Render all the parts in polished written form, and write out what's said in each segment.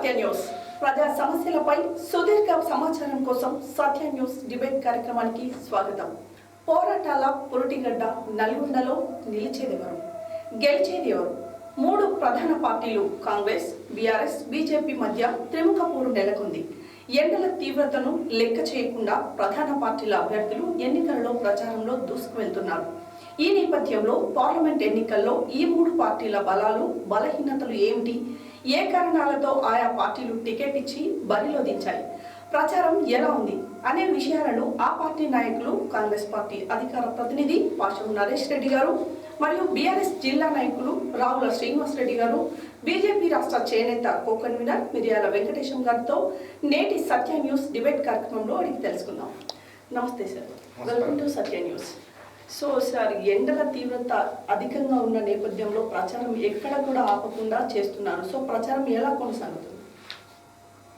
సత్య news ప్రజా సమస్యలపై సుదీర్ఘ సమాచారం కోసం సత్య న్యూస్ డిబేట్ కార్యక్రమానికి స్వాగతం. పోరాటాల పురుటిగడ్డ నల్గొండలో నిలిచేదెవరు, గెలిచేదెవరు? మూడు ప్రధాన పార్టీలు కాంగ్రెస్, బీఆర్ఎస్, బీజేపీ మధ్య త్రిముఖ పోరు నెలకొంది. ఎండల తీవ్రతను లెక్క చేయకుండా ప్రధాన పార్టీల అభ్యర్థులు ఎన్నికలలో ప్రచారంలో దూసుకువెళ్తున్నారు. ఈ నేపథ్యంలో పార్లమెంట్ ఎన్నికల్లో ఈ మూడు పార్టీల బలాలు, బలహీనతలు ఏమిటి, ఏ కారణాలతో ఆయా పార్టీలు టికెట్ ఇచ్చి బరిలో దించాయి, ప్రచారం ఎలా ఉంది అనే విషయాలను ఆ పార్టీ నాయకులు, కాంగ్రెస్ పార్టీ అధికార ప్రతినిధి పాశం నరేష్ రెడ్డి గారు మరియు బీఆర్ఎస్ జిల్లా నాయకులు రావుల శ్రీనివాస్ రెడ్డి గారు, బీజేపీ రాష్ట్ర చేనేత కో-కన్వీనర్ మిర్యాల వెంకటేశం గారితో నేటి సత్య న్యూస్ డిబేట్ కార్యక్రమంలో అడిగి తెలుసుకుందాం. నమస్తే sir, welcome to Satya news. So sir, ఎండల తీవ్రత అధికంగా ఉన్న నేపథ్యంలో ప్రచారం ఎక్కడ కూడా ఆపకుండా చేస్తున్నారు. సో ప్రచారం ఎలా కొనసాగుతుంది?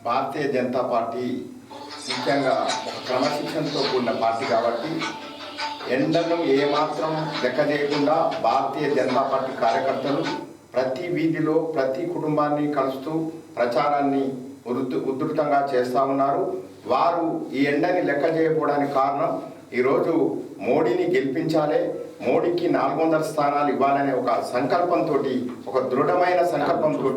భారతీయ జనతా పార్టీ ముఖ్యంగా ఒక క్రమశిక్షణతో కూడిన పార్టీ కాబట్టి ఎండను ఏమాత్రం లెక్క చేయకుండా భారతీయ జనతా పార్టీ కార్యకర్తలు ప్రతి వీధిలో ప్రతి కుటుంబాన్ని కలుస్తూ ప్రచారాన్ని ఉధృతంగా చేస్తూ ఉన్నారు. వారు ఈ ఎండని లెక్క చేయకపోవడానికి కారణం ఈరోజు మోడీని గెలిపించాలి, మోడీకి 400 స్థానాలు ఇవ్వాలనే ఒక సంకల్పంతో, ఒక దృఢమైన సంకల్పంతో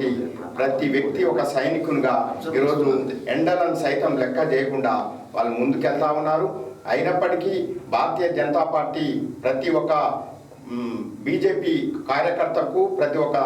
ప్రతి వ్యక్తి ఒక సైనికునిగా ఈరోజు ఎండలను సైతం లెక్క చేయకుండా వాళ్ళు ముందుకెళ్తా ఉన్నారు. అయినప్పటికీ భారతీయ జనతా పార్టీ ప్రతి ఒక్క బీజేపీ కార్యకర్తకు, ప్రతి ఒక్క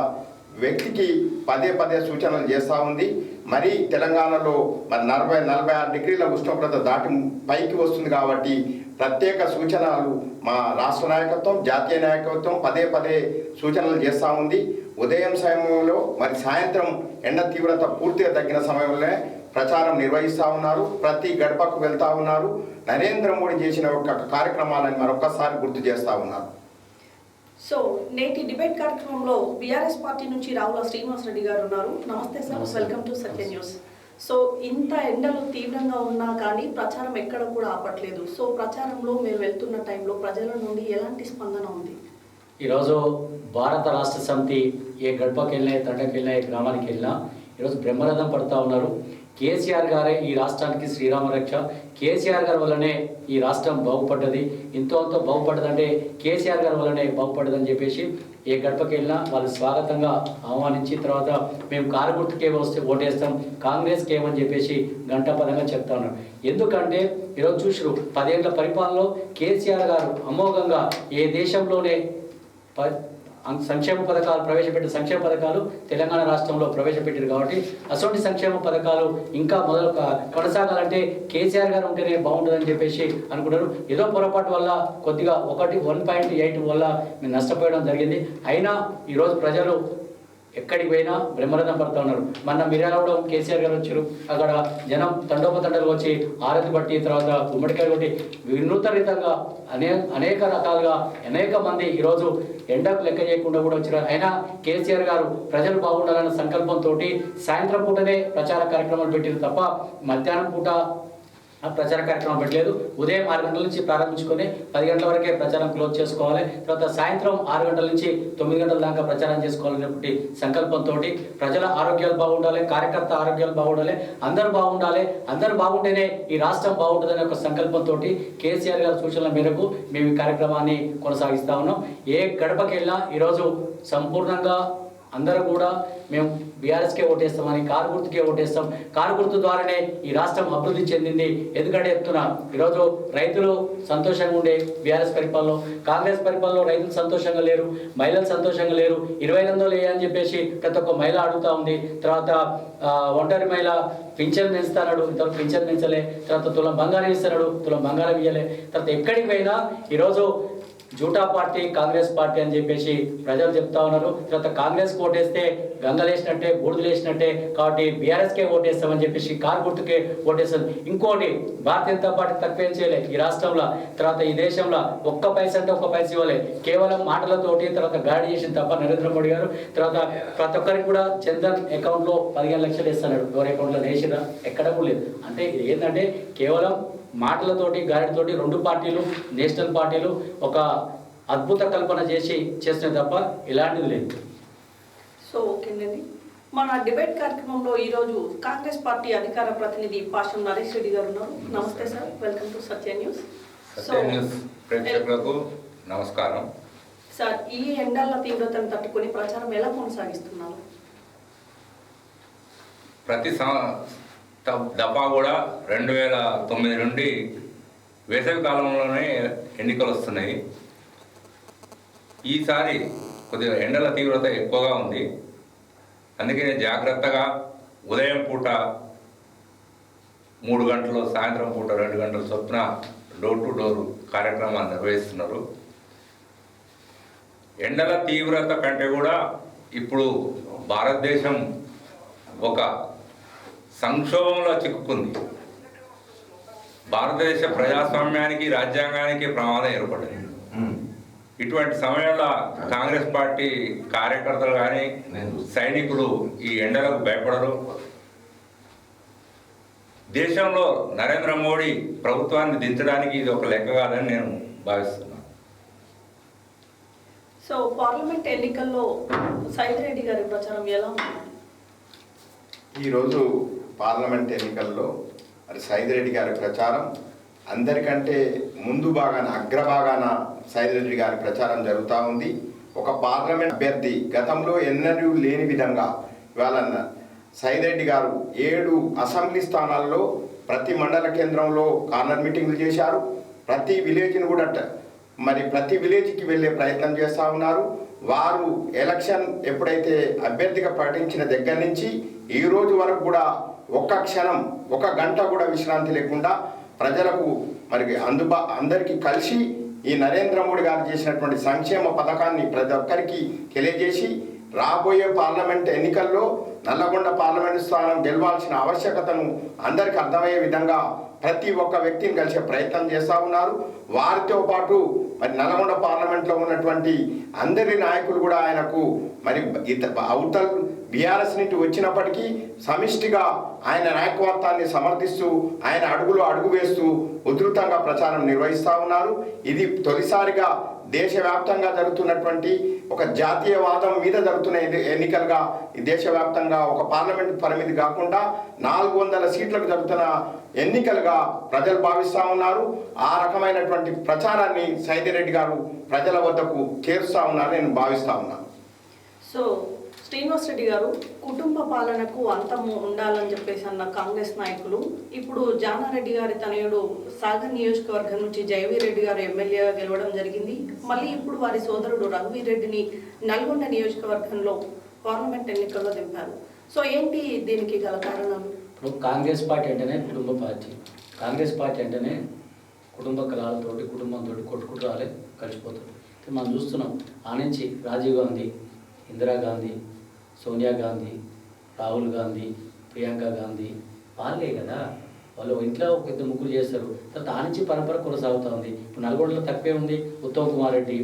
వ్యక్తికి పదే పదే సూచనలు చేస్తూ ఉంది. మరి తెలంగాణలో మరి 40-46 డిగ్రీల ఉష్ణోగ్రత దాటి పైకి వస్తుంది కాబట్టి ప్రత్యేక సూచనలు మా రాష్ట్ర నాయకత్వం, జాతీయ నాయకత్వం పదే పదే సూచనలు చేస్తూ ఉంది. ఉదయం సమయంలో మరి సాయంత్రం ఎండ తీవ్రత పూర్తిగా తగ్గిన సమయంలోనే ప్రచారం నిర్వహిస్తూ ఉన్నారు. ప్రతి గడపకు వెళ్తూ ఉన్నారు. నరేంద్ర మోడీ చేసిన ఒక కార్యక్రమాలను మరొకసారి గుర్తు చేస్తూ ఉన్నారు. సో నేటి డిబేట్ కార్యక్రమంలో బీఆర్ఎస్ పార్టీ నుంచి రావుల శ్రీనివాస్ రెడ్డి గారు ఉన్నారు. నమస్తే sir, welcome to Satya news. So ఇంత ఎండలు తీవ్రంగా ఉన్నా కానీ ప్రచారం ఎక్కడ కూడా ఆపట్లేదు. సో ప్రచారంలో మీరు వెళ్తున్న టైంలో ప్రజల నుండి ఎలాంటి స్పందన ఉంది? ఈరోజు భారత రాష్ట్ర సమితి ఏ గడపకి వెళ్ళినా, తండకి వెళ్ళినా, ఏ గ్రామానికి వెళ్ళినా ఈరోజు బ్రహ్మరథం పడుతూ ఉన్నారు. కేసీఆర్ గారే ఈ రాష్ట్రానికి శ్రీరామ రక్ష. కేసీఆర్ గారి వల్లనే ఈ రాష్ట్రం బాగుపడ్డది, ఎంతో బాగుపడ్డదంటే కేసీఆర్ గారి వల్లనే బాగుపడ్డదని చెప్పేసి ఏ గడపకి వెళ్ళినా వాళ్ళు స్వాగతంగా ఆహ్వానించి తర్వాత మేము కారు గుర్తుకే వస్తే ఓటేస్తాం, కాంగ్రెస్కి ఏమని చెప్పేసి గంటపదంగా చెప్తా ఉన్నారు. ఎందుకంటే ఈరోజు చూసారు 10 ఏళ్ల పరిపాలనలో కేసీఆర్ గారు అమోఘంగా ఏ దేశంలోనే సంక్షేమ పథకాలు ప్రవేశపెట్టిన సంక్షేమ పథకాలు తెలంగాణ రాష్ట్రంలో ప్రవేశపెట్టారు కాబట్టి అటువంటి సంక్షేమ పథకాలు ఇంకా కొనసాగాలంటే కేసీఆర్ గారు ఉంటేనే బాగుంటుందని చెప్పేసి అనుకున్నారు. ఏదో పొరపాటు వల్ల కొద్దిగా 1.8 వల్ల మేము నష్టపోయడం జరిగింది. అయినా ఈరోజు ప్రజలు ఎక్కడికి పోయినా బ్రహ్మరథం పడుతూ ఉన్నారు. మొన్న మిర్యాల కూడా కేసీఆర్ గారు వచ్చారు. అక్కడ జనం తండోపతండలు వచ్చి ఆరతి పట్టి తర్వాత గుమ్మడికాయ కొట్టి వినూతరితంగా అనేక రకాలుగా అనేక మంది ఈరోజు ఎండకు లెక్క చేయకుండా కూడా వచ్చారు. అయినా కేసీఆర్ గారు ప్రజలు బాగుండాలన్న సంకల్పంతో సాయంత్రం పూటనే ప్రచార కార్యక్రమాలు పెట్టారు తప్ప మధ్యాహ్నం పూట ప్రచార కార్యక్రమం పెట్టలేదు. ఉదయం 6 గంటల నుంచి ప్రారంభించుకొని 10 గంటల వరకే ప్రచారం క్లోజ్ చేసుకోవాలి. తర్వాత సాయంత్రం 6 గంటల నుంచి 9 గంటల దాకా ప్రచారం చేసుకోవాలనేటువంటి సంకల్పంతో ప్రజల ఆరోగ్యాలు బాగుండాలి, కార్యకర్త ఆరోగ్యాలు బాగుండాలి, అందరూ బాగుండాలి, అందరూ బాగుంటేనే ఈ రాష్ట్రం బాగుంటుందనే ఒక సంకల్పంతో కేసీఆర్ గారి సూచనల మేరకు మేము ఈ కార్యక్రమాన్ని కొనసాగిస్తా ఉన్నాం. ఏ గడపకి వెళ్ళినా ఈరోజు సంపూర్ణంగా అందరూ కూడా మేము బీఆర్ఎస్కే ఓటేస్తామని, కారు గుర్తుకే ఓటేస్తాం, కారు గుర్తు ద్వారానే ఈ రాష్ట్రం అభివృద్ధి చెందింది. ఎందుకంటే చెప్తున్నా ఈరోజు రైతులు సంతోషంగా ఉండే బీఆర్ఎస్ పరిపాలనలో, కాంగ్రెస్ పరిపాలనలో రైతులు సంతోషంగా లేరు, మహిళలు సంతోషంగా లేరు. 2200 అని చెప్పేసి ప్రతి ఒక్క మహిళ అడుగుతూ ఉంది. తర్వాత ఒంటరి మహిళ పింఛన్ పెంచుతాడు, ఇంతవరకు పింఛన్ పెంచలే. తర్వాత తులం బంగారం ఇస్తున్నాడు, తులం బంగారం ఇవ్వలే. తర్వాత ఎక్కడికి పోయినా ఈరోజు జూటా పార్టీ, కాంగ్రెస్ పార్టీ అని చెప్పేసి ప్రజలు చెప్తా ఉన్నారు. తర్వాత కాంగ్రెస్ ఓటేస్తే గంగలేసినట్టే, బూడిదలేసినట్టే, కాబట్టి బీఆర్ఎస్కే ఓటేస్తామని చెప్పేసి కారు గుర్తుకే ఓటేస్తారు. ఇంకోటి భారతీయ జనతా పార్టీ తక్కువేం చేయలే ఈ రాష్ట్రంలో, తర్వాత ఈ దేశంలో ఒక్క పైసా అంటే ఒక్క పైసా ఇవ్వలే. కేవలం మాటలతోటి తర్వాత గాడి చేసిన తప్ప నరేంద్ర మోడీ గారు. తర్వాత ప్రతి ఒక్కరికి కూడా చందన్ అకౌంట్లో 15 లక్షలు ఇస్తున్నాడు. ఎవరి అకౌంట్లో వేసినా ఎక్కడ కూడా లేదు. అంటే ఇది ఏంటంటే కేవలం మాటలతోటి గాడితోటి 2 పార్టీలు, నేషనల్ పార్టీలు ఒక అద్భుత కల్పన చేసి చేస్తున్నాయి తప్ప ఇలాంటిది లేదు. సో ఓకేనండి, మన డిబేట్ కార్యక్రమంలో ఈరోజు కాంగ్రెస్ పార్టీ అధికార ప్రతినిధి పాషం నరేష్ రెడ్డి గారు ఉన్నారు. నమస్తే sir, welcome to Satya news. ప్రేక్షకులకు నమస్కారం. సార్, ఈ ఎండల తీవ్రతను తట్టుకొని ప్రచారం ఎలా కొనసాగిస్తున్నారు? ప్రతి దఫా కూడా 2009 నుండి వేసవి కాలంలోనే ఎన్నికలు వస్తున్నాయి. ఈసారి కొద్దిగా ఎండల తీవ్రత ఎక్కువగా ఉంది. అందుకే జాగ్రత్తగా ఉదయం పూట 3 గంటలు, సాయంత్రం పూట 2 గంటల చొప్పున డోర్ టు డోర్ కార్యక్రమాలు నిర్వహిస్తున్నారు. ఎండల తీవ్రత కంటే కూడా ఇప్పుడు భారతదేశం ఒక సంక్షోభంలో చిక్కుకుంది. భారతదేశ ప్రజాస్వామ్యానికి, రాజ్యాంగానికి ప్రమాదం ఏర్పడింది. ఇటువంటి సమయంలో కాంగ్రెస్ పార్టీ కార్యకర్తలు కానీ సైనికులు ఈ ఎండలకు భయపడరు. దేశంలో నరేంద్ర మోడీ ప్రభుత్వాన్ని దించడానికి ఇది ఒక లెక్క కాదని నేను భావిస్తున్నాను. సో పార్లమెంట్ ఎన్నికల్లో సైదిరెడ్డి గారి ప్రచారం ఎలా ఉంది? ఈరోజు పార్లమెంట్ ఎన్నికల్లో మరి సైదిరెడ్డి గారి ప్రచారం అందరికంటే ముందు భాగాన, అగ్రభాగాన సైదిరెడ్డి గారి ప్రచారం జరుగుతూ ఉంది. ఒక పార్లమెంట్ అభ్యర్థి గతంలో ఎన్నడూ లేని విధంగా ఇవాళ సైదిరెడ్డి గారు 7 అసెంబ్లీ స్థానాల్లో ప్రతి మండల కేంద్రంలో కార్నర్ మీటింగ్లు చేశారు. ప్రతి విలేజ్ని కూడా ప్రతి విలేజ్కి వెళ్ళే ప్రయత్నం చేస్తూ ఉన్నారు. వారు ఎలక్షన్ ఎప్పుడైతే అభ్యర్థిగా ప్రకటించిన దగ్గర నుంచి ఈ రోజు వరకు కూడా ఒక్క క్షణం, 1 గంట కూడా విశ్రాంతి లేకుండా ప్రజలకు అందరికీ కలిసి ఈ నరేంద్ర మోడీ గారు చేసినటువంటి సంక్షేమ పథకాన్ని ప్రతి ఒక్కరికి తెలియజేసి రాబోయే పార్లమెంట్ ఎన్నికల్లో నల్లగొండ పార్లమెంటు స్థానం గెలవాల్సిన ఆవశ్యకతను అందరికీ అర్థమయ్యే విధంగా ప్రతి ఒక్క వ్యక్తిని కలిసే ప్రయత్నం చేస్తూ ఉన్నారు. వారితో పాటు నల్గొండ పార్లమెంట్లో ఉన్నటువంటి అందరి నాయకులు కూడా ఆయనకు అవతల బీఆర్ఎస్ నుండి వచ్చినప్పటికీ సమిష్టిగా ఆయన నాయకత్వాన్ని సమర్థిస్తూ ఆయన అడుగు వేస్తూ ఉధృతంగా ప్రచారం నిర్వహిస్తూ ఉన్నారు. ఇది తొలిసారిగా దేశవ్యాప్తంగా జరుగుతున్నటువంటి ఒక జాతీయవాదం మీద జరుగుతున్న ఎన్నికలుగా ఈ దేశవ్యాప్తంగా ఒక పార్లమెంట్ పరిమితి కాకుండా 400 సీట్లకు జరుగుతున్న ఎన్నికలుగా ప్రజలు భావిస్తూ ఉన్నారు. ఆ రకమైనటువంటి ప్రచారాన్ని సైదిరెడ్డి గారు ప్రజల వద్దకు చేరుస్తూ ఉన్నారని నేను భావిస్తూ ఉన్నాను. సో శ్రీనివాస్ రెడ్డి గారు, కుటుంబ పాలనకు అంతం ఉండాలని చెప్పేసి అన్న కాంగ్రెస్ నాయకులు ఇప్పుడు జానారెడ్డి గారి తనయుడు సాగర్ నియోజకవర్గం నుంచి జయవీర్ రెడ్డి గారు ఎమ్మెల్యేగా గెలవడం జరిగింది. మళ్ళీ ఇప్పుడు వారి సోదరుడు రఘువీర్ రెడ్డిని నల్గొండ నియోజకవర్గంలో పార్లమెంట్ ఎన్నికల్లో దింపారు. సో ఏంటి దీనికి గల కారణాలు? ఇప్పుడు కాంగ్రెస్ పార్టీ అంటేనే కుటుంబ పార్టీ. కాంగ్రెస్ పార్టీ అంటేనే కుటుంబ కళాలతోటి, కుటుంబంతో కొట్టుకుంటూ రాలే కలిసిపోతుంది. మనం చూస్తున్నాం. ఆ నుంచి రాజీవ్ గాంధీ, ఇందిరాగాంధీ, సోనియా గాంధీ, రాహుల్ గాంధీ, ప్రియాంక గాంధీ వాళ్ళే కదా. వాళ్ళు ఇంట్లో ఒక 2 చేస్తారు. తర్వాత ఆ నుంచి పరంపర కొనసాగుతూ ఉంది. ఇప్పుడు నల్గొండలో తక్కువే ఉంది. ఉత్తమ్ కుమార్ రెడ్డి,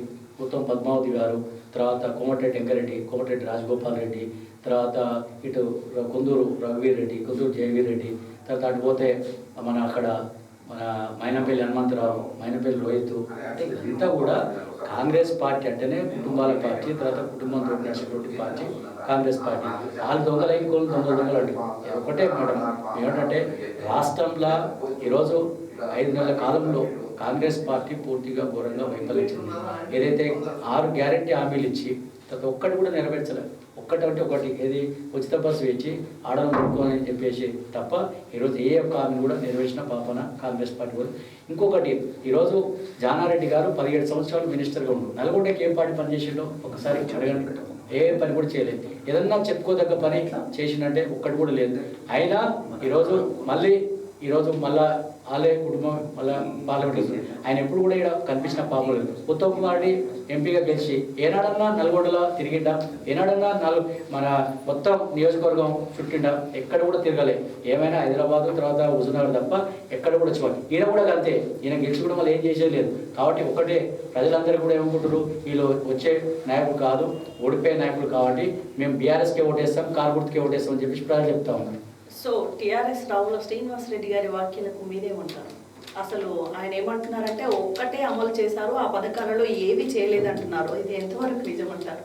ఉత్తమ్ పద్మావతి గారు, తర్వాత కోమటిరెడ్డి వెంకరెడ్డి, కోమటిరెడ్డి రాజగోపాల్ రెడ్డి, తర్వాత ఇటు కొందూరు రఘువీర్ రెడ్డి, కొందూరు జయవీర్ రెడ్డి, తర్వాత అటు పోతే అక్కడ మన మైనంపల్లి హనుమంతరావు, మైనంపల్లి రోహిత్. అంటే ఇదంతా కూడా కాంగ్రెస్ పార్టీ అంటేనే కుటుంబాల పార్టీ. తర్వాత కుటుంబంతో నడిచేటువంటి పార్టీ కాంగ్రెస్ పార్టీ. వాళ్ళు దొంగలు ఇంకోళ్ళు దొంగలు అంటే ఒకటే మేడం ఏమిటంటే రాష్ట్రంలో ఈరోజు 5 నెలల కాలంలో కాంగ్రెస్ పార్టీ పూర్తిగా ఘోరంగా వైఫల్యించింది. ఏదైతే 6 గ్యారెంటీ హామీలు ఇచ్చి తర్వాత ఒక్కటి కూడా నెరవేర్చలేదు. ఒకటి ఏది ఉచిత బస్సు ఇచ్చి ఆడడం కొనుక్కోని చెప్పేసి తప్ప ఈరోజు ఏ ఒక్క హామీని కూడా నెరవేర్చిన పాపన కాంగ్రెస్ పార్టీ కూడా. ఇంకొకటి, ఈరోజు జానారెడ్డి గారు 17 సంవత్సరాలు మినిస్టర్గా ఉన్నారు. నల్గొండకి ఏం పార్టీ పని చేసిండో ఒకసారి అడగండి. ఏ పని కూడా చేయలేదు. ఏదన్నా చెప్పుకోదగ్గ పని చేసిందంటే ఒక్కటి కూడా లేదు. అయినా ఈరోజు మళ్ళీ వాళ్ళే కుటుంబం మళ్ళీ పార్లమెంట్ వస్తుంది. ఆయన ఎప్పుడు కూడా ఇక్కడ కనిపించిన పాపం లేదు. ఉత్తమ్ కుమార్ రెడ్డి ఎంపీగా గెలిచి ఏనాడన్నా నల్గొండలో తిరిగిండా? ఏనాడన్నా మన మొత్తం నియోజకవర్గం చుట్టిండా? ఎక్కడ కూడా తిరగలే. ఏమైనా హైదరాబాద్ తర్వాత హుజూర్నగర్ తప్ప ఎక్కడ కూడా వచ్చేవాడు. ఈయన కూడా అంతే. ఈయన గెలిచి కూడా మళ్ళీ ఏం చేసేది లేదు. కాబట్టి ఒకటే ప్రజలందరూ కూడా ఏమనుకుంటారు, వీళ్ళు వచ్చే నాయకులు కాదు, ఓడిపోయే నాయకులు కాబట్టి మేము బీఆర్ఎస్కే ఓటేస్తాం, కారు గుర్తుకే ఓటేస్తాం అని చెప్పేసి ప్రజలు చెప్తా ఉన్నారు. సో టీఆర్ఎస్ రావుల శ్రీనివాస్ రెడ్డి గారి వ్యాఖ్యలకు మీరేమంటారు? అసలు ఆయన ఏమంటున్నారంటే ఒక్కటే అమలు చేశారు, ఆ పథకాలలో ఏవి చేయలేదంటున్నారు. ఇది ఎంతవరకు నిజమంటారు?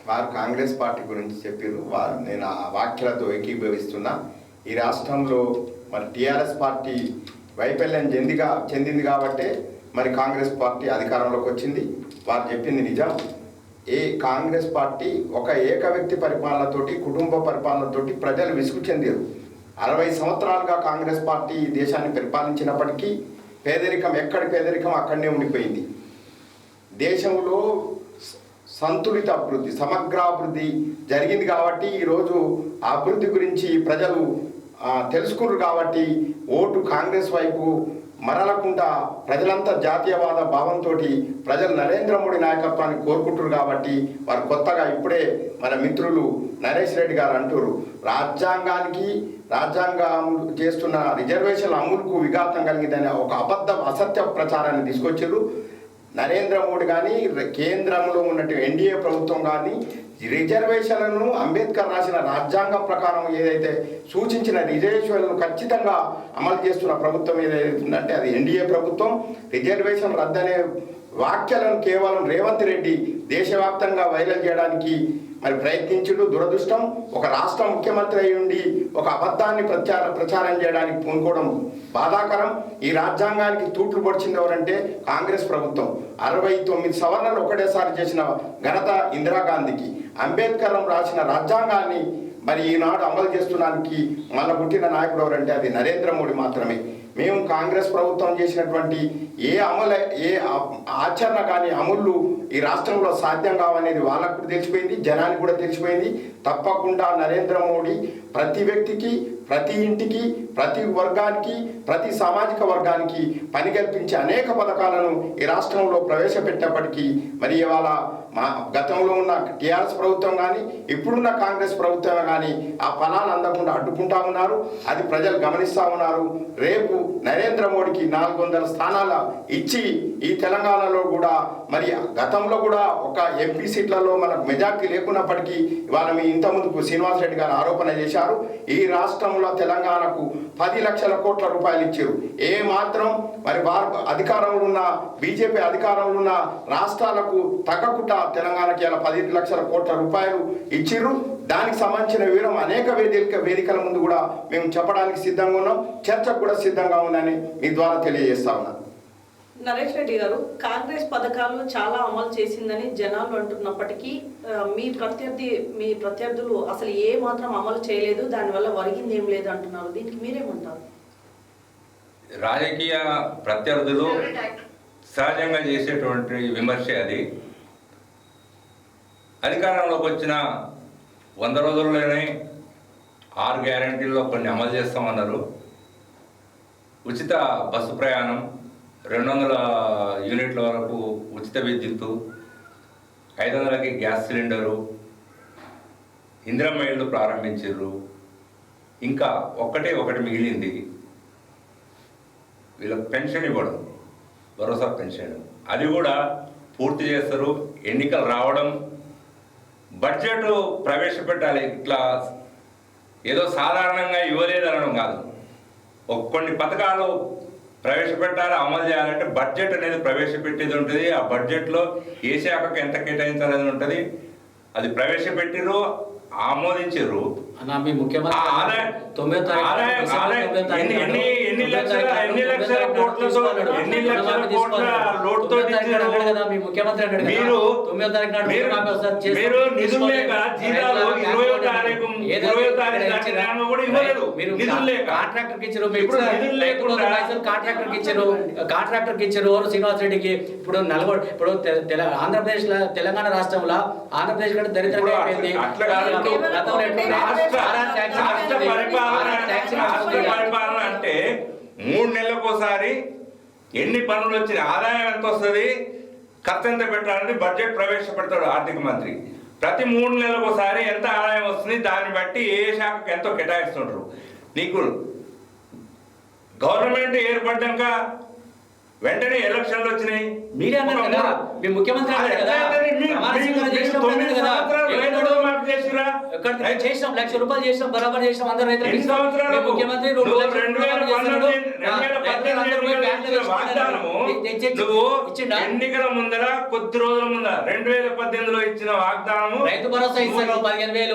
వారు కాంగ్రెస్ పార్టీ గురించి చెప్పారు. నేను ఆ వ్యాఖ్యలతో ఏకీభవిస్తున్నా. ఈ రాష్ట్రంలో మరి టీఆర్ఎస్ పార్టీ వైఫల్యం చెందింది కాబట్టే మరి కాంగ్రెస్ పార్టీ అధికారంలోకి వచ్చింది. వారు చెప్పింది నిజం. కాంగ్రెస్ పార్టీ ఒక ఏక వ్యక్తి పరిపాలనతోటి, కుటుంబ పరిపాలనతోటి ప్రజలు విసుగు చెందారు. 60 సంవత్సరాలుగా కాంగ్రెస్ పార్టీ ఈ దేశాన్ని పరిపాలించినప్పటికీ పేదరికం పేదరికం అక్కడనే ఉండిపోయింది. దేశంలో సంతులిత అభివృద్ధి, సమగ్రాభివృద్ధి జరిగింది కాబట్టి ఈరోజు ఆ అభివృద్ధి గురించి ప్రజలు తెలుసుకున్నారు. కాబట్టి ఓటు కాంగ్రెస్ వైపు మరలకుండా ప్రజలంతా జాతీయవాద భావంతో ప్రజలు నరేంద్ర మోడీ నాయకత్వాన్ని కోరుకుంటారు. కాబట్టి వారు కొత్తగా ఇప్పుడే మన మిత్రులు నరేష్ రెడ్డి గారు అంటారు, రాజ్యాంగం చేస్తున్న రిజర్వేషన్ల అమలుకు విఘాతం కలిగిందని ఒక అసత్య ప్రచారాన్ని తీసుకొచ్చారు. నరేంద్ర మోడీ కానీ కేంద్రంలో ఉన్నట్టు ఎన్డీఏ ప్రభుత్వం కానీ రిజర్వేషన్లను అంబేద్కర్ రాసిన రాజ్యాంగం ప్రకారం ఏదైతే సూచించిన రిజర్వేషన్లను ఖచ్చితంగా అమలు చేస్తున్న ప్రభుత్వం ఏదైతే ఉందంటే అది ఎన్డీఏ ప్రభుత్వం. రిజర్వేషన్ రద్దనే వ్యాఖ్యలను కేవలం రేవంత్ రెడ్డి దేశవ్యాప్తంగా వైరల్ చేయడానికి మరి ప్రయత్నించుడు దురదృష్టం. ఒక రాష్ట్ర ముఖ్యమంత్రి అయి ఉండి ఒక అబద్ధాన్ని ప్రచారం చేయడానికి పూనుకోవడం బాధాకరం. ఈ రాజ్యాంగానికి తూట్లు పొడిచింది ఎవరంటే కాంగ్రెస్ ప్రభుత్వం. 69 సవరణలు ఒకటేసారి చేసిన ఘనత ఇందిరాగాంధీకి. అంబేద్కర్ రాసిన రాజ్యాంగాన్ని మరి ఈనాడు అమలు చేస్తున్నానికి మళ్ళీ పుట్టిన నాయకుడు ఎవరంటే అది నరేంద్ర మోడీ మాత్రమే. మేము కాంగ్రెస్ ప్రభుత్వం చేసినటువంటి ఏ ఆచరణ కానీ అమలు ఈ రాష్ట్రంలో సాధ్యం కావనేది వాళ్ళకు కూడా తెలిసిపోయింది, జనానికి కూడా తెలిసిపోయింది. తప్పకుండా నరేంద్ర మోడీ ప్రతి వ్యక్తికి, ప్రతి ఇంటికి, ప్రతి వర్గానికి, ప్రతి సామాజిక వర్గానికి పని కల్పించే అనేక పథకాలను ఈ రాష్ట్రంలో ప్రవేశపెట్టినప్పటికీ మరి ఇవాళ గతంలో ఉన్న టీఆర్ఎస్ ప్రభుత్వం కానీ ఇప్పుడున్న కాంగ్రెస్ ప్రభుత్వం కానీ ఆ ఫలాలు అందకుండా అడ్డుకుంటా ఉన్నారు. అది ప్రజలు గమనిస్తూ ఉన్నారు. రేపు నరేంద్ర మోడీకి 400 స్థానాల ఇచ్చి ఈ తెలంగాణలో కూడా మరి గతంలో కూడా ఒక ఎంపీ సీట్లలో మనకు మెజార్టీ లేకున్నప్పటికీ ఇవాళ మీ ఇంతకుముందు శ్రీనివాస్ రెడ్డి గారు ఆరోపణ చేశారు. ఈ రాష్ట్రంలో తెలంగాణకు 10 లక్షల కోట్ల రూపాయలు ఇచ్చారు. ఏ మాత్రం మరి వారు అధికారంలో ఉన్న బీజేపీ అధికారంలో ఉన్న రాష్ట్రాలకు తగ్గకుండా తెలంగాణకి ఇలా 10 లక్షల కోట్ల రూపాయలు ఇచ్చిర్రు. దానికి సంబంధించిన వివరం అనేక వేదికల ముందు కూడా మేము చెప్పడానికి సిద్ధంగా ఉన్నాం, చర్చకు కూడా సిద్ధంగా ఉందని మీ ద్వారా తెలియజేస్తా ఉన్నాం. నరేష్ రెడ్డి గారు, కాంగ్రెస్ పథకాలు చాలా అమలు చేసిందని జనాలు అంటున్నప్పటికీ మీ ప్రత్యర్థులు అసలు ఏ మాత్రం అమలు చేయలేదు, దానివల్ల ఒరిగింది ఏం లేదు అంటున్నారు. దీనికి మీరేమంటారు? రాజకీయ ప్రత్యర్థులు సహజంగా చేసేటువంటి విమర్శ అది. అధికారంలోకి వచ్చిన 100 రోజుల్లోనే 6 గ్యారంటీల్లో కొన్ని అమలు చేస్తామన్నారు. ఉచిత బస్సు ప్రయాణం, 200 యూనిట్ల వరకు ఉచిత విద్యుత్తు, 500కి గ్యాస్ సిలిండరు, ఇందిరమ్మ ఇళ్ళు ప్రారంభించారు. ఇంకా ఒకటి మిగిలింది, వీళ్ళకి పెన్షన్ ఇవ్వడం, భరోసా పెన్షన్. అది కూడా పూర్తి చేస్తారు. ఎన్నికలు రావడం, బడ్జెట్ ప్రవేశపెట్టాలి. ఇట్లా ఏదో సాధారణంగా ఇవ్వలేదనడం కాదు. కొన్ని పథకాలు ప్రవేశపెట్టాలి, అమలు చేయాలంటే బడ్జెట్ అనేది ప్రవేశపెట్టేది ఉంటుంది. ఆ బడ్జెట్లో ఏ శాఖకు ఎంత కేటాయించాలని ఉంటుంది. అది ప్రవేశపెట్టిరు, ఆమోదించారు. మీ ముఖ్యమంత్రి కాంట్రాక్టర్ ఇచ్చారు శ్రీనివాస్ రెడ్డికి. ఇప్పుడు ఆంధ్రప్రదేశ్ తెలంగాణ రాష్ట్రంలో ఆంధ్రప్రదేశ్ కంటే దరిద్రంగా అయిపోయింది. రాష్ట్ర పరిపాలన అంటే 3 నెలలకోసారి ఎన్ని పనులు వచ్చిన ఆదాయం ఎంత వస్తుంది, ఖర్చు ఎంత పెట్టాలని బడ్జెట్ ప్రవేశపెడతాడు ఆర్థిక మంత్రి. ప్రతి 3 నెలలకోసారి ఎంత ఆదాయం వస్తుంది, దాన్ని బట్టి ఏ శాఖకు ఎంతో కేటాయిస్తుంటారు. నీకు గవర్నమెంట్ ఏర్పడ్డాక వెంటనే ఎలక్షన్లు వచ్చినాయి. మీరే అన్నారు కదా, మీ ముఖ్యమంత్రి ఎక్కడ చేసినాం, 1,00,000 రూపాయలు చేసినాం, బరాబర్ చేసినాం, అందరూ రైతులకు ఎన్ని ఇచ్చినాం. సంవత్సరాలకు? మేము ముఖ్యమంత్రి 2018 ఎన్నికల ముందర కొద్ది రోజుల ముందర 2018లో ఇచ్చిన వాగ్దానము రైతు భరోసా ఇస్తారు 15,000.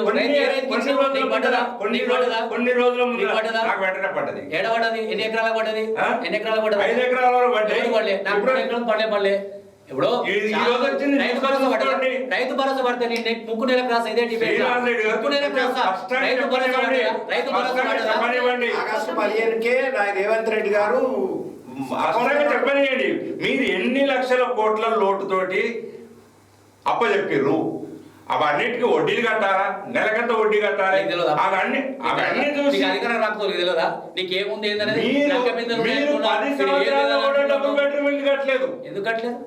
కొన్ని రోజుల ముందర నాకు వెంటనే పడ్డది. ఏడబడ్డది? ఎన్ని ఎకరాలకు పడ్డది? 5 ఎకరాల వరకు పడలే. నాకు 2 ఎకరాలు పడలే. ఇప్పుడు రైతు భరోసా పడితే ముక్కు నెల క్రాస్ ఇదే డిబేట్. ముక్కు నెల క్రాస్ రైతు భరోసా ఆగస్టు 15కే రేవంత్ రెడ్డి గారు చెప్పనియండి, మీరు ఎన్ని లక్షల కోట్ల లోటుతోటి అప్పచెప్పిర్రు, అవన్నిటికీ వడ్డీలు కట్టాలా, నెలకంత వడ్డీ కట్టాలి, అవన్నీ చూసి అధికారం రాకపోతే తెలియదా నీకేముంది ఏంటనేది? మీరు 10 సంవత్సరాలు కూడా డబుల్ బెడ్రూమ్ ఇల్లు కట్టలేదు. ఎందుకు కట్టలేదు?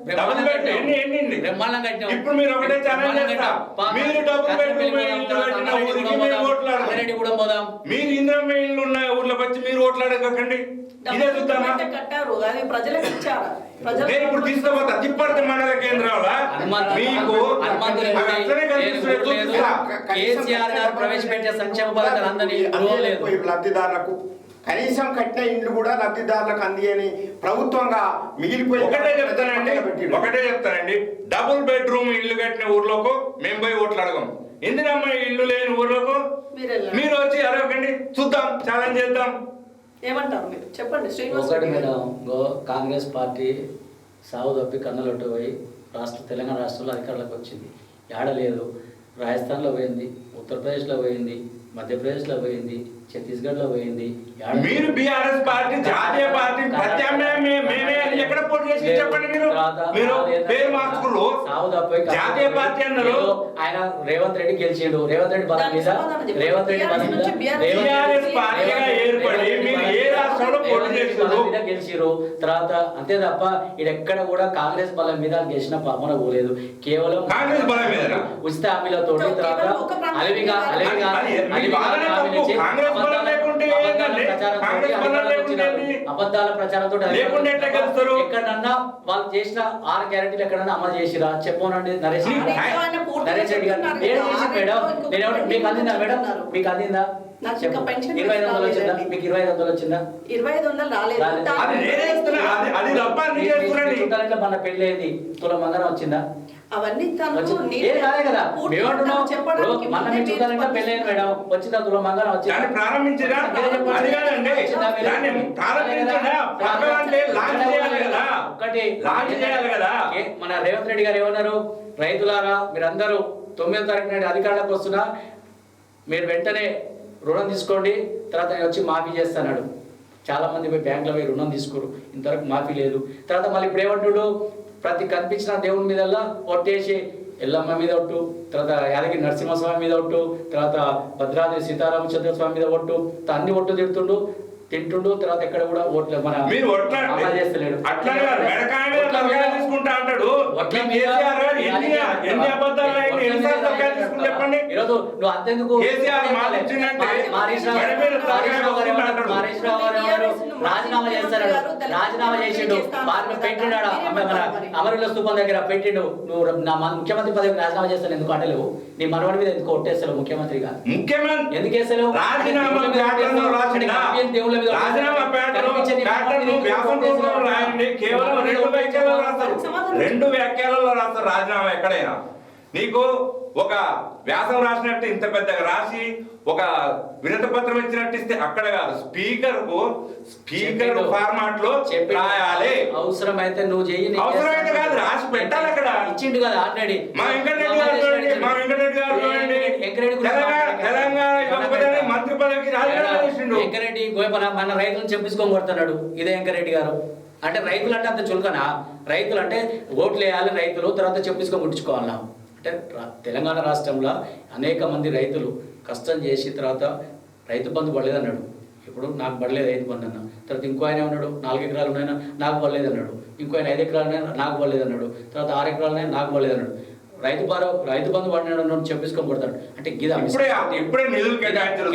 బ్రహ్మాండం కట్టాం. ఇప్పుడు మీరు ఒకటే ఛాలెంజ్ చేస్తా, మీరు డబుల్ బెడ్రూమ్ ఇల్లు కట్టిన ఊరికి మేము ఓట్లాడదాం. మీరు ఇంద్రమ్మ ఇల్లు ఉన్న ఊర్లోకి వచ్చి మీరు ఓట్లాడకండి. ఇదే చూద్దామా? నేను ఇప్పుడు తీసుకోపోతా తిప్పర్తి మండల కేంద్రంలో మీకు కేసీఆర్ గారు ప్రవేశపెట్టే సంక్షేమ పథకాలు అందరినీ లబ్ధిదారులకు కనీసం కట్టిన ఇండ్లు కూడా లబ్ధిదారులకు అందియని ప్రభుత్వంగా మిగిలిపోయి ఒకటే చెప్తానండి, డబుల్ బెడ్రూమ్ ఇల్లు కట్టిన ఊర్లోకి మేము పోయి ఓట్లు అడగం. ఇందిరమ్మ ఇల్లు లేని ఊర్లోకి మీరు వచ్చి అడగండి, చూద్దాం, ఛాలెంజ్ చేద్దాం. ఏమంటారు మీరు? చెప్పండి. ఒకటి మేడం, కాంగ్రెస్ పార్టీ సాగు తప్పి కన్నులొట్టు పోయి తెలంగాణ రాష్ట్రంలో అధికారులకు వచ్చింది. ఏడలేదు, రాజస్థాన్లో పోయింది, ఉత్తరప్రదేశ్లో పోయింది, మధ్యప్రదేశ్లో పోయింది, ఛత్తీస్గఢ్లో పోయింది. మీరు బీఆర్ఎస్ పార్టీ జాతీయ పార్టీ ఎక్కడ పోటీ చేసి చెప్పండి. మీరు పేరు మార్చుకులు జాతీయ పార్టీ అన్నారు. ఆయన రేవంత్ రెడ్డి గెలిచిండు. రేవంత్ రెడ్డి బలం మీద బీఆర్ఎస్ పార్టీగా ఏర్పడి మీరు ఏ రాష్ట్రంలో పోటీ చేసిండ్రు గెలిచిరు. తర్వాత అంతే తప్ప ఎక్కడ కూడా కాంగ్రెస్ బలం మీద గెలిచిన పాపన పోలేదు. కేవలం కాంగ్రెస్ బలం మీద ఉచిత హామీలతో తర్వాత అబద్ధాల ప్రచారంతో ఎక్కడన్నా వాళ్ళు చేసిన 6 గ్యారెంటీలు ఎక్కడన్నా అమలు చేసిరా చెప్పనండి. నరేష్ రెడ్డి గారు మేడం, మీకు అందిందా మేడం? మీకు అందిందా? 25,000 వచ్చిందా? మీకు 25,000 వచ్చిందా? 25,000 రాలేదు. మన పెళ్ళేది తులం బంగారం వచ్చిందా? అవన్నీ చూడాలంటే పెళ్ళైన మేడం వచ్చిందా? తులం బంగారం వచ్చిందా? ప్రారంభించరా? మన రేవంత్ రెడ్డి గారు ఏమన్నారు? రైతులారా మీరందరూ 9వ తారీఖు నాడు అధికారంలోకి వస్తున్నా, మీరు వెంటనే రుణం తీసుకోండి, తర్వాత నేను వచ్చి మాఫీ చేస్తాడు. చాలా మంది పోయి బ్యాంకులో పోయి రుణం తీసుకోరు, ఇంతవరకు మాఫీ లేదు. తర్వాత మళ్ళీ ఇప్పుడు ఏమంటుడు? ప్రతి కనిపించిన దేవుని మీదల్లా ఒట్టేసి ఎల్లమ్మ మీద ఒట్టు, తర్వాత యాదగిరి నరసింహస్వామి మీద ఒట్టు, తర్వాత భద్రాద్రి సీతారామచంద్ర స్వామి మీద ఒట్టు, అన్ని ఒట్టు తింటుండు. తర్వాత ఎక్కడ కూడా ఓట్లు మన చేస్తలేడు. ఈరోజు నువ్వు అంతెందుకు రాజీనామా చేస్తాడు, రాజీనామా చేసిండు, పెట్టినాడు మన అమరుల స్థూపం దగ్గర పెట్టిండు. నువ్వు నా ముఖ్యమంత్రి పదవికి రాజీనామా చేస్తాను ఎందుకు అంటలేవు? నీ మనవడి మీద ఎందుకు ఒట్టేస్తావు ముఖ్యమంత్రిగా? ఎందుకు వేస్తలేవు? దేవుళ్ళ మీద రెండు వ్యాఖ్యలలో రాస్తారు రాజీనామా. ఎక్కడైనా నీకు ఒక వ్యాసం రాసినట్టు ఇంత పెద్దగా రాసి ఒక వినతి పత్రం ఇచ్చినట్టు ఇస్తే అక్కడ కాదు, స్పీకర్ ఫార్మాట్ లో రాయాలి. అవసరమైతే నువ్వు చెయ్యి, అవసరమైతే కాదు రాసి పెట్టాలి. అక్కడ ఇచ్చిండు కదా ఆల్రెడీ. మా వెంకటరెడ్డి గారు తెలంగాణ మంత్రి పదవికి రాజీనామా చేసిండు. వెంకరెడ్డి గోపన మన రైతులను చెప్పించుకొని కొడుతున్నాడు. ఇదే వెంకరెడ్డి గారు అంటే రైతులు అంటే అంత చులకనా? రైతులు అంటే ఓట్లు వేయాలి, రైతులు తర్వాత చెప్పించుకొని ముట్టించుకోవాలన్నా? అంటే తెలంగాణ రాష్ట్రంలో అనేక మంది రైతులు కష్టం చేసి తర్వాత రైతు బంధు పడలేదన్నాడు. ఇప్పుడు నాకు పడలేదు రైతు బంధు అన్న. తర్వాత ఇంకో ఆయన ఉన్నాడు 4 ఎకరాలు ఉన్నాయన్నా నాకు పడలేదు అన్నాడు. ఇంకో ఆయన 5 ఎకరాలు ఉన్నాయన్నా నాకు పడలేదు అన్నాడు. తర్వాత 6 ఎకరాలు ఉన్నాయన్నా నాకు పడలేదు అన్నాడు. రైతు బంధు పడినాడు చెప్పించుకొని కొడతాడు అంటే గిదా ఇప్పుడే నిధులు కేటాయించారు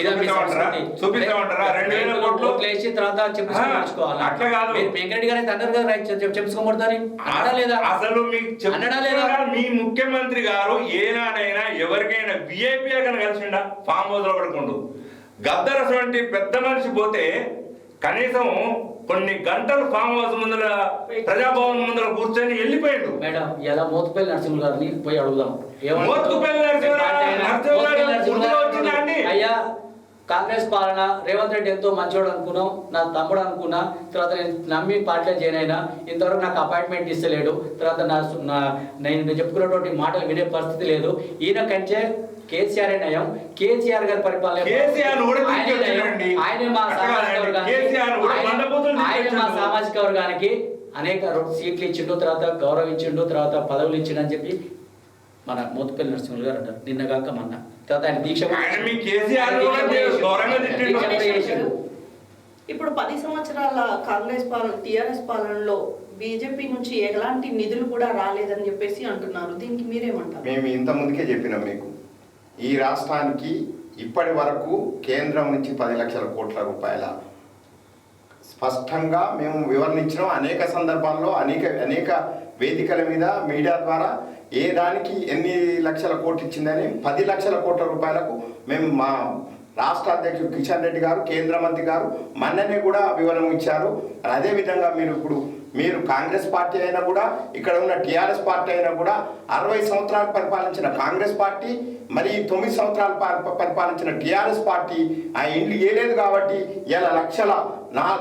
చూపిస్తామంటారా 2000 కోట్లు వేసి తర్వాత చెప్పించుకోవాలి. అట్లా కాదు. మీరు వెంకరెడ్డి గారు అయితే అన్నారు కదా చెప్పించుకొని కొడతారు అనడా లేదా? అసలు మీకు అనడా లేదా? మీ ముఖ్యమంత్రి గారు ఏనాడైనా ఎవరికైనా విఐపీ కన్నా కలిసిండా ఫామ్ హౌస్ లో పడుకుంటూ గద్దర్ వంటి పెద్ద మనిషి పోతే కనీసం కొన్ని గంటలు ఫామ్ హౌస్ ముందర ప్రజాభవన్ ముందర కూర్చొని వెళ్ళిపోయాడు. మేడం ఎలా మోతుపల్లి నరసింహులు గారిని పోయి అడుగుదాం. అయ్యా కాంగ్రెస్ పాలన రేవంత్ రెడ్డి ఎంతో మంచోడు అనుకున్నాం, నా తమ్ముడు అనుకున్నా, తర్వాత నేను నమ్మి పార్టీలో జాయిన్ అయినా, ఇంతవరకు నాకు అపాయింట్మెంట్ ఇస్తలేడు, తర్వాత నేను చెప్పుకున్నటువంటి మాటలు వినే పరిస్థితి లేదు. ఈయన కంటే కేసీఆర్ నయం. కేసీఆర్ గారి పరిపాలన ఆయన మా సామాజిక వర్గానికి అనేక సీట్లు ఇచ్చిండు, తర్వాత గౌరవించిండు, తర్వాత పదవులు ఇచ్చిండు అని చెప్పి మన మోతుపల్లి నరసింహులు గారు అంటారు. నిన్నగాక మొన్న తర్వాత ఆయన దీక్ష ఇప్పుడు 10 సంవత్సరాల కాంగ్రెస్ పాలన టిఆర్ఎస్ పాలనలో బీజేపీ నుంచి ఎలాంటి నిధులు కూడా రాలేదని చెప్పేసి అంటున్నారు. దీనికి మీరేమంటారు? మేము ఇంత ముందుకే చెప్పినాం మీకు, ఈ రాష్ట్రానికి ఇప్పటి వరకు కేంద్రం నుంచి 10 లక్షల కోట్ల రూపాయల స్పష్టంగా మేము వివరించినాం. అనేక సందర్భాల్లో అనేక వేదికల మీద మీడియా ద్వారా ఏ దానికి ఎన్ని లక్షల కోట్లు ఇచ్చిందని 10 లక్షల కోట్ల రూపాయలకు మేము మా రాష్ట్ర అధ్యక్షుడు కిషన్ రెడ్డి గారు, కేంద్ర మంత్రి గారు మొన్ననే కూడా వివరణ ఇచ్చారు. అదేవిధంగా మీరు కాంగ్రెస్ పార్టీ అయినా కూడా, ఇక్కడ ఉన్న టీఆర్ఎస్ పార్టీ అయినా కూడా 60 సంవత్సరాలు పరిపాలించిన కాంగ్రెస్ పార్టీ, మరి 9 సంవత్సరాలు పరిపాలించిన టీఆర్ఎస్ పార్టీ ఆ ఇండ్లు ఇవ్వలేదు కాబట్టి ఇలా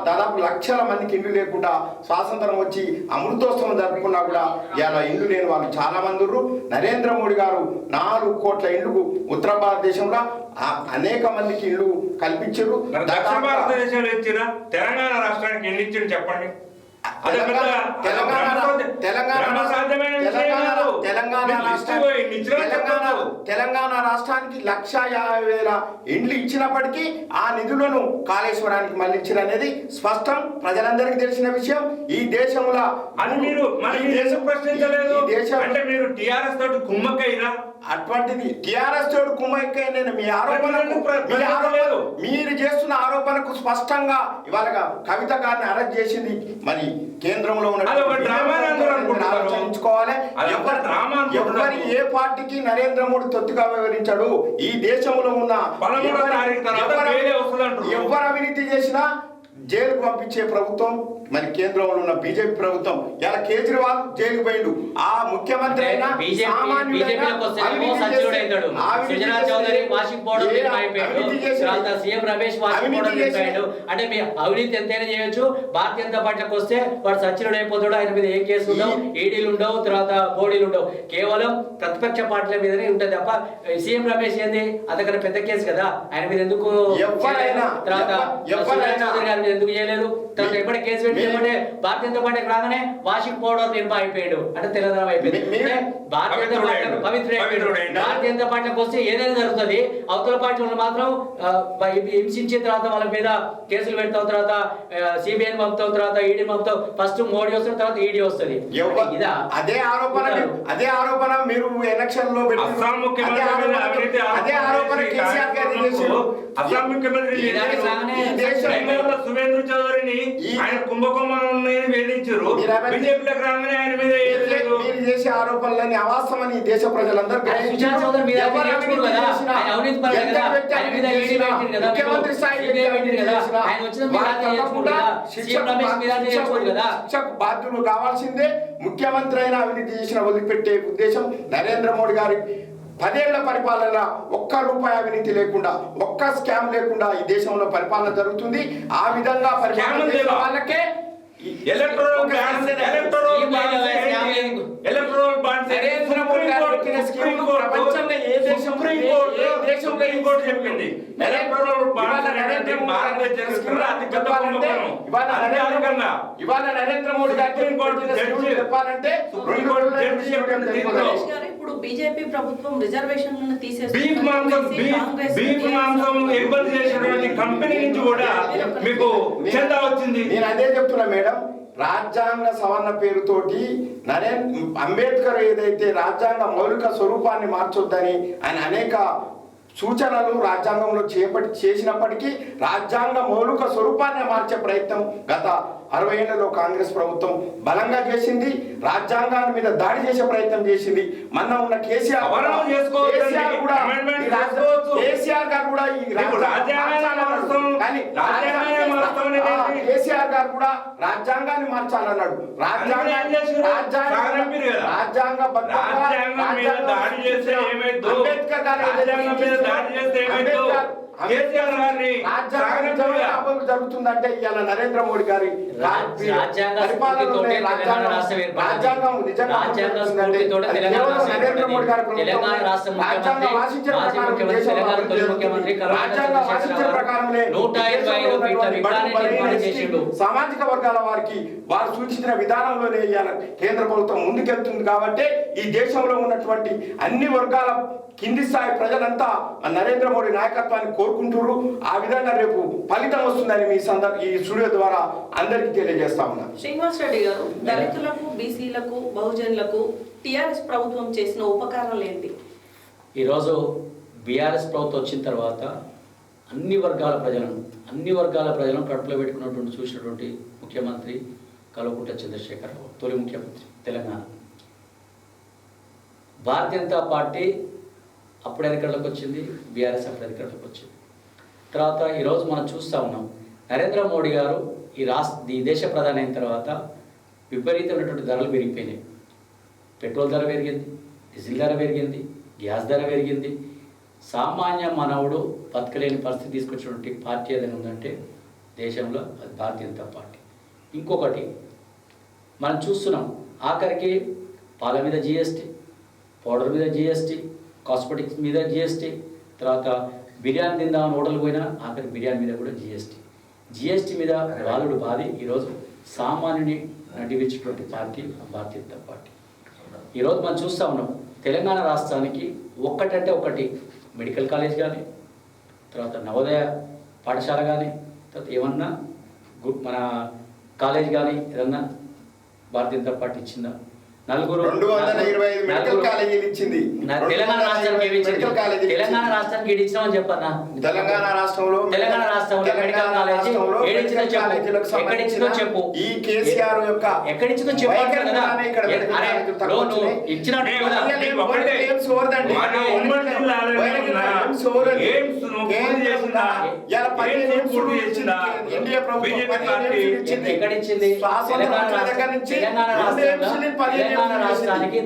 దాదాపు లక్షల మందికి ఇండ్లు లేకుండా స్వాతంత్రం వచ్చి అమృతోత్సవం జరుపుకున్నా కూడా ఇలా ఇండ్లు లేని వాళ్ళు చాలా మంది ఉన్నారు. నరేంద్ర మోడీ గారు 4 కోట్ల ఇండ్లు ఉత్తర భారతదేశంలో అనేక మందికి ఇల్లు కల్పించారు. దక్షిణ భారతదేశంలో ఇచ్చిన తెలంగాణ రాష్ట్రానికి ఎన్ని ఇచ్చిండు చెప్పండి. తెలంగాణ రాష్ట్రానికి 150,000 ఇండ్లు ఇచ్చినప్పటికీ ఆ నిధులను కాళేశ్వరానికి మళ్ళించిన అనేది స్పష్టం, ప్రజలందరికీ తెలిసిన విషయం. ఈ దేశంలో అది మీరు ప్రశ్నించలేదు అంటే మీరు టీఆర్ఎస్ తోటి కుమ్మక్కైనా అటువంటిది టీఆర్ఎస్ తోటి కుమ్మక్కైనా మీ ఆరోపణకు మీరు చేస్తున్న ఆరోపణకు స్పష్టంగా ఇవాళ కవిత గారిని అరెస్ట్ చేసింది మరి కేంద్రంలో ఆలోచించుకోవాలి. ఎవరి ఏ పార్టీకి నరేంద్ర మోడీ తొత్తుగా వివరించాడు. ఈ దేశంలో ఉన్న ఎవరు అవినీతి చేసినా జైలుకు పంపించే ప్రభుత్వం మరి కేంద్రంలో ఉన్న బీజేపీ ప్రభుత్వం. ఇలా కేజ్రీవాల్ జైలుకు పోయిండు, ఆ ముఖ్యమంత్రి అయినా అంటే మీ అవినీతి ఎంతైనా చేయొచ్చు. భారతీయ జనతా పార్టీకి వస్తే వాడు సచ్చినుడు అయిపోతాడు, ఆయన మీద ఏ కేసు ఉండవు, ఈడీలు ఉండవు, తర్వాత బోడీలు ఉండవు, కేవలం ప్రతిపక్ష పార్టీల మీదనే ఉంటది తప్ప సీఎం రమేష్ ఏంది అంతకన్నా పెద్ద కేసు కదా, ఆయన మీద ఎందుకు తర్వాత చౌదరి గారి మీద ఎందుకు చేయలేదు, తర్వాత ఎప్పటి కేసు పెట్టి చెప్పంటే భారతీయ జనతా పార్టీకి రాగానే వాషింగ్ పౌడర్ నిర్మా అయిపోయాడు అంటే తెలంగాణ అయిపోయింది. భారతీయ జనతా పార్టీ పవిత్ర భారతీయ జనతా పార్టీకి వస్తే ఏదైనా జరుగుతుంది, అవతల పార్టీలను మాత్రం హింసించిన తర్వాత వాళ్ళ మీద కేసులు పెడతాం, తర్వాత సిబిఐని పంపుతాం, తర్వాత ఈడీ పంపుతాం. ఫస్ట్ మోడీ వస్తుంది, తర్వాత ఈడీ వస్తుంది. అదే ఆరోపణ మీరు ఎలక్షన్ లో అస్సాం ముఖ్యమంత్రి సువేంద్ర చౌదరిని ఆయన కుంభకోణం వేధించారు. బీజేపీలోకి రాగానే ఆయన మీద మీరు చేసే ఆరోపణలని అవాస్తవని దేశ ప్రజలందరూ ముఖ్యమంత్రి స్థాయి బాధ్యులు కావాల్సిందే. ముఖ్యమంత్రి అయినా అవినీతి చేసిన వదిలిపెట్టే ఉద్దేశం నరేంద్ర మోడీ గారి 10 ఏళ్ల పరిపాలన ఒక్క రూపాయి అవినీతి లేకుండా, ఒక్క స్కామ్ లేకుండా ఈ దేశంలో పరిపాలన జరుగుతుంది. ఆ విధంగా పరిపాలన చేసే వాళ్ళకే ఇవాళ నరేంద్ర మోడీ చెప్పాలంటే ఇప్పుడు బీజేపీ ప్రభుత్వం రిజర్వేషన్లను కంపెనీ నుంచి కూడా మీకు చందా వచ్చింది. నేను అదే చెప్తున్నా మేడం, రాజ్యాంగ సవరణ పేరుతోటి అంబేద్కర్ ఏదైతే రాజ్యాంగ మౌలిక స్వరూపాన్ని మార్చొద్దని ఆయన అనేక సూచనలు రాజ్యాంగంలో చేసినప్పటికీ రాజ్యాంగ మౌలిక స్వరూపాన్ని మార్చే ప్రయత్నం గత 60 ఏళ్లలో కాంగ్రెస్ ప్రభుత్వం బలంగా చేసింది. రాజ్యాంగాన్ని మీద దాడి చేసే ప్రయత్నం చేసింది. మన ఉన్న కేసీఆర్ గారు కూడా కేసీఆర్ గారు కూడా రాజ్యాంగాన్ని మార్చాలన్నాడు. అంబేద్కర్ గారు జరుగుతుందంటే ఇవాళ నరేంద్ర మోడీ గారి సామాజిక వర్గాల వారికి వారు సూచించిన విధానంలోనే ఇవాళ కేంద్ర ప్రభుత్వం ముందుకెళ్తుంది. కాబట్టి ఈ దేశంలో ఉన్నటువంటి అన్ని వర్గాల కింది స్థాయి ప్రజలంతా నరేంద్ర మోడీ నాయకత్వాన్ని కోరుకుంటున్నారు. ఆ విధంగా రేపు ఫలితం వస్తుందని ఈ స్టూడియో ద్వారా అందరికీ తెలియజేస్తా ఉన్నాను. శ్రీనివాస్ రెడ్డి గారు, దళితులకు, బీసీలకు, బహుజనులకు టిఆర్ఎస్ ప్రభుత్వం చేసిన ఉపకారాలు ఏంటి? ఈరోజు బీఆర్ఎస్ ప్రభుత్వం వచ్చిన తర్వాత అన్ని వర్గాల ప్రజలను కడుపులో పెట్టుకున్నటువంటి చూసినటువంటి ముఖ్యమంత్రి కల్వకుంట్ల చంద్రశేఖరరావు, తొలి ముఖ్యమంత్రి తెలంగాణ. భారతీయ జనతా పార్టీ అప్పుడు అధికారంలోకి వచ్చింది, బీఆర్ఎస్ అప్పుడు అధికారంలోకి వచ్చింది. తర్వాత ఈరోజు మనం చూస్తూ ఉన్నాం, నరేంద్ర మోడీ గారు ఈ దేశ ప్రధాని అయిన తర్వాత విపరీతమైనటువంటి ధరలు పెరిగిపోయినాయి. పెట్రోల్ ధర పెరిగింది, డీజిల్ ధర పెరిగింది, గ్యాస్ ధర పెరిగింది. సామాన్య మానవుడు బతకలేని పరిస్థితి తీసుకొచ్చినటువంటి పార్టీ ఏదైనా ఉందంటే దేశంలో అది భారతీయ జనతా పార్టీ. ఇంకొకటి మనం చూస్తున్నాం, ఆఖరికి పాల మీద జిఎస్టీ, పౌడర్ మీద జిఎస్టీ, కాస్మెటిక్స్ మీద జిఎస్టీ, తర్వాత బిర్యానీ తిందామని హోటల్ పోయినా ఆఖరి బిర్యానీ మీద కూడా జిఎస్టీ మీద వాలుడు బాధి ఈరోజు సామాన్యుని నడిపించేటువంటి పార్టీ భారతీయ జనతా పార్టీ. ఈరోజు మనం చూస్తూ ఉన్నాం, తెలంగాణ రాష్ట్రానికి ఒక్కటంటే ఒకటి మెడికల్ కాలేజ్ కానీ, తర్వాత నవోదయ పాఠశాల కానీ, తర్వాత ఏమన్నా మన కాలేజ్ కానీ ఏదన్నా భారతీయ జనతా పార్టీ ఇచ్చిందా? 225 మెడికల్ కాలేజీలు ఇచ్చింది. తెలంగాణ రాష్ట్రానికి తెలంగాణ రాష్ట్రానికి ఇచ్చినామని చెప్పన్నా. తెలంగాణ రాష్ట్రంలో మెడికల్ కాలేజీ ఎక్కడిచ్చిందో చెప్పు. ఈ కేసీఆర్ యొక్క ఎక్కడిచ్చిందో చెప్పు. ఎక్కడిచ్చింది? తెలంగాణ రాష్ట్రానికి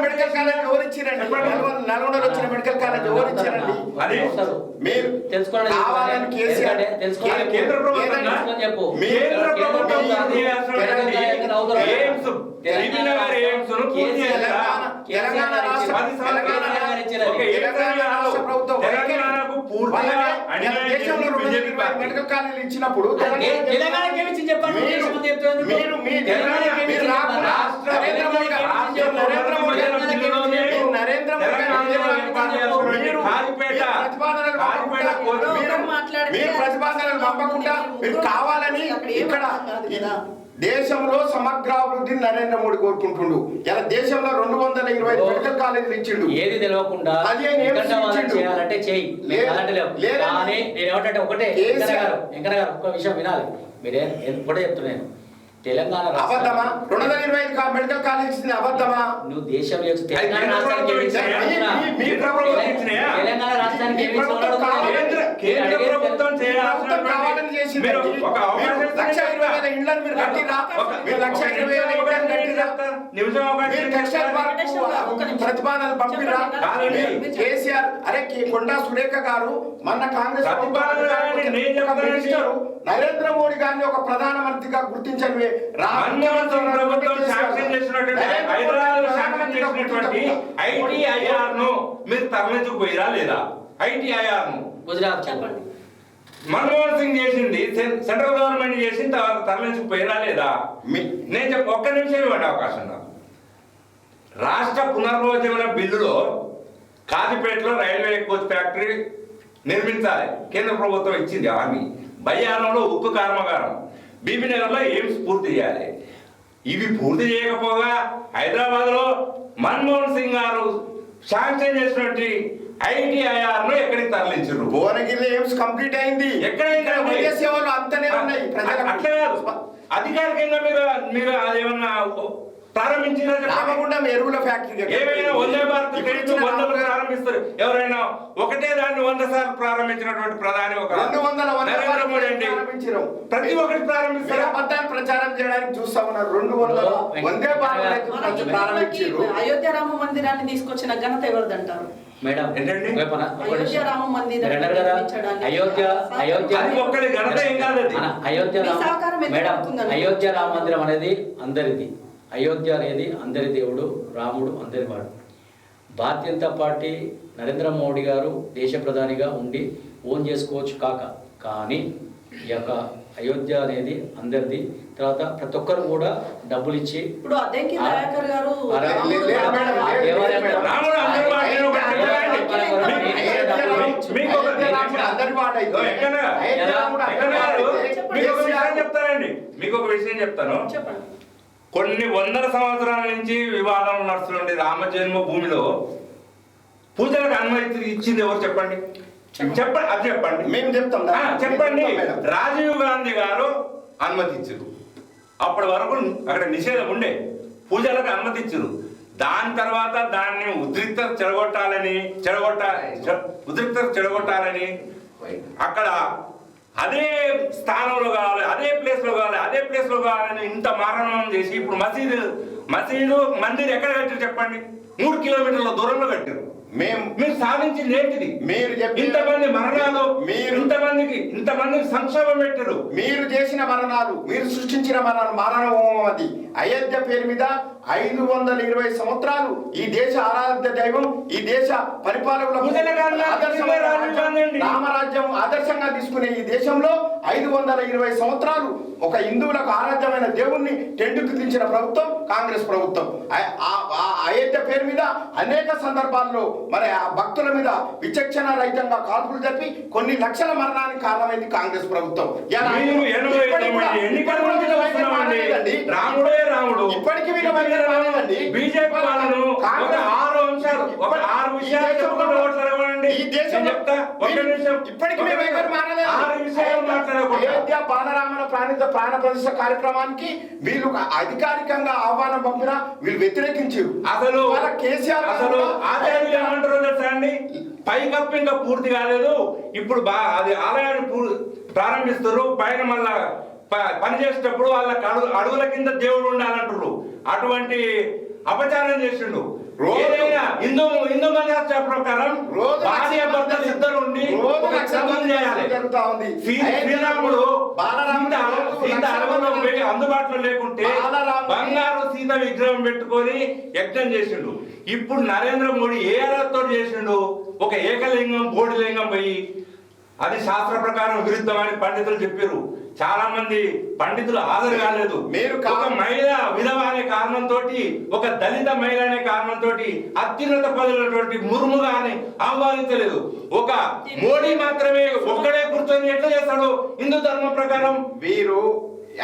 మెడికల్ కాలేజ్ ఎవరు ఇచ్చిరండి? నల్గొండలో వచ్చిన మెడికల్ కాలేజ్ ఎవరు ఇచ్చారండి? మీరు తెలుసుకోవాలని కేంద్ర ప్రభుత్వం చెప్పు. మెడికల్ కాలేజీలు ఇచ్చినప్పుడు ప్రతిపాదనలు పంపకుండా మీరు కావాలని ఇక్కడ దేశంలో సమగ్రాభివృద్ధిని నరేంద్ర మోడీ కోరుకుంటుండు. ఇలా దేశంలో 225 మెడికల్ కాలేజీలు ఇచ్చిండు. ఏది తెలియకుండా చేయాలంటే చెయ్యి. కానీ నేను ఏమంటే ఒకటే వెంకన్న గారు ఒక్క విషయం వినాలి. మీరే ఒకటే చెప్తున్నాను, తెలంగాణ అబద్ధమా? 225 మెడికల్ కాలేజ్ ఇచ్చింది అబద్ధమా? నువ్వు దేశంలో తెలంగాణ రాష్ట్రానికి ప్రతిపాదనలు పంపిరా? కేసీఆర్ అరే కొండా సురేఖ గారు మొన్న కాంగ్రెస్ నరేంద్ర మోడీ గారిని ఒక ప్రధానమంత్రిగా గుర్తించని ఐటీఐఆర్ ను మీరు తరలించుకుపోయిరా లేదా? ఐటీఐఆర్ ను గుజరాత్ చెప్పండి. మన్మోహన్ సింగ్ చేసింది, సెంట్రల్ గవర్నమెంట్ చేసింది, తరలించుకుపోయిరా లేదా? నేను ఒక్క నిమిషం ఇవ్వండి అవకాశం. నాకు రాష్ట్ర పునర్విభజన బిల్లులో కాజీపేటలో రైల్వే కోచ్ ఫ్యాక్టరీ నిర్మించాలి కేంద్ర ప్రభుత్వం ఇచ్చింది హామీ. బయ్యారంలో ఉక్కు కర్మాగారం, బీబీనగర్లో ఎయిమ్స్ పూర్తి చేయాలి. ఇవి పూర్తి చేయకపోగా హైదరాబాద్లో మన్మోహన్ సింగ్ గారు శాంక్షన్ చేసినటువంటి ITIR ను ఎక్కడికి తరలించారు? భువనగిరిలో ఎయిమ్స్ కంప్లీట్ అయింది. ఎక్కడైనా వైద్య సేవలు అంతనే ఉన్నాయి ప్రజలకు. అట్లా కాదు, అధికారికంగా మీరు అదేమన్నా ప్రారంభించినా రామగుండం ఎరువుల ఫ్యాక్టరీ ఏమైనా వందే భారత్ క్రెడిట్ 100 ప్రారంభిస్తారు. ఎవరైనా ఒకటే దాన్ని 100 సార్లు ప్రారంభించినటువంటి ప్రధాని ఒక 200 నరేంద్ర మోడీ అండి. ప్రతి ఒక్కటి ప్రారంభిస్తారు. అబద్ధాన్ని ప్రచారం చేయడానికి చూస్తా ఉన్నారు. 200 వందే భారత్ ప్రారంభించారు. అయోధ్య రామ మందిరాన్ని తీసుకొచ్చిన ఘనత ఎవరిదంటారు? మేడం ఏంటండి? అయోధ్య రామ మందిరం అది ఒక్కడి ఘనత ఏం కాదు అది. అయోధ్య రామ మందిరం అనేది అందరిది. అయోధ్య అనేది అందరి దేవుడు, రాముడు అందరి వాడు. భారతీయ జనతా పార్టీ నరేంద్ర మోడీ గారు దేశ ప్రధానిగా ఉండి ఓన్ చేసుకోవచ్చు కానీ ఈ యొక్క అయోధ్య అనేది అందరిది. తర్వాత ప్రతి ఒక్కరు కూడా డబ్బులు ఇచ్చి ఇప్పుడు అద్దెకి దయాకర్ గారు మీకు ఒక విషయం చెప్తాను. చెప్పండి. కొన్ని వందల సంవత్సరాల నుంచి వివాదం నడుస్తుంది రామ జన్మభూమిలో పూజలకు అనుమతి ఇచ్చింది ఎవరు చెప్పండి? చెప్పండి, అది చెప్పండి. మేము చెప్తాం. చెప్పండి. రాజీవ్ గాంధీ గారు అనుమతి ఇచ్చారు. అప్పటి వరకు అక్కడ నిషేధం ఉండే, పూజలకు అనుమతి ఇచ్చారు. దాని తర్వాత దాన్ని ఉద్రిక్తత చెడగొట్టాలని అక్కడ అదే స్థానంలో కావాలి, అదే ప్లేస్ లో కావాలని ఇంత మారణం చేసి ఇప్పుడు మసీదు మందిర్ ఎక్కడ కట్టారు చెప్పండి? 3 కిలోమీటర్ల దూరంలో కట్టారు. మీరు సాధించింది ఏంటిది? ఇంతమంది మరణాలు, ఇంతమందికి సంక్షోభం పెట్టారు. మీరు చేసిన మరణాలు, మీరు సృష్టించిన మరణం అది. అయోధ్య పేరు మీద 520 సంవత్సరాలు ఈ దేశ ఆరాధ్య దైవం, ఈ దేశ పరిపాలకులకు రామరాజ్యం ఆదర్శంగా తీసుకునే ఈ దేశంలో 520 సంవత్సరాలు ఒక హిందువులకు ఆరాధ్యమైన దేవుణ్ణి టెంటుకు దించిన ప్రభుత్వం కాంగ్రెస్ ప్రభుత్వం. అయోధ్య పేరు మీద అనేక సందర్భాల్లో మరి ఆ భక్తుల మీద విచక్షణ రహితంగా కాల్పులు జరిపి కొన్ని లక్షల మరణానికి కారణమైంది కాంగ్రెస్ ప్రభుత్వం. రాముడు ఇప్పటికీ బీజేపీ అయోధ్య బాలరాముల ప్రాణ ప్రతిష్ఠ కార్యక్రమానికి వీళ్ళు అధికారికంగా ఆహ్వానం పంపినా వీళ్ళు వ్యతిరేకించారు. అసలు కేసీఆర్ ఆచార్యులు ఏమంటారో తెలుసా అండి? పైకప్పు ఇంకా పూర్తి కాలేదు, ఇప్పుడు అది ఆలయాన్ని ప్రారంభిస్తారు, పైన మళ్ళా పని చేసేటప్పుడు వాళ్ళ అడుగుల కింద దేవుడు ఉండాలంటారు. అటువంటి అపచారం చేసిండు. హిందూ మతాచార ప్రకారం భార్య భర్తలు ఇద్దరు ఉండి శ్రీరాముడు సీత అడవులో అందుబాటులో లేకుంటే బంగారు సీత విగ్రహం పెట్టుకొని యజ్ఞం చేసిండు. ఇప్పుడు నరేంద్ర మోడీ ఏ అర్హతతో చేసిండు? ఒక ఏకలింగం బోడిలింగం పోయి అది శాస్త్ర ప్రకారం విరుద్ధమని పండితులు చెప్పారు. చాలా మంది పండితులు హాజరు కాలేదు. ఒక మహిళ విధవ అనే కారణంతో, ఒక దళిత మహిళ అనే కారణంతో అత్యున్నత పదవులటువంటి ముర్ము గాని ఆహ్వానించలేదు. ఒక మోడీ మాత్రమే ఒక్కడే కూర్చొని ఎట్లా చేస్తాడు హిందూ ధర్మం ప్రకారం? వీరు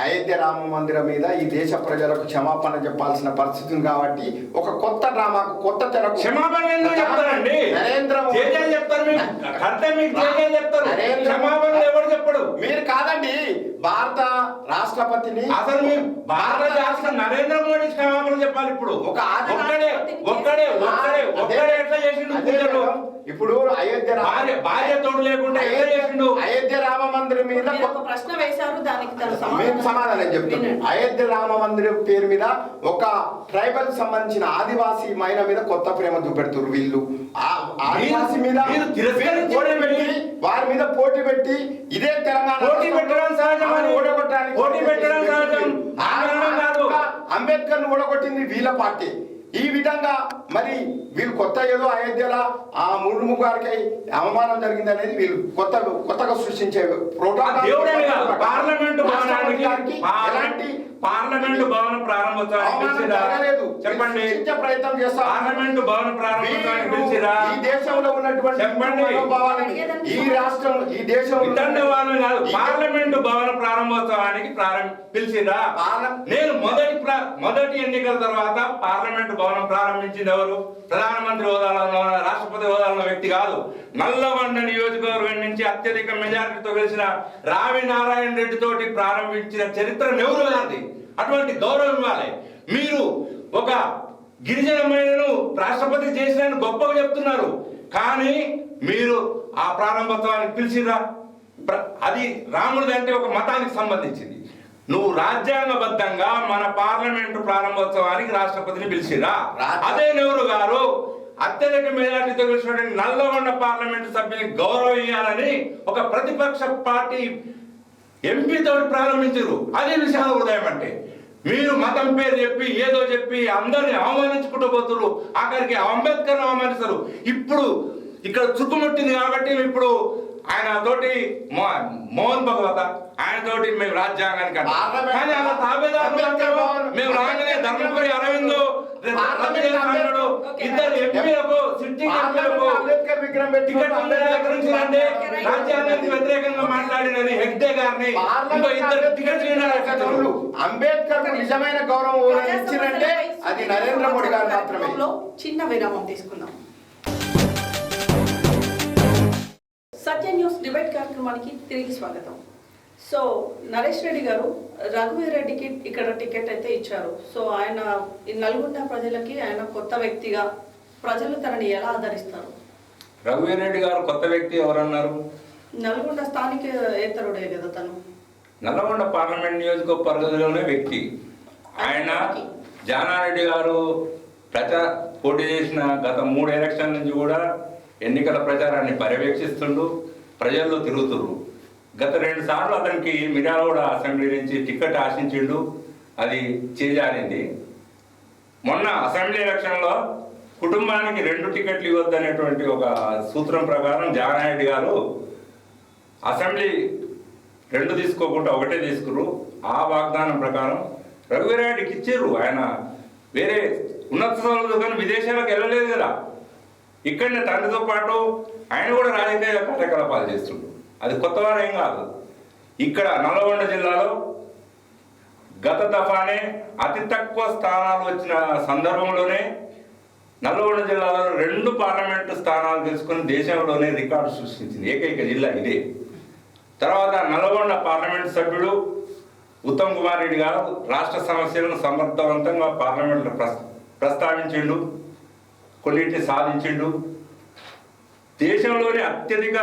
అయోధ్య రామ మందిరం మీద ఈ దేశ ప్రజలకు క్షమాపణ చెప్పాల్సిన పరిస్థితి ఉంది. కాబట్టి ఒక కొత్త డ్రామాకు, కొత్త తెరకు క్షమాపణ ఎందుకు చెప్తారండి? నరేంద్ర ఎవరు చెప్పడు? మీరు కాదండి, భారత రాష్ట్రపతిని అసలు భారత రాష్ట్ర నరేంద్ర మోడీ క్షమాపణ చెప్పాలి. ఇప్పుడు ఒక్కడే ఎట్లా చేసిండు? ఇప్పుడు అయోధ్య భార్య తోడు లేకుండా ఎట్లా చేసిండు? అయోధ్య రామ మందిరం మీద ప్రశ్న వేశారు, దానికి సమాధానం చెప్తాను. అయోధ్య రామ మందిరం పేరు మీద ఒక ట్రైబల్ సంబంధించిన ఆదివాసీ మహిళ మీద కొత్త ప్రేమ చూపెడుతున్నారు వీళ్ళు. ఆదివాసీ మీద వారి మీద పోటీ పెట్టి ఇదే తెలంగాణ అంబేద్కర్ ను ఓడగొట్టింది వీళ్ళ పార్టీ. ఈ విధంగా మరి వీళ్ళు కొత్త ఏదో అయోధ్యలో ఆ ముర్ము గారికి అవమానం జరిగింది అనేది వీళ్ళు కొత్తగా సృష్టించే ప్రోటోకాల్. పార్లమెంట్ ఎలాంటి పార్లమెంటు భవన ప్రారంభోత్సవానికి పిలిచిరా? చెప్పండి. ప్రయత్నం చేస్తా. పార్లమెంటు భవన ప్రారంభోత్సవానికి పిలిచిరా? ఈ దేశంలో ఉన్నటువంటి చెప్పండి. ఈ రాష్ట్రం ఈ దేశం వాళ్ళు కాదు, పార్లమెంటు భవన ప్రారంభోత్సవానికి పిలిచిరా? నేను మొదటి ఎన్నికల తర్వాత పార్లమెంటు భవనం ప్రారంభించింది ఎవరు? ప్రధానమంత్రి హోదాలో రాష్ట్రపతి హోదాలో వ్యక్తి కాదు. నల్లగొండ నియోజకవర్గం నుంచి అత్యధిక మెజారిటీతో గెలిచిన రావి నారాయణ రెడ్డి తోటి ప్రారంభించిన చరిత్ర నెహ్రూ గారిది. అటువంటి గౌరవం ఇవ్వాలి. మీరు ఒక గిరిజన మహిళను రాష్ట్రపతి చేసిన గొప్పగా చెప్తున్నారు, కానీ మీరు ఆ ప్రారంభోత్సవానికి పిలిచిరా? అది రాముడిది అంటే ఒక మతానికి సంబంధించింది. నువ్వు రాజ్యాంగబద్ధంగా మన పార్లమెంటు ప్రారంభోత్సవానికి రాష్ట్రపతిని పిలిచిరా? అదే నెహ్రూ గారు అత్యధిక మెజార్టీతో గెలిచినటువంటి నల్లగొండ పార్లమెంటు సభ్యునికి గౌరవం ఇవ్వాలని ఒక ప్రతిపక్ష పార్టీ ఎంపీతో ప్రారంభించారు. అది విశాల హృదయం అంటే. మీరు మతం పేరు చెప్పి ఏదో చెప్పి అందరిని అవమానించుకుంటూ పోతున్నారు. ఆఖరికి అంబేద్కర్ని అవమానిస్తారు. ఇప్పుడు ఇక్కడ చుట్టుముట్టింది కాబట్టి ఇప్పుడు ఆయన తోటి మోహన్ భగవత ఆయన తోటి మేము రాజ్యాంగానికి కానీ అలా తాబేదారులు మేము రాగానే ధర్మపురి అరవిందో ఇద్దరు ఎంపీలకు సిట్టింగ్ ఎంపీలకు టికెట్ నిరాకరించారంటే రాజ్యాంగానికి వ్యతిరేకంగా మాట్లాడినది హెగ్డే గారిని ఇంకో ఇద్దరు టికెట్ అంబేద్కర్ నిజమైన గౌరవం ఇచ్చినంటే అది నరేంద్ర మోడీ గారు మాత్రమే. చిన్న విరామం తీసుకుందాం. సత్య న్యూస్ డిబేట్ కార్యక్రమానికి తిరిగి స్వాగతం. సో నరేష్ రెడ్డి గారు రఘువీర్ రెడ్డికి ఇక్కడ టికెట్ అయితే ఇచ్చారు. సో ఆయన ఈ నల్గొండ ప్రజలకి ఆయన కొత్త వ్యక్తిగా ప్రజలు తనని ఎలా ఆదరిస్తారు? రఘువీర్ రెడ్డి గారు కొత్త వ్యక్తి ఎవరన్నారు? నల్గొండ స్థానిక ఏతరుడే కదా తను. నల్గొండ పార్లమెంట్ నియోజకవర్గంలోనే వ్యక్తి ఆయన. జానారెడ్డి గారు పోటీ చేసిన గత 3 ఎలక్షన్ల నుంచి కూడా ఎన్నికల ప్రచారాన్ని పర్యవేక్షిస్తుండు, ప్రజల్లో తిరుగుతురు. గత 2 సార్లు అతనికి మిర్యాలగూడ అసెంబ్లీ నుంచి టికెట్ ఆశించిండు, అది చేజారింది. మొన్న అసెంబ్లీ ఎలక్షన్లో కుటుంబానికి 2 టికెట్లు ఇవ్వద్దనేటువంటి ఒక సూత్రం ప్రకారం జానారెడ్డి గారు అసెంబ్లీ 2 తీసుకోకుండా 1 తీసుకురు. ఆ వాగ్దానం ప్రకారం రఘువీర్ రెడ్డికి ఇచ్చారు. ఆయన వేరే ఉన్నత స్థానంలో కానీ విదేశాలకు వెళ్ళలేదు కదా, ఇక్కడనే తండ్రితో పాటు ఆయన కూడా రాజకీయ కార్యకలాపాలు చేస్తుండ్రు. అది కొత్తవారు ఏం కాదు. ఇక్కడ నల్గొండ జిల్లాలో గత దఫానే అతి తక్కువ స్థానాలు వచ్చిన సందర్భంలోనే నల్గొండ జిల్లాలో 2 పార్లమెంటు స్థానాలు తీసుకుని దేశంలోనే రికార్డు సృష్టించింది ఏకైక జిల్లా ఇదే. తర్వాత నల్గొండ పార్లమెంటు సభ్యుడు ఉత్తమ్ కుమార్ రెడ్డి గారు రాష్ట్ర సమస్యలను సమర్థవంతంగా పార్లమెంట్లో ప్రస్తావించిండు, కొన్నింటిని సాధించిండు. దేశంలోనే అత్యధిక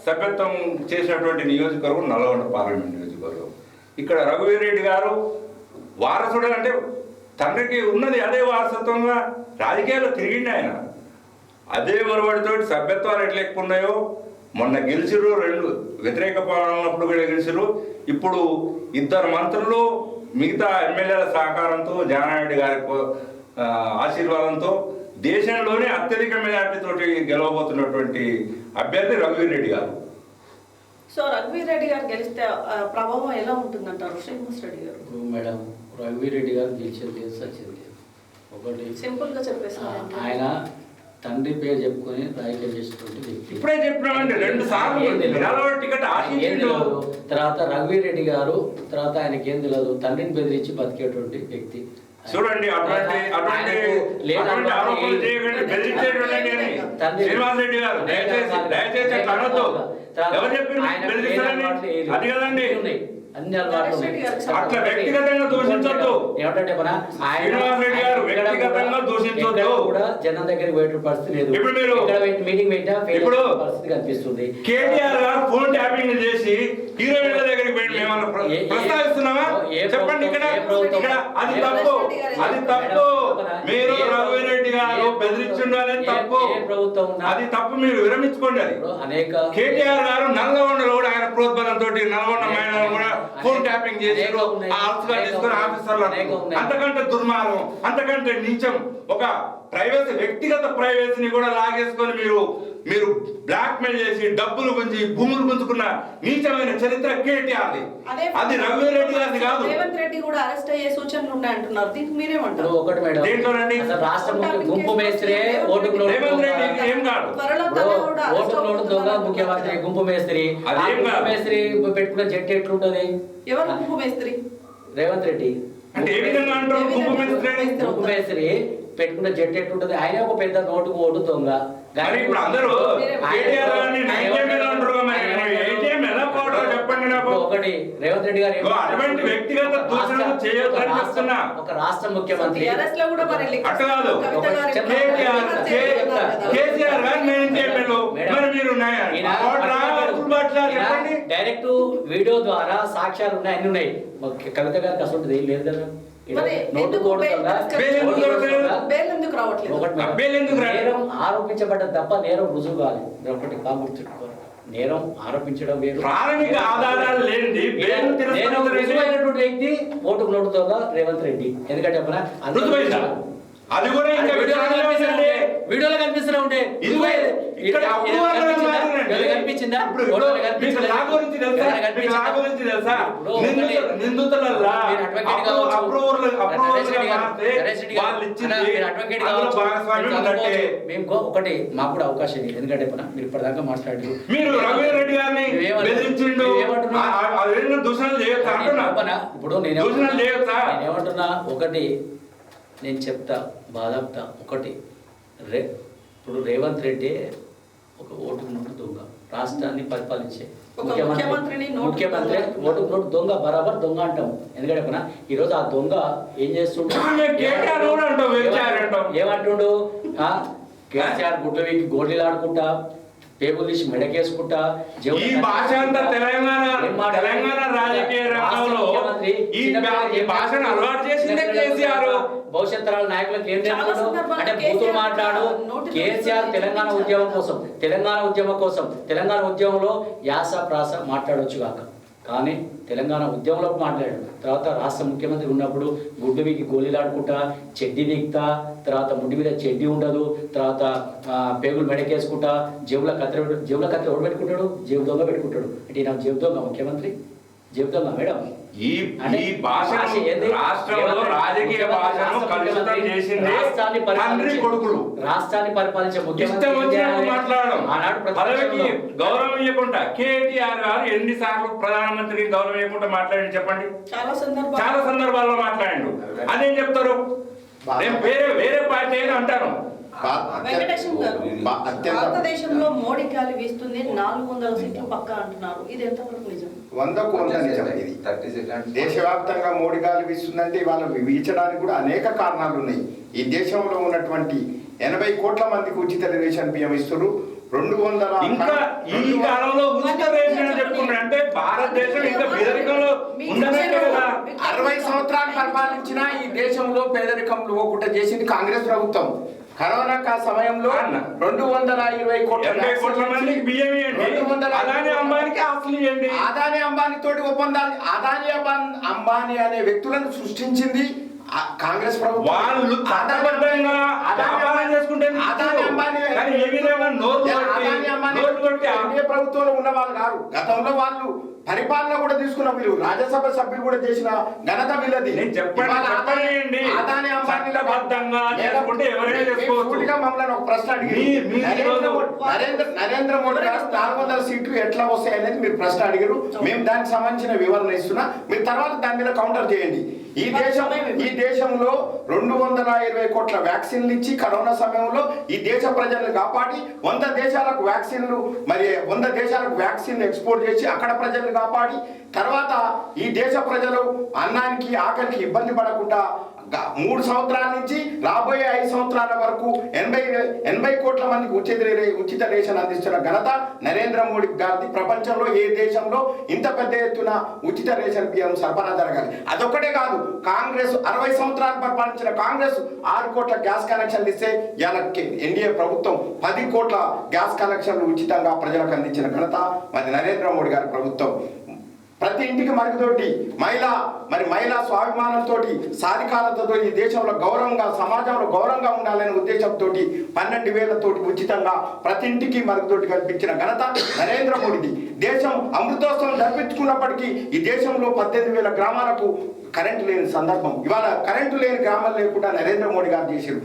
సభ్యత్వం చేసినటువంటి నియోజకవర్గం నల్గొండ పార్లమెంట్ నియోజకవర్గం. ఇక్కడ రఘువీర్ రెడ్డి గారు వారసుడు అంటే తండ్రికి ఉన్నది అదే వారసత్వంగా రాజకీయాల్లో తిరిగిండి ఆయన. అదే మరొకటితోటి సభ్యత్వాలు ఎట్లా ఎక్కువ ఉన్నాయో మొన్న గెలిచిరు, 2 వ్యతిరేక పాలన ఉన్నప్పుడు కూడా గెలిచిరు. ఇప్పుడు 2 మంత్రులు మిగతా ఎమ్మెల్యేల సహకారంతో జానారెడ్డి గారి ఆశీర్వాదంతో దేశంలోనే అత్యధిక మెజార్టీతోటి గెలవబోతున్నటువంటి అభ్యర్థి రఘువీర్ రెడ్డి గారు. సో రఘువీర్ రెడ్డి గారు గెలిస్తే ప్రభావం ఎలా ఉంటుందంటారు శ్రీనివాస్ రెడ్డి గారు? మేడం, రఘువీర్ రెడ్డి గారు గెలిచేది సచ్చింది ఒకటి సింపుల్ గా చెప్పేసి ఆయన తండ్రి పేరు చెప్పుకొని రాజకీయం చేసినటువంటి వ్యక్తి. ఇప్పుడే చెప్పినామండి 2 సార్లు టికెట్ ఆశించిండు. తర్వాత రఘువీర్ రెడ్డి గారు తర్వాత ఆయనకి ఏం తెలియదు, తండ్రిని బెదిరించి బతికేటువంటి వ్యక్తి. చూడండి అటువంటి ఆరోపణలు చేయకండి, బెదిరించేటువంటి శ్రీనివాస్ రెడ్డి గారు దయచేసి అట్లా అనొద్దు. ఎవరు చెప్పింది బెదిరిస్తారని? అది కదండి, అట్లా వ్యక్తిగతంగా దూషించొద్దు. ఏమంటే శ్రీనివాస్ రెడ్డి గారు వ్యక్తిగతంగా దూషించొద్దు. జనం దగ్గరికి పోయే పరిస్థితి లేదు. ఇప్పుడు మీరు మీటింగ్ పెట్టినా ఇప్పుడు పరిస్థితి కనిపిస్తుంది. కేటీఆర్ గారు ఫోన్ ట్యాపింగ్ చేసి హీరోయిన్ల దగ్గరికి పోయి మేము ప్రస్తావిస్తున్నామా? చెప్పండి. ఇక్కడ అది తప్పు, అది తప్పు. మీరు రఘువీరెడ్డి గారు బెదిరించుండు అనేది తప్పు. అది తప్పు, మీరు విరమించుకోండి. అది అనేక కేటీఆర్ గారు నల్లగొండలో కూడా ఆయన ప్రోద్బలంతో నల్గొండ మహిళలు కూడా ఫోన్ ట్యాపింగ్ చేసి తీసుకుని ఆఫీసర్లు. అంతకంటే దుర్మార్గం, అంతకంటే నీచం, ఒక ప్రైవసీ, వ్యక్తిగత ప్రైవసీని కూడా లాగేసుకొని మీరు బ్లాక్ మెయిల్ చేసి డబ్బులు గుంజి భూములు గుంజుకున్న నీచమైన చరిత్ర కేటీఆర్. అది రఘువీరెడ్డి గారిది కాదు. రేవంత్ రెడ్డి కూడా అరెస్ట్ అయ్యే సూచనలు ఉన్నాయంటున్నారు. దీనికి మీరేమంటారు? ఒకటి మేడం, దేంట్లోనండి? గుంపు మేస్త్రి ఓటుకు రేవంత్ రెడ్డి ఏం కాదు. ఓటుకు నోటు దొంగ ముఖ్యమంత్రి గుంపు మేస్త్రి. మేస్త్రి పెట్టుకున్న జట్టు ఎట్లుంటది? ఎవరు గుంపు మేస్త్రి? రేవంత్ రెడ్డి. అంటే ఏ విధంగా అంటారు గుంపు మేస్త్రి? గుంపు మేస్త్రి పెట్టుకున్న జట్టు ఎట్లుంటది? ఆయన ఒక పెద్ద నోటుకు ఓటు దొంగ. ఇప్పుడు అందరూ ఒకటి రేవంత్ రెడ్డి గారు అటువంటి వ్యక్తిగత దూషణలు చేయొద్దని చెప్తున్నా. ఒక రాష్ట్ర ముఖ్యమంత్రి అట్టు కాదు. కేసీఆర్ గారు మరి మీరు డైరెక్ట్ వీడియో ద్వారా సాక్ష్యాలు ఉన్నాయి, అన్ని ఉన్నాయి. కవిత గారికి అసలు ఏం లేదు కదా. నేరం ఆరోపించబడ్డ తప్ప నేరం రుజువు కాదు. ఒకటి బాగా గుర్తుపెట్టుకోవాలి, నేరం ఆరోపించడం వేరు, ప్రాథమిక ఆధారాలు లేనిది నేరం రుజువైనటువంటి వ్యక్తి ఓటుకు నోటుతోగా రేవంత్ రెడ్డి. ఎందుకంటే అది కూడా వీడియోలో కనిపిస్తూనే ఉంటే కనిపించిందా? ఒకటి మాకు కూడా అవకాశం లేదు. ఎందుకంటే మీరు ఇప్పటిదాకా మాట్లాడారు, మీరు రఘువీరెడ్డి గారిని ఇప్పుడు నేనేమంటున్నా, ఒకటి నేను చెప్తా బాధాప్తా. ఒకటి ఇప్పుడు రేవంత్ రెడ్డి ఒక ఓటుకు నోటు దొంగ, రాష్ట్రాన్ని పరిపాలించే ముఖ్యమంత్రి ఓటుకు నోటు దొంగ, బరాబర్ దొంగ అంటాం. ఎందుకంటే ఈరోజు ఆ దొంగ ఏం చేస్తుంటాడు? ఏమంటుండు? కేసీఆర్ గుడ్ల వీకి గోళీలాడుకుంటా, పేగులు తీసి మెడకేసుకుంటా, ఈ భాష అంతా తెలంగాణ రాజకీయ రంగంలో ఈ భాషను అలవాటు చేసిందే కేసీఆర్. భవిష్యత్ తరాల నాయకులకు ఏం నేర్చుకుంటాడు అంటే బూతులు మాట్లాడు. కేసీఆర్ తెలంగాణ ఉద్యమం కోసం తెలంగాణ ఉద్యమంలో యాస ప్రాస మాట్లాడొచ్చు కాక, కానీ తెలంగాణ ఉద్యమంలో మాట్లాడాడు. తర్వాత రాష్ట్ర ముఖ్యమంత్రి ఉన్నప్పుడు గుడ్డు వీకి గోళీలాడుకుంటా, చెడ్డి వీక్తా, తర్వాత ముడ్డి మీద చెడ్డి ఉండదు, తర్వాత పేగులు మెడకేసుకుంటా, జేబుల కత్తి ఎవడు పెట్టుకుంటాడు? జేబు దొంగ పెట్టుకుంటాడు. అంటే నా జేబు దొంగ ముఖ్యమంత్రి? జేబు దొంగ మేడం. ఈ భాష రాష్ట్రంలో రాజకీయ భాషను కలుషితం చేసింది కొడుకులు. రాష్ట్రాన్ని పరిపాలించే ముఖ్యమంత్రి మాట్లాడడం, పదవికి గౌరవం ఇవ్వకుండా. కేటీఆర్ గారు ఎన్నిసార్లు ప్రధానమంత్రికి గౌరవం ఇవ్వకుండా మాట్లాడి చెప్పండి? చాలా సందర్భాల్లో మాట్లాడండు. అదేం చెప్తారు? నేను వేరే పార్టీ అని అంటాను. భారతదేశంలో మోడీ గాలి వీస్తుంది, 400 సీట్లు పక్కా అంటున్నారు. ఇది ఎంతవరకు నిజం? 100కు 100 నిజం. ఇది దేశవ్యాప్తంగా మోడీ గాలి వీస్తుందంటే ఇవాళ వీచడానికి కూడా అనేక కారణాలు ఉన్నాయి. ఈ దేశంలో ఉన్నటువంటి 80 కోట్ల మందికి ఉచిత రేషన్ బియ్యం ఇస్తారు. 200 ఇంకా ఈ కాలంలో ఉచిత రేషన్ చెప్పుకున్నారు అంటే భారతదేశం ఇంకా పేదరికంలో ఉండనే కదా. 60 సంవత్సరాలు పరిపాలించిన ఈ దేశంలో పేదరికంలో ఒకటి చేసింది కాంగ్రెస్ ప్రభుత్వం. కరోనా సమయంలో 220 కోట్ల మందికి బియ్యం ఇవ్వండి, అదాని అంబానీకి ఆస్తులు ఇవ్వండి. అదాని అంబానీ తోటి ఒప్పందాలు, అదాని అంబానీ అనే వ్యక్తులను సృష్టించింది కాంగ్రెస్ ప్రభుత్వం. వాళ్ళు ప్రభుత్వంలో ఉన్న వాళ్ళు కాదు. గతంలో వాళ్ళు పరిపాలన కూడా తీసుకున్న వీళ్ళు రాజ్యసభ సభ్యులు కూడా చేసిన ఘనత వీళ్ళది. మమ్మల్ని ఒక ప్రశ్న అడిగి నరేంద్ర మోడీ గారు 400 సీట్లు ఎట్లా వస్తాయి అనేది మీరు ప్రశ్న అడిగారు. మేము దానికి సంబంధించిన వివరణ ఇస్తున్నా, మీరు తర్వాత దాని మీద కౌంటర్ చేయండి. ఈ దేశంలో 220 కోట్ల వ్యాక్సిన్లు ఇచ్చి కరోనా సమయంలో ఈ దేశ ప్రజలను కాపాడి 100 దేశాలకు వ్యాక్సిన్లు మరి 100 దేశాలకు వ్యాక్సిన్ ఎక్స్పోర్ట్ చేసి అక్కడ ప్రజలను కాపాడి తర్వాత ఈ దేశ ప్రజలు అన్నానికి ఆకలికి ఇబ్బంది పడకుండా 3 సంవత్సరాల నుంచి రాబోయే 5 సంవత్సరాల వరకు 80 కోట్ల మందికి ఉచిత రేషన్ అందిస్తున్న ఘనత నరేంద్ర మోడీ గారిది. ప్రపంచంలో ఏ దేశంలో ఇంత పెద్ద ఎత్తున ఉచిత రేషన్ బియ్యం సరఫరా జరగాలి. అదొక్కటే కాదు, కాంగ్రెస్ 60 సంవత్సరాలు పరిపాలించిన కాంగ్రెస్ 6 కోట్ల గ్యాస్ కనెక్షన్లు ఇస్తే ఎన్డీఏ ప్రభుత్వం 10 కోట్ల గ్యాస్ కనెక్షన్లు ఉచితంగా ప్రజలకు అందించిన ఘనత మరి నరేంద్ర మోడీ గారి ప్రభుత్వం. ప్రతి ఇంటికి మరుగుతోటి మహిళా స్వాభిమానంతో సాధికారతతో ఈ దేశంలో గౌరవంగా సమాజంలో గౌరవంగా ఉండాలనే ఉద్దేశంతో 12,000 ఉచితంగా ప్రతి ఇంటికి మరుగుతోటి కల్పించిన ఘనత నరేంద్ర మోడీది. దేశం అమృతోత్సవం జరిపించుకున్నప్పటికీ ఈ దేశంలో 18,000 గ్రామాలకు కరెంటు లేని సందర్భం. ఇవాళ కరెంటు లేని గ్రామాలు లేకుండా నరేంద్ర మోడీ గారు చేశారు.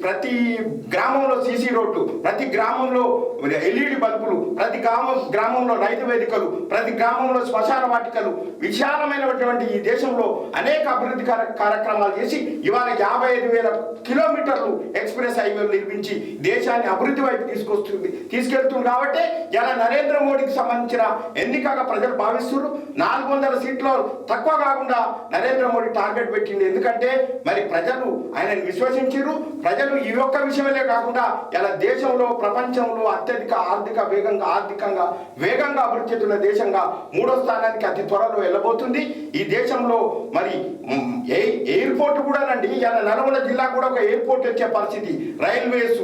ప్రతి గ్రామంలో సీసీ రోడ్లు, ప్రతి గ్రామంలో ఎల్ఈడి బల్బులు, ప్రతి గ్రామంలో రైతు వేదికలు, ప్రతి గ్రామంలో శ్మశాన వాటికలు, విశాలమైనటువంటి ఈ దేశంలో అనేక అభివృద్ధి కార్యక్రమాలు చేసి ఇవాళ 55,000 కిలోమీటర్లు ఎక్స్ప్రెస్ హైవేలు నిర్మించి దేశాన్ని అభివృద్ధి వైపు తీసుకెళ్తుంది. కాబట్టి ఇలా నరేంద్ర మోడీకి సంబంధించిన ఎన్నికగా ప్రజలు భావిస్తున్నారు. 400 సీట్లు తక్కువ కాకుండా నరేంద్ర మోడీ టార్గెట్ పెట్టింది. ఎందుకంటే మరి ప్రజలు ఆయనను విశ్వసించారు. ప్రజలు ఈ ఒక్క విషయమే కాకుండా ఇలా దేశంలో ప్రపంచంలో అత్యధిక ఆర్థికంగా వేగంగా అభివృద్ధి చెందుతున్న దేశంగా 3వ స్థానానికి అతి త్వరలో వెళ్ళబోతుంది. ఈ దేశంలో మరి ఎయిర్పోర్ట్ కూడా నండి ఇలా నల్గొండ జిల్లా కూడా ఒక ఎయిర్పోర్ట్ వచ్చే పరిస్థితి, రైల్వేస్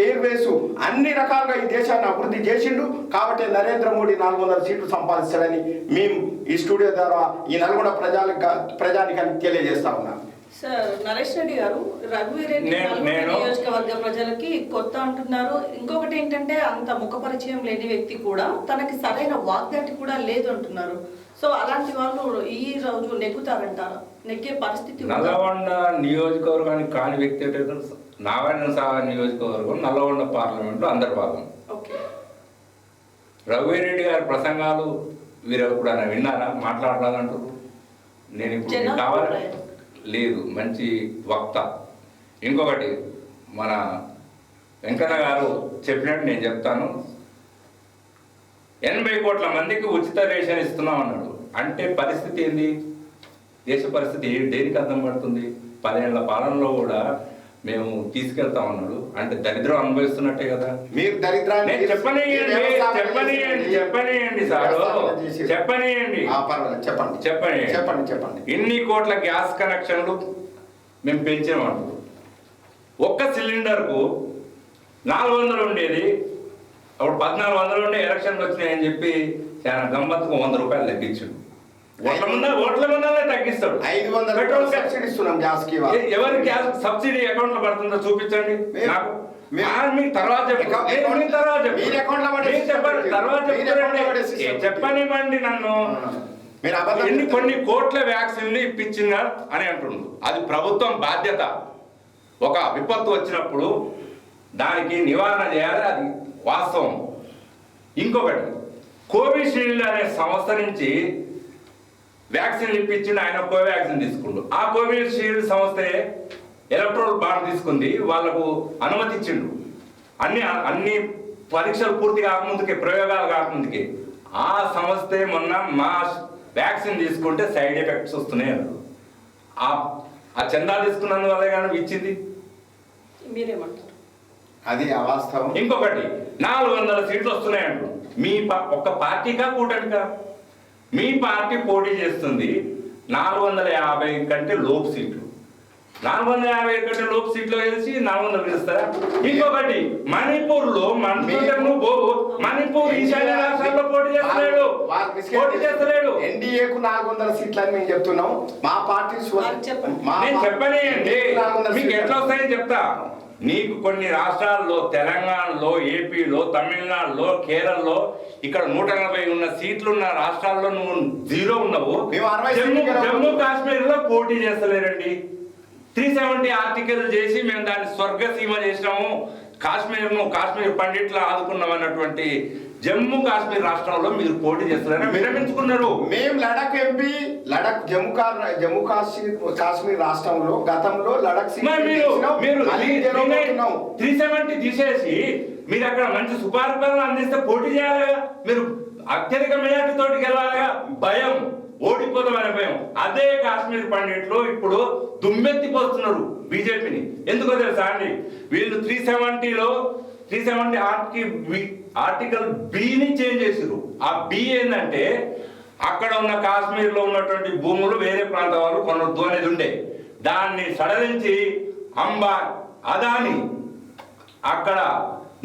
ఎయిర్వేస్ అన్ని రకాలుగా ఈ దేశాన్ని అభివృద్ధి చేసిండు. కాబట్టి నరేంద్ర మోడీ 400 సీట్లు సంపాదిస్తాడని మేము ఈ స్టూడియో ద్వారా ఈ నల్గొండ ప్రజానికానికి తెలియజేస్తా ఉన్నాం. సార్ నరేష్ రెడ్డి గారు, రఘువీరెడ్డి నియోజకవర్గ ప్రజలకి కొత్త అంటున్నారు. ఇంకొకటి ఏంటంటే అంత ముఖపరిచయం లేని వ్యక్తి కూడా తనకి సరైన వాగ్దాటి కూడా లేదు అంటున్నారు. సో అలాంటి వాళ్ళు ఈ రోజు నెగ్గుతారంటారా? నెగ్గే పరిస్థితి నల్లగొండ నియోజకవర్గానికి కాని వ్యక్తి అంటే నారాయణ సాగర్ నియోజకవర్గం నల్లగొండ పార్లమెంట్లో అంతర్భాగం. రఘువీరెడ్డి గారి ప్రసంగాలు వీరు కూడా విన్నారా? మాట్లాడాలంటారు. నేను ఇప్పుడు కావాలి లేదు, మంచి వక్త. ఇంకొకటి మన వెంకన్న గారు చెప్పినట్టు నేను చెప్తాను. 80 కోట్ల మందికి ఉచిత రేషన్ ఇస్తున్నాం అన్నాడు. అంటే పరిస్థితి ఏంది? దేశ పరిస్థితి దేనికి అర్థం పడుతుంది? 10 ఏళ్ల పాలనలో కూడా మేము తీసుకెళ్తాం అన్నాడు. అంటే దరిద్రం అనుభవిస్తున్నట్టే కదా. మీరు దరిద్రాన్ని చెప్పనియండి సార్, చెప్పండి. ఇన్ని కోట్ల గ్యాస్ కనెక్షన్లు మేము పెంచామంటారు. ఒక్క సిలిండర్కు 400 ఉండేది, అప్పుడు 1400 ఉండే ఎలక్షన్లు వచ్చినాయని చెప్పి చాలా గమ్మత్తుకు 100 రూపాయలు తగ్గించాడు. ఓట్ల ముందరే తగ్గిస్తాడు. 500 పెట్రోల్ సబ్సిడీ ఇస్తున్నాం గ్యాస్ కి. ఎవరి గ్యాస్ సబ్సిడీ అకౌంట్ లో పడుతుందో చూపించండి నాకు. చెప్పనివ్వండి నన్ను. కొన్ని కోట్ల వ్యాక్సిన్లు ఇప్పించిందా అని అంటున్నారు. అది ప్రభుత్వం బాధ్యత. ఒక విపత్తు వచ్చినప్పుడు దానికి నివారణ చేయాలి, అది వాస్తవం. ఇంకొకటి, కోవిషీల్డ్ అనే సంస్థ నుంచి వ్యాక్సిన్ ఇప్పించింది. ఆయన కోవాక్సిన్ తీసుకుండు. ఆ కోవిషీల్డ్ సంస్థే ఎలక్ట్రోల్ బాండ్ తీసుకుంది, వాళ్లకు అనుమతి ఇచ్చిండు. అన్ని పరీక్షలు పూర్తి కాకముందుకే, ప్రయోగాలు కాకముందుకే ఆ సంస్థే మొన్న మా వ్యాక్సిన్ తీసుకుంటే సైడ్ ఎఫెక్ట్స్ వస్తున్నాయి అన్నాడు. ఆ చందా తీసుకున్నందువల్లే కానీ ఇచ్చింది. మీరేమంటారు? అది అవాస్తవం. ఇంకొకటి, 400 సీట్లు వస్తున్నాయి అంటారు. మీ ఒక్క పార్టీగా కూటమిగా? మీ పార్టీ పోటీ చేస్తుంది 450 కంటే లోపు సీట్లు. 450 కంటే లోపు సీట్లు వేసి 400 గెలుస్తారా? ఇంకొకటి, మణిపూర్లో మణిపూర్ ఈశాన్య రాష్ట్రాల్లో పోటీ చేస్తలేడు. ఎన్డీఏకు 400 సీట్లు అని మేము చెప్తున్నాం. మా పార్టీ నేను చెప్పనియండి, మీకు ఎట్లా వస్తాయని చెప్తా. నీకు కొన్ని రాష్ట్రాల్లో, తెలంగాణలో, ఏపీలో, తమిళనాడులో, కేరళలో ఇక్కడ 140 ఉన్న సీట్లున్న రాష్ట్రాల్లో నువ్వు 0 ఉన్నావు. జమ్మూ కాశ్మీర్ లో పోటీ చేస్తలేరండి. 370 ఆర్టికల్ చేసి మేము దాన్ని స్వర్గసీమ చేసినాము, కాశ్మీర్ పండిట్లా ఆదుకున్నాం అన్నటువంటి జమ్మూ కాశ్మీర్ రాష్ట్రంలో మీరు పోటీ చేస్తారని విరమించుకున్నారు. మేము లడక్ ఎంపీ, జమ్మూ కాశ్మీర్ రాష్ట్రంలో గతంలో లడక్ 370 తీసేసి మీరు అక్కడ మంచి సుపరిపాలన అందిస్తే పోటీ చేయాలిగా. మీరు అత్యధిక మెజార్టీ తోటి గెలవాలిగా. భయం, ఓడిపోతామని భయం. అదే కాశ్మీర్ పండిట్లు ఇప్పుడు దుమ్మెత్తిపోతున్నారు బీజేపీని. ఎందుకో తెలుసా అండి, వీళ్ళు 370 ఆర్టికల్ బిని చేంజ్ చేసారు. ఆ బి ఏంటంటే అక్కడ ఉన్న కాశ్మీర్లో ఉన్నటువంటి భూములు వేరే ప్రాంతం వాళ్ళు కొనొద్దు అనేది ఉండే. దాన్ని సడలించి అదాని అక్కడ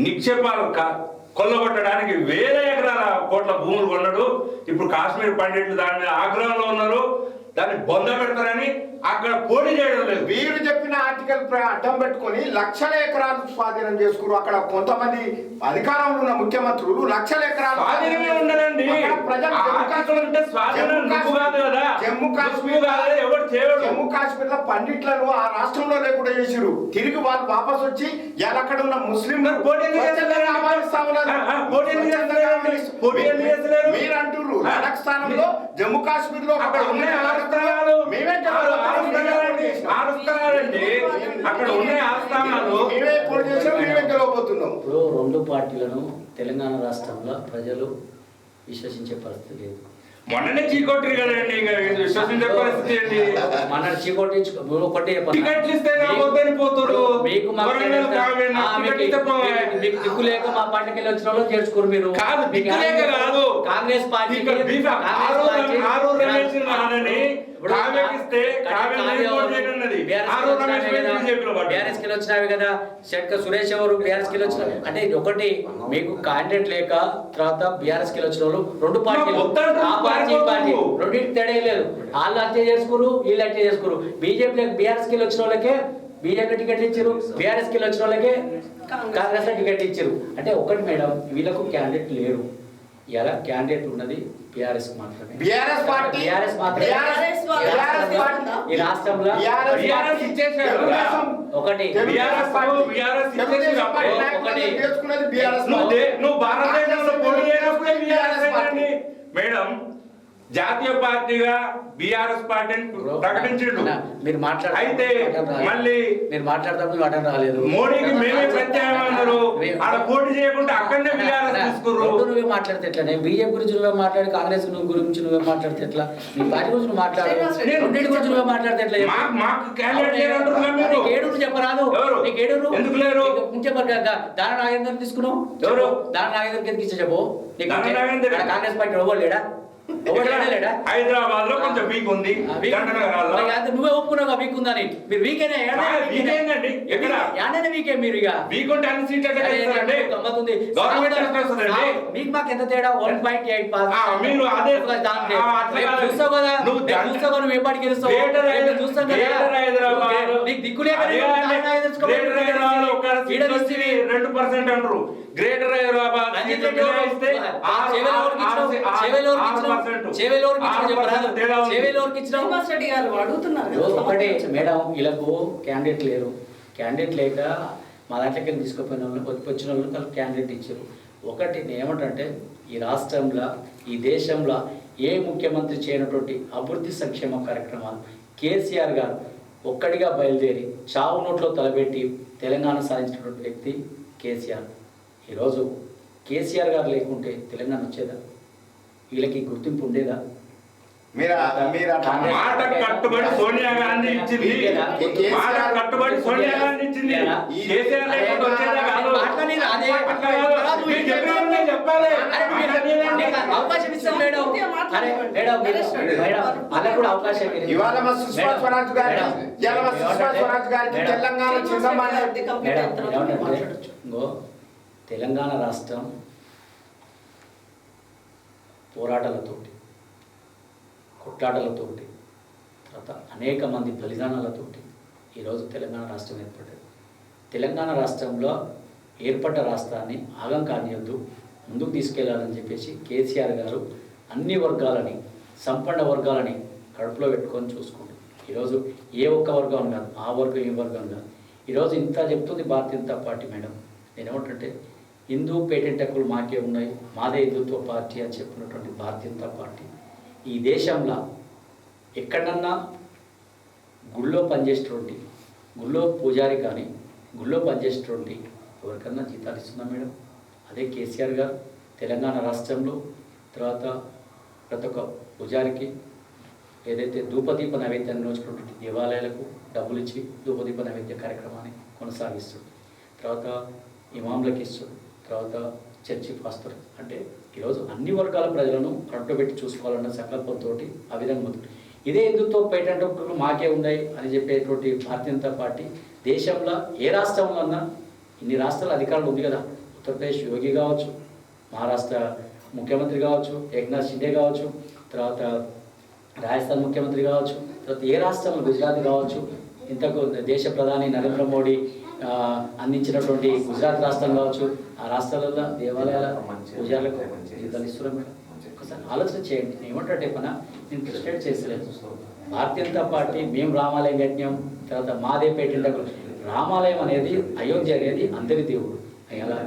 నిక్షేపాలు కొల్లగొట్టడానికి వేల ఎకరాల కోట్ల భూములు కొన్నాడు. ఇప్పుడు కాశ్మీర్ పండిట్లు దాని మీద ఆగ్రహంలో ఉన్నారు. దాన్ని బొంద పెడతారని అక్కడ పోటీ చేయడం లేదు. వీరు చెప్పిన ఆర్టికల్ అడ్డం పెట్టుకొని లక్షల ఎకరాలు స్వాధీనం చేసుకున్నారు. అక్కడ కొంతమంది అధికారంలో ఉన్న ముఖ్యమంత్రులు లక్షల ఎకరాలు స్వాధీనమే ఉండదండి. జమ్మూ కాశ్మీర్ లో పండిట్లను ఆ రాష్ట్రంలో లేకుండా చేసిరు. తిరిగి వాళ్ళు వాపస్ వచ్చి అక్కడ ఉన్న ముస్లిం మీరు అంటున్నారు లడక్ స్థానంలో జమ్మూ కాశ్మీర్ లో అక్కడ ఉన్నాయి ఆస్థానాలు. అక్కడ ఉన్నాయి ఆస్థానాలు. ఇప్పుడు రెండు పార్టీలను తెలంగాణ రాష్ట్రంలో ప్రజలు విశ్వసించే పరిస్థితి లేదు. మొన్ననే చీకొట్టి కదండి, విశ్వసించే పరిస్థితి ఏంటి? మన చీకొట్టి టికెట్లు ఇస్తే పోతారు. మీకు దిక్కు లేక మా పార్టీకి వచ్చిన వాళ్ళు చేర్చుకోరు. మీరు కాదు దిక్కు లేక కాదు, కాంగ్రెస్ పార్టీ వచ్చినవి కదా. శెట్క సురేష్ ఎవరు బీఆర్ఎస్ కి వచ్చిన అంటే ఒకటి మీకు క్యాండిడేట్ లేక తర్వాత బీఆర్ఎస్ కి వచ్చిన వాళ్ళు రెండు పార్టీలు ఆ పార్టీ రెండింటి తేడా లేదు. వాళ్ళు హత్య చేసుకోరు, వీళ్ళు హత్య చేసుకోరు. బీజేపీ బీఆర్ఎస్ కి వచ్చిన వాళ్ళకే బీజేపీ టికెట్ ఇచ్చారు, బీఆర్ఎస్ కి వచ్చిన వాళ్ళకే కాంగ్రెస్ టికెట్ ఇచ్చారు. అంటే ఒకటి మేడం, వీళ్ళకు క్యాండిడేట్ లేరు. ఇలా క్యాండిడేట్ ఉన్నది బీఆర్ఎస్ మాత్రమే. బీఆర్ఎస్ మాత్రమే ఈ రాష్ట్రంలో ఒకటి నువ్వు భారతదేశంలో పోటీ చేయనప్పుడే మేడం జాతీయ పార్టీగా బీఆర్ఎస్ పార్టీని ప్రకటించిండు. మీరు అయితే మళ్ళీ మీరు మాట్లాడతారు అటెండ్ రాలేదు. మోడీకి మేమే ప్రత్యామ్నారు ఆడ పోటీ చేయకుండా అక్కడనే బీఆర్ఎస్ తీసుకున్నారు. నువ్వే మాట్లాడితే ఎట్లా? నేను బీజేపీ గురించి నువ్వే మాట్లాడి కాంగ్రెస్ గురించి నువ్వే మాట్లాడితే ఎట్లా? నీ పార్టీ గురించి నువ్వు మాట్లాడు, రెండింటి గురించి నువ్వే మాట్లాడితే ఎట్లా? ఏడు చెప్పరాదు. నీకు ఏడు ఎందుకు లేరు? దాన నాగేంద్ర తీసుకున్నావు. ఎవరు దాన నాగేంద్ర కిందకి ఇచ్చే చెప్పు. కాంగ్రెస్ పార్టీ ఎవరు లేడా? హైదరాబాద్ లో కొంచెం వీక్ ఉంది. నువ్వే ఒప్పుకున్నావు వీక్ ఉందని. మీరు వీకేనే వీకే. మీరు ఇక వీక్ ఉంటే అన్ని సీట్లు గమ్మతుంది. మీకు మాకు ఎంత తేడా? 1.8 పాస్. మీరు అదే చూస్తావు కదా, నువ్వు ఏ పార్టీకి గెలుస్తావు చూస్తాం కదా. నీకు దిక్కులే 2% అంటారు. గ్రేటర్ హైదరాబాద్ ఒకటి మేడం, వీళ్ళకు క్యాండిడేట్ లేరు. క్యాండిడేట్ లేక మా దాంట్లోకి తీసుకుపోయిన వాళ్ళు వచ్చిన వాళ్ళు క్యాండిడేట్ ఇచ్చారు. ఒకటి నేను ఏమంటే ఈ రాష్ట్రంలో ఈ దేశంలో ఏ ముఖ్యమంత్రి చేయనటువంటి అభివృద్ధి సంక్షేమ కార్యక్రమాలు కేసీఆర్ గారు ఒక్కడిగా బయలుదేరి చావు నోట్లో తలబెట్టి తెలంగాణ సాధించినటువంటి వ్యక్తి కేసీఆర్. ఈరోజు కేసీఆర్ గారు లేకుంటే తెలంగాణ వచ్చేదా? వీళ్ళకి గుర్తింపు ఉండేదా? మాట కట్టుబడి సోనియా గాంధీ ఇచ్చింది. మాట కట్టుబడి సోనియా గాంధీ ఇచ్చింది. కేసీఆర్ లేకుండా వచ్చేదా కాదు. అవకాశం ఇస్తాం మేడం. అలా కూడా అవకాశం తెలంగాణ రాష్ట్రం పోరాటాలతోటి, కొట్లాటలతోటి, తర్వాత అనేక మంది బలిదానాలతోటి ఈరోజు తెలంగాణ రాష్ట్రం ఏర్పడ్డది. తెలంగాణ రాష్ట్రంలో ఏర్పడ్డ రాష్ట్రాన్ని ఆగం కానియొద్దు, ముందుకు తీసుకెళ్లాలని చెప్పేసి కేసీఆర్ గారు అన్ని వర్గాలని, సంపన్న వర్గాలని కడుపులో పెట్టుకొని చూసుకుంటారు. ఈరోజు ఏ ఒక్క వర్గం కాదు, ఆ వర్గం ఈ వర్గం కాదు. ఈరోజు ఇంత చెప్తుంది భారతీయ జనతా పార్టీ మేడం. నేనేమంటే హిందూ పేటెంట్ హక్కులు మాకే ఉన్నాయి, మాదే హిందుత్వ పార్టీ అని చెప్పినటువంటి భారతీయ జనతా పార్టీ ఈ దేశంలో ఎక్కడన్నా గుళ్ళో పనిచేసేటువంటి, గుళ్ళో పూజారి కానీ గుళ్ళో పనిచేసేటువంటి ఎవరికన్నా జీతాలు ఇస్తున్నాం మేడం. అదే కేసీఆర్ గారు తెలంగాణ రాష్ట్రంలో తర్వాత ప్రతి ఒక్క పూజారికి ఏదైతే ధూపదీప నైవేద్యాన్ని నోచుకున్నటువంటి దేవాలయాలకు డబ్బులు ఇచ్చి ధూపదీప నైవేద్య కార్యక్రమాన్ని కొనసాగిస్తుంది. తర్వాత ఇమాంలకు ఇస్తుంది. తర్వాత చర్చి పాస్తారు. అంటే ఈరోజు అన్ని వర్గాల ప్రజలను కట్టుబెట్టి చూసుకోవాలన్న సంకల్పంతో ఆ విధంగా ఉంది. ఇదే హిందుత్వ పేటెంట్ మాకే ఉన్నాయి అని చెప్పేటువంటి భారతీయ జనతా పార్టీ దేశంలో ఏ రాష్ట్రంలో అన్నా ఇన్ని రాష్ట్రాల అధికారులు ఉంది కదా. ఉత్తరప్రదేశ్ యోగి కావచ్చు, మహారాష్ట్ర ముఖ్యమంత్రి కావచ్చు, ఏక్నాథ్ షిండే కావచ్చు, తర్వాత రాజస్థాన్ ముఖ్యమంత్రి కావచ్చు, తర్వాత ఏ రాష్ట్రంలో గుజరాత్ కావచ్చు, ఇంతకు దేశ ప్రధాని నరేంద్ర మోడీ అందించినటువంటి గుజరాత్ రాష్ట్రం కావచ్చు, ఆ రాష్ట్రాలలో దేవాలయాల పూజాలకు జీతాలు ఇస్తున్నాం మేడం. ఒకసారి ఆలోచన చేయండి. నేను ఏమంటే పనా నేను క్రిస్టేట్ చేసలేదు. భారతీయ జనతా పార్టీ మేము రామాలయం కట్టినాం, తర్వాత మాదే పేటెంట్. రామాలయం అనేది అయోధ్య అనేది అందరి దేవుడు. అలా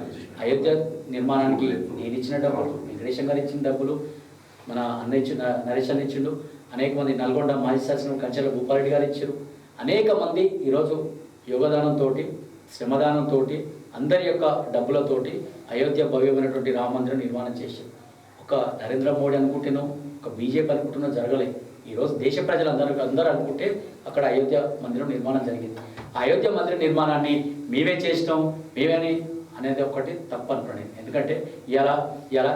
అయోధ్య నిర్మాణానికి నేను ఇచ్చిన డబ్బులు, వెంకటేశం గారు ఇచ్చిన డబ్బులు, మన అన్న ఇచ్చిన నరేష్ అన్న ఇచ్చిండు, అనేక మంది నల్గొండ మాజీ శాసనం కంచెల భూపారెడ్డి గారు ఇచ్చారు. అనేక మంది ఈరోజు యోగదానంతో, శ్రమదానంతో, అందరి యొక్క డబ్బులతోటి అయోధ్య భవ్యమైనటువంటి రామ మందిరం నిర్మాణం చేశారు. ఒక నరేంద్ర మోడీ అనుకుంటేనో, ఒక బీజేపీ అనుకుంటున్నో జరగలేదు. ఈరోజు దేశ అందరూ అనుకుంటే అక్కడ అయోధ్య మందిరం నిర్మాణం జరిగింది. ఆ అయోధ్య మందిర నిర్మాణాన్ని మేమే చేసినాం, మేమేని అనేది ఒకటి తప్పు అనుకోండి. ఎందుకంటే ఇలా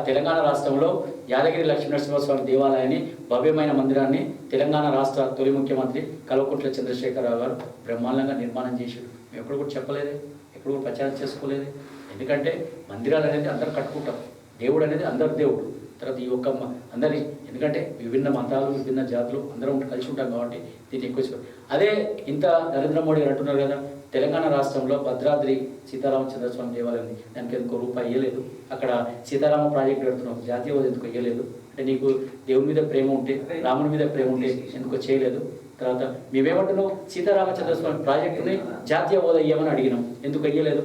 తెలంగాణ రాష్ట్రంలో యాదగిరి లక్ష్మీనరసింహస్వామి దేవాలయాన్ని భవ్యమైన మందిరాన్ని తెలంగాణ రాష్ట్ర తొలి ముఖ్యమంత్రి కల్వకుంట్ల చంద్రశేఖరరావు గారు బ్రహ్మాండంగా నిర్మాణం చేశాడు. మేము ఎప్పుడు కూడా చెప్పలేదే, ఎప్పుడు కూడా ప్రచారం చేసుకోలేదు. ఎందుకంటే మందిరాలు అనేది అందరూ కట్టుకుంటాం, దేవుడు అనేది అందరి దేవుడు. తర్వాత ఈ ఒక్క అందరి, ఎందుకంటే విభిన్న మతాలు, విభిన్న జాతులు అందరం కలిసి ఉంటాం కాబట్టి దీన్ని ఎక్కువ. అదే ఇంత నరేంద్ర మోడీ గారు అంటున్నారు కదా, తెలంగాణ రాష్ట్రంలో భద్రాద్రి సీతారామచంద్రస్వామి దేవాలయం ఉంది, దానికి ఎందుకో రూపాయి ఇవ్వలేదు. అక్కడ సీతారామ ప్రాజెక్టు పెడుతున్నాం, జాతీయ హోదా ఎందుకు ఇవ్వలేదు. అంటే నీకు దేవుని మీద ప్రేమ ఉంటే, రాముని మీద ప్రేమ ఉంటే ఎందుకో చేయలేదు. తర్వాత మేమేమంటున్నాం, సీతారామచంద్రస్వామి ప్రాజెక్టుని జాతీయ హోదా ఇవ్వమని అడిగినాం, ఎందుకు ఇవ్వలేదు.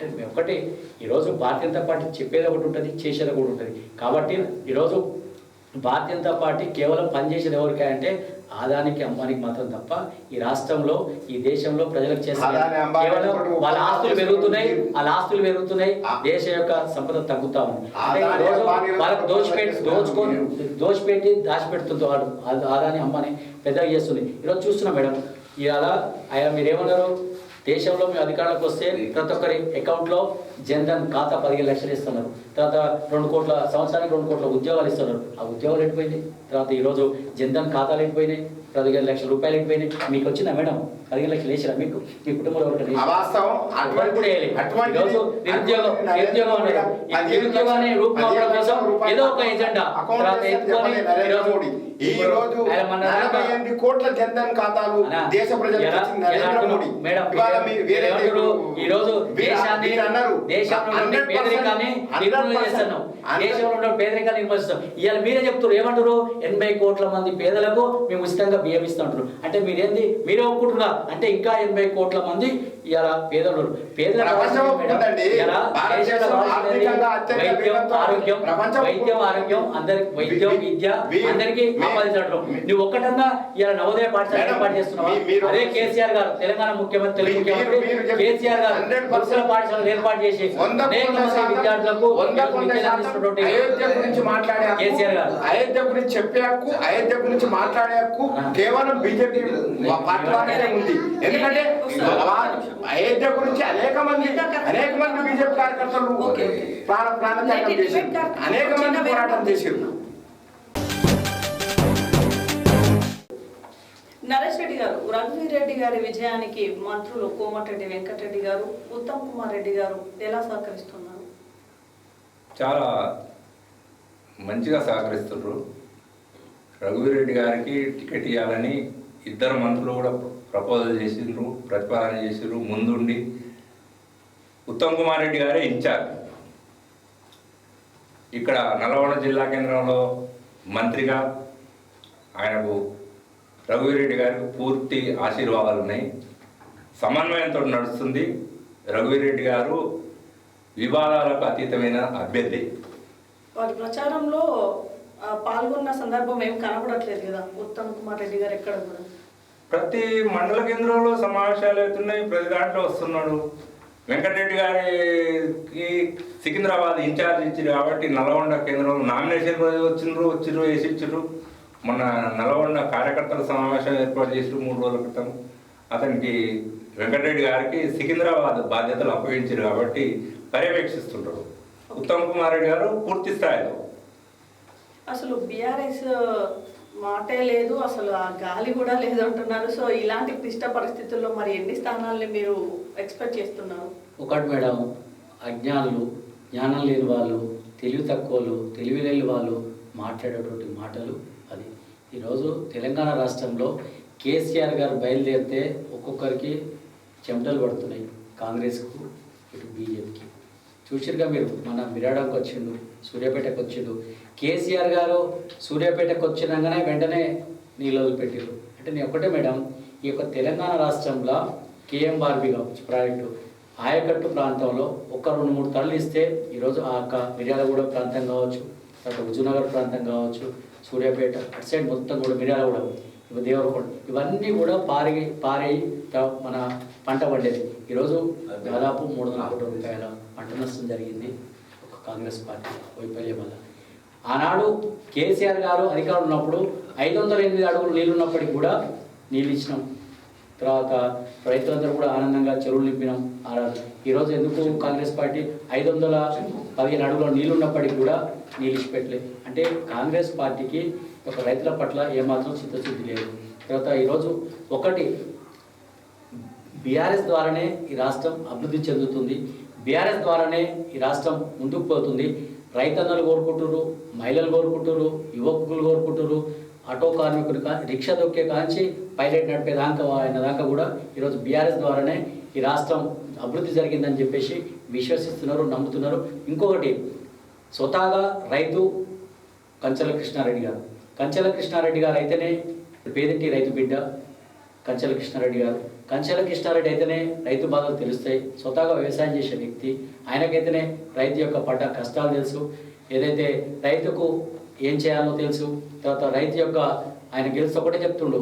అంటే మేము ఒకటి ఈరోజు భారతీయ జనతా పార్టీ చెప్పేది ఒకటి ఉంటుంది, చేసేది ఒకటి ఉంటుంది. కాబట్టి ఈరోజు భారతీయ జనతా పార్టీ కేవలం పనిచేసేది ఎవరికంటే ఆదానికి అంబానికి మాత్రం తప్ప ఈ రాష్ట్రంలో, ఈ దేశంలో ప్రజలకు చేసే కేవలం వాళ్ళ ఆస్తులు పెరుగుతున్నాయి, దేశ యొక్క సంపద తగ్గుతా ఉంది. అంటే ఈరోజు వాళ్ళకు దోచిపెట్టి దాచిపెడుతుంది వాడు ఆదాని అంబాని పెద్దగా చేస్తుంది. ఈరోజు చూస్తున్నాం మేడం, ఇలా ఆయన మీరేమన్నారు, దేశంలో మేము అధికారంలోకి వస్తే ప్రతి ఒక్కరి అకౌంట్లో జన్ధన్ ఖాతా 15 లక్షలు ఇస్తున్నారు. తర్వాత 2 కోట్ల సంవత్సరానికి 2 కోట్ల ఉద్యోగాలు ఇస్తున్నారు. ఆ ఉద్యోగాలు ఎట్టిపోయింది. తర్వాత ఈరోజు జన్ధన్ ఖాతాలు ఎట్టిపోయినాయి, 15 లక్షల రూపాయలు ఎట్టిపోయినాయి. మీకు వచ్చిందా మేడం 15 లక్షలు వేసిరా మీకు, మీ కుటుంబంలో ఒకటి నిరుద్యోగాన్ని రూపుమాపడం కోసం ఏదో ఒక ఎజెండా తర్వాత ఎత్తుకొని కోట్ల జన్ధన్ ఖాతాలు దేశ ప్రజలకు మేడం ఈరోజు పేదరికాన్ని నిర్మూలన చేస్తున్నాం, దేశంలో ఉన్న పేదరికాన్ని నిర్మూలిస్తాం. ఇవాళ మీరే చెప్తారు, ఏమంటారు 80 కోట్ల మంది పేదలకు మేము ఉచితంగా బియ్యం ఇస్తుంటారు. అంటే మీరేంది, మీరే ఒప్పుకుంటున్నారు అంటే ఇంకా 80 కోట్ల మంది ఇవాళ పేదలు. వైద్యం ఆరోగ్యం అందరికి, వైద్యం విద్య అందరికీ ఆపాదించడం. నువ్వు ఒక్కటన్నా ఇలా నవోదయ పాఠశాల ఏర్పాటు చేస్తున్నావా? అదే కేసీఆర్ గారు తెలంగాణ ముఖ్యమంత్రి కేసీఆర్ గారు వరుసల పాఠశాలలు ఏర్పాటు చేసి అనేక మంది విద్యార్థులకు అయోధ్య గురించి మాట్లాడే కేసీఆర్ గారు అయోధ్య గురించి చెప్పే హక్కు, అయోధ్య గురించి మాట్లాడే హక్కు కేవలం బీజేపీ పార్టీలోనే ఉంది. ఎందుకంటే అయోధ్య గురించి అనేక మంది బీజేపీ కార్యకర్తలు ప్రాణత్యాగం చేశారు, అనేక మంది పోరాటం చేశారు. నరేష్ రెడ్డి గారు, రఘువీరెడ్డి గారి విజయానికి మంత్రులు కోమటిరెడ్డి వెంకటరెడ్డి గారు, ఉత్తమ్ కుమార్ రెడ్డి గారు ఎలా సహకరిస్తున్నారు? చాలా మంచిగా సహకరిస్తున్నారు. రఘువీరెడ్డి గారికి టికెట్ ఇవ్వాలని ఇద్దరు మంత్రులు కూడా ప్రపోజల్ చేసిండ్రు, ప్రతిపాదన చేసిండ్రు ముందుండి. ఉత్తమ్ కుమార్ రెడ్డి గారే ఇన్ఛార్జ్. ఇక్కడ నల్గొండ జిల్లా కేంద్రంలో మంత్రిగా ఆయనకు రఘువీరెడ్డి గారికి పూర్తి ఆశీర్వాదాలు ఉన్నాయి. సమన్వయంతో నడుస్తుంది. రఘువీరెడ్డి గారు వివాదాలకు అతీతమైన అభ్యర్థి. వారి ప్రచారంలో పాల్గొన్న సందర్భం ఏం కనబడట్లేదు కదా ఉత్తమ్ కుమార్ రెడ్డి గారు ఎక్కడ కూడా. ప్రతి మండల కేంద్రంలో సమావేశాలు అవుతున్నాయి, ప్రతి దాంట్లో వస్తున్నాడు. వెంకటరెడ్డి గారికి సికింద్రాబాద్ ఇన్ఛార్జ్ ఇచ్చారు కాబట్టి నల్గొండ కేంద్రంలో నామినేషన్ వచ్చిండ్రు వేసి ఇచ్చారు. మొన్న నల్గొండ కార్యకర్తల సమావేశం ఏర్పాటు చేసి 3 రోజుల క్రితం అతనికి వెంకటరెడ్డి గారికి సికింద్రాబాద్ బాధ్యతలు అప్పగించారు కాబట్టి పర్యవేక్షిస్తుంటారు. ఉత్తమ్ కుమార్ రెడ్డి గారు పూర్తి స్థాయిలో అసలు బీఆర్ఎస్ మాటే లేదు, అసలు ఆ గాలి కూడా లేదు అంటున్నారు. సో ఇలాంటి క్లిష్ట పరిస్థితుల్లో మరి ఎన్ని స్థానాలని మీరు ఎక్స్పెక్ట్ చేస్తున్నారు? ఒకటి మేడం, అజ్ఞానులు, జ్ఞానం లేని వాళ్ళు, తెలివి తక్కువలు, తెలివి లేని వాళ్ళు మాట్లాడేటువంటి మాటలు అది. ఈరోజు తెలంగాణ రాష్ట్రంలో కేసీఆర్ గారు బయలుదేరితే ఒక్కొక్కరికి చెమటలు పడుతున్నాయి. కాంగ్రెస్కు, ఇటు బీజేపీకి. చూసిరుగా మీరు, మన మిరాడంకి వచ్చిండు, సూర్యాపేటకు వచ్చిండు. కేసీఆర్ గారు సూర్యాపేటకు వచ్చినాగానే వెంటనే నీళ్ళు పెట్టారు. అంటే నేను ఒకటే మేడం, ఈ యొక్క తెలంగాణ రాష్ట్రంలో కేఎం బార్బీ కావచ్చు ప్రాజెక్టు ఆయకట్టు ప్రాంతంలో ఒక 2-3 తరలు ఇస్తే ఈరోజు ఆ యొక్క మిర్యాలగూడ ప్రాంతం కావచ్చు, తర్వాత హుజూర్నగర్ ప్రాంతం కావచ్చు, సూర్యాపేట అటు సైడ్ మొత్తం కూడా మిర్యాలగూడ, దేవరకొండ, ఇవన్నీ కూడా పారి మన పంట పండేది. ఈరోజు దాదాపు 300 కోట్ల రూపాయల పంట నష్టం జరిగింది ఒక కాంగ్రెస్ పార్టీ వైఫల్యం వల్ల. ఆనాడు కేసీఆర్ గారు అధికారులు ఉన్నప్పుడు 508 అడుగులు నీళ్ళు ఉన్నప్పటికీ కూడా నీళ్ళు ఇచ్చినాం. తర్వాత రైతులందరూ కూడా ఆనందంగా చెరువులు నింపినాం. ఈరోజు ఎందుకు కాంగ్రెస్ పార్టీ 515 అడుగుల నీళ్ళు ఉన్నప్పటికీ కూడా నీళ్ళు ఇచ్చిపెట్టలేదు? అంటే కాంగ్రెస్ పార్టీకి ఒక రైతుల పట్ల ఏమాత్రం చిత్తశుద్ధి లేదు. తర్వాత ఈరోజు ఒకటి, బీఆర్ఎస్ ద్వారానే ఈ రాష్ట్రం అభివృద్ధి చెందుతుంది, బీఆర్ఎస్ ద్వారానే ఈ రాష్ట్రం ముందుకు పోతుంది. రైతన్నలు కోరుకుంటున్నారు, మహిళలు కోరుకుంటున్నారు, యువకులు కోరుకుంటున్నారు, ఆటో కార్మికులు రిక్షా దొక్కే కాంచి పైలట్ నడిపేదాకా ఆయన దాకా కూడా ఈరోజు బీఆర్ఎస్ ద్వారానే ఈ రాష్ట్రం అభివృద్ధి జరిగిందని చెప్పేసి విశ్వసిస్తున్నారు, నమ్ముతున్నారు. ఇంకొకటి, స్వతహాగా రైతు కంచెల కృష్ణారెడ్డి గారు. కంచెల కృష్ణారెడ్డి గారు అయితేనే పేదింటి రైతు బిడ్డ కంచెల కృష్ణారెడ్డి గారు. కంచెల కృష్ణారెడ్డి అయితేనే రైతు బాధలు తెలుస్తాయి. స్వతహాగా వ్యవసాయం చేసే వ్యక్తి, ఆయనకైతేనే రైతు యొక్క పడ్డ కష్టాలు తెలుసు, ఏదైతే రైతుకు ఏం చేయాలో తెలుసు. తర్వాత రైతు యొక్క ఆయన గెలిచి ఒకటే చెప్తుండు,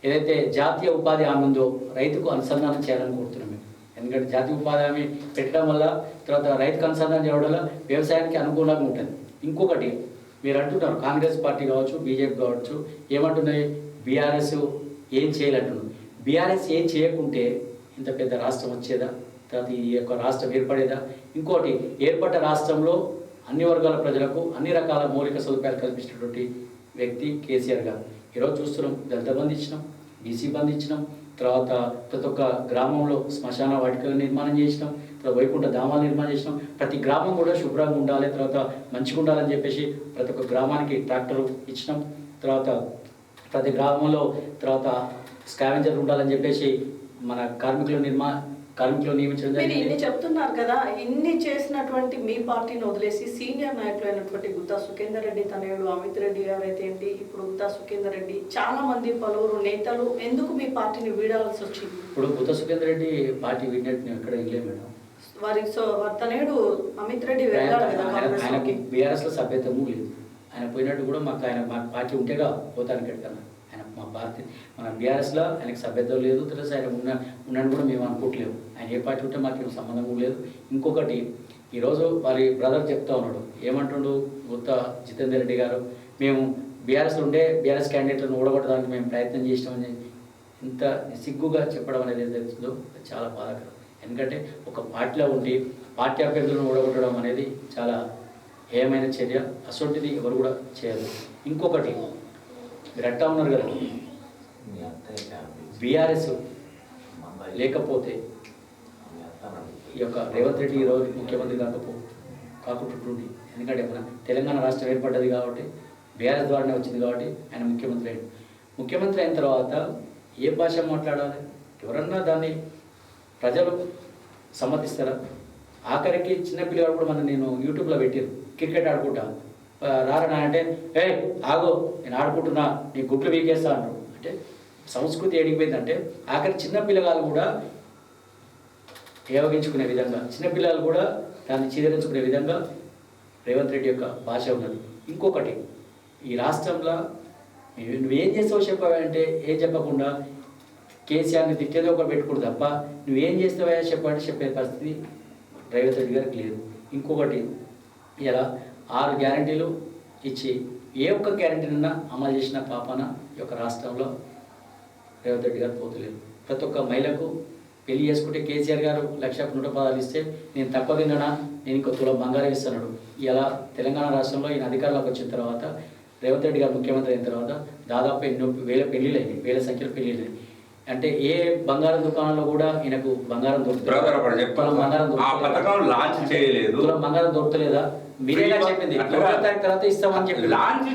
ఏదైతే జాతీయ ఉపాధి హామీ ఉందో రైతుకు అనుసంధానం చేయాలని కోరుతున్నాం మేము. ఎందుకంటే జాతీయ ఉపాధి హామీ పెట్టడం వల్ల తర్వాత రైతుకు అనుసంధానం చేయడం వల్ల వ్యవసాయానికి అనుకూలంగా ఉంటుంది. ఇంకొకటి, మీరు అంటున్నారు కాంగ్రెస్ పార్టీ కావచ్చు, బీజేపీ కావచ్చు, ఏమంటున్నాయి, బీఆర్ఎస్ ఏం చేయాలంటున్నారు. బీఆర్ఎస్ ఏం చేయకుంటే ఇంత పెద్ద రాష్ట్రం వచ్చేదా? తర్వాత ఈ యొక్క రాష్ట్రం ఏర్పడేదా? ఇంకోటి, ఏర్పడ్డ రాష్ట్రంలో అన్ని వర్గాల ప్రజలకు అన్ని రకాల మౌలిక సదుపాయాలు కల్పించినటువంటి వ్యక్తి కేసీఆర్ గారు. ఈరోజు చూస్తున్నాం, దళిత బంధు ఇచ్చినాం, బీసీ బంధు ఇచ్చినాం, తర్వాత ప్రతి ఒక్క గ్రామంలో శ్మశాన వాటికలు నిర్మాణం చేసినాం, తర్వాత వైకుంఠ ధామాలు నిర్మాణం చేసినాం. ప్రతి గ్రామం కూడా శుభ్రంగా ఉండాలి, తర్వాత మంచిగా ఉండాలని చెప్పేసి ప్రతి ఒక్క గ్రామానికి ట్రాక్టర్ ఇచ్చినాం. తర్వాత ప్రతి గ్రామంలో తర్వాత స్కావెంజర్ ఉండాలని చెప్పేసి మన కార్మికులు నియమించడం మీరు ఇన్ని చెప్తున్నారు కదా, ఇన్ని చేసినటువంటి మీ పార్టీని వదిలేసి సీనియర్ నాయకులు అయినటువంటి గుత్తా సుఖేందర్ రెడ్డి తనయుడు అమిత్ రెడ్డి గారు అయితే ఏంటి, ఇప్పుడు గుత్తా సుఖేందర్ రెడ్డి, చాలా మంది పలువురు నేతలు ఎందుకు మీ పార్టీని వీడాల్సి వచ్చింది? ఇప్పుడు గుత్తా సుఖేందర్ రెడ్డి పార్టీ వీడినట్టు నేను ఎక్కడ వెళ్ళే మేడం. వారి తనయుడు అమిత్ రెడ్డి వెళ్ళాడు కదా ఆయనకి బీఆర్ఎస్లో సభ్యత్వము లేదు. ఆయన పోయినట్టు కూడా మాకు మా పార్టీ ఉంటేగా పోతానికి ఎక్కడన్నా. ఆయన మన బీఆర్ఎస్లో ఆయనకు సభ్యత్వం లేదు, తెలుసు ఆయన ఉన్నాను కూడా మేము అనుకోవట్లేము. ఆయన ఏ పార్టీ ఉంటే మాకు సంబంధం లేదు. ఇంకొకటి, ఈరోజు వారి బ్రదర్ చెప్తా ఉన్నాడు, ఏమంటుండు గుత్తా జితేందర్ రెడ్డి గారు, మేము బీఆర్ఎస్లో ఉండే బీఆర్ఎస్ క్యాండిడేట్లను ఓడగొట్టడానికి మేము ప్రయత్నం చేసినామని ఇంత సిగ్గుగా చెప్పడం అనేది ఏదైతుందో చాలా బాధాకరం. ఎందుకంటే ఒక పార్టీలో ఉండి పార్టీ అభ్యర్థులను ఓడగొట్టడం అనేది చాలా హేయమైన చర్య. అసొంటిది ఎవరు కూడా చేయరు. ఇంకొకటి, మీరు అంటా ఉన్నారు కదా, బీఆర్ఎస్ లేకపోతే ఈ యొక్క రేవంత్ రెడ్డి ఈరోజు ముఖ్యమంత్రి కాకుంటుండి. ఎందుకంటే మన తెలంగాణ రాష్ట్రం ఏర్పడ్డది కాబట్టి, బీఆర్ఎస్ ద్వారానే వచ్చింది కాబట్టి ఆయన ముఖ్యమంత్రి అయ్యాడు. ముఖ్యమంత్రి అయిన తర్వాత ఏ భాష మాట్లాడాలి? ఎవరన్నా దాన్ని ప్రజలు సమ్మతిస్తారా? ఆఖరికి చిన్నపిల్లగాడు కూడా నేను యూట్యూబ్లో పెట్టాను, క్రికెట్ ఆడుకుంటా రారనా అంటే, ఏ ఆగో నేను ఆడుకుంటున్నా, నీ గుడ్లు వీకేస్తా అంటారు. అంటే సంస్కృతి ఏడిపోయిందంటే ఆఖరి చిన్నపిల్లగాలు కూడా ఏవగించుకునే విధంగా, చిన్నపిల్లలు కూడా దాన్ని చీదరించుకునే విధంగా రేవంత్ రెడ్డి యొక్క భాష ఉన్నది. ఇంకొకటి, ఈ రాష్ట్రంలో నువ్వేం చేస్తావో చెప్పావంటే ఏం చెప్పకుండా కేసీఆర్ని తిట్టేది ఒకటి పెట్టుకోడు తప్ప నువ్వేం చేస్తావా చెప్పంటే చెప్పే పరిస్థితి రేవంత్ రెడ్డి గారికి లేదు. ఇంకొకటి, ఇలా 6 గ్యారంటీలు ఇచ్చి ఏ ఒక్క గ్యారెంటీనైనా అమలు చేసిన పాపన ఈ యొక్క రాష్ట్రంలో రేవంత్ రెడ్డి గారు పోతలేదు. ప్రతి ఒక్క మహిళకు పెళ్లి చేసుకుంటే కేసీఆర్ గారు 1,110 ఇస్తే నేను తక్కువ తిన్నానా, నేను ఇంకో తులం బంగారం ఇస్తున్నాడు. ఇలా తెలంగాణ రాష్ట్రంలో ఈయన అధికారంలోకి వచ్చిన తర్వాత రేవంత్ రెడ్డి గారు ముఖ్యమంత్రి అయిన తర్వాత దాదాపు ఎన్నో వేల పెళ్లిళ్ళు అయినాయి, వేల సంఖ్యలో పెళ్లిళ్ళు అయినాయి. అంటే ఏ బంగారం దుకాణంలో కూడా ఈయనకు బంగారం దొరుకుతుంది, పథకం లాంచ్ చేయలేదు, బంగారం దొరుకుతలేదా? మీరేగా చెప్పింది తర్వాత ఇస్తామని చెప్పి లాంచ్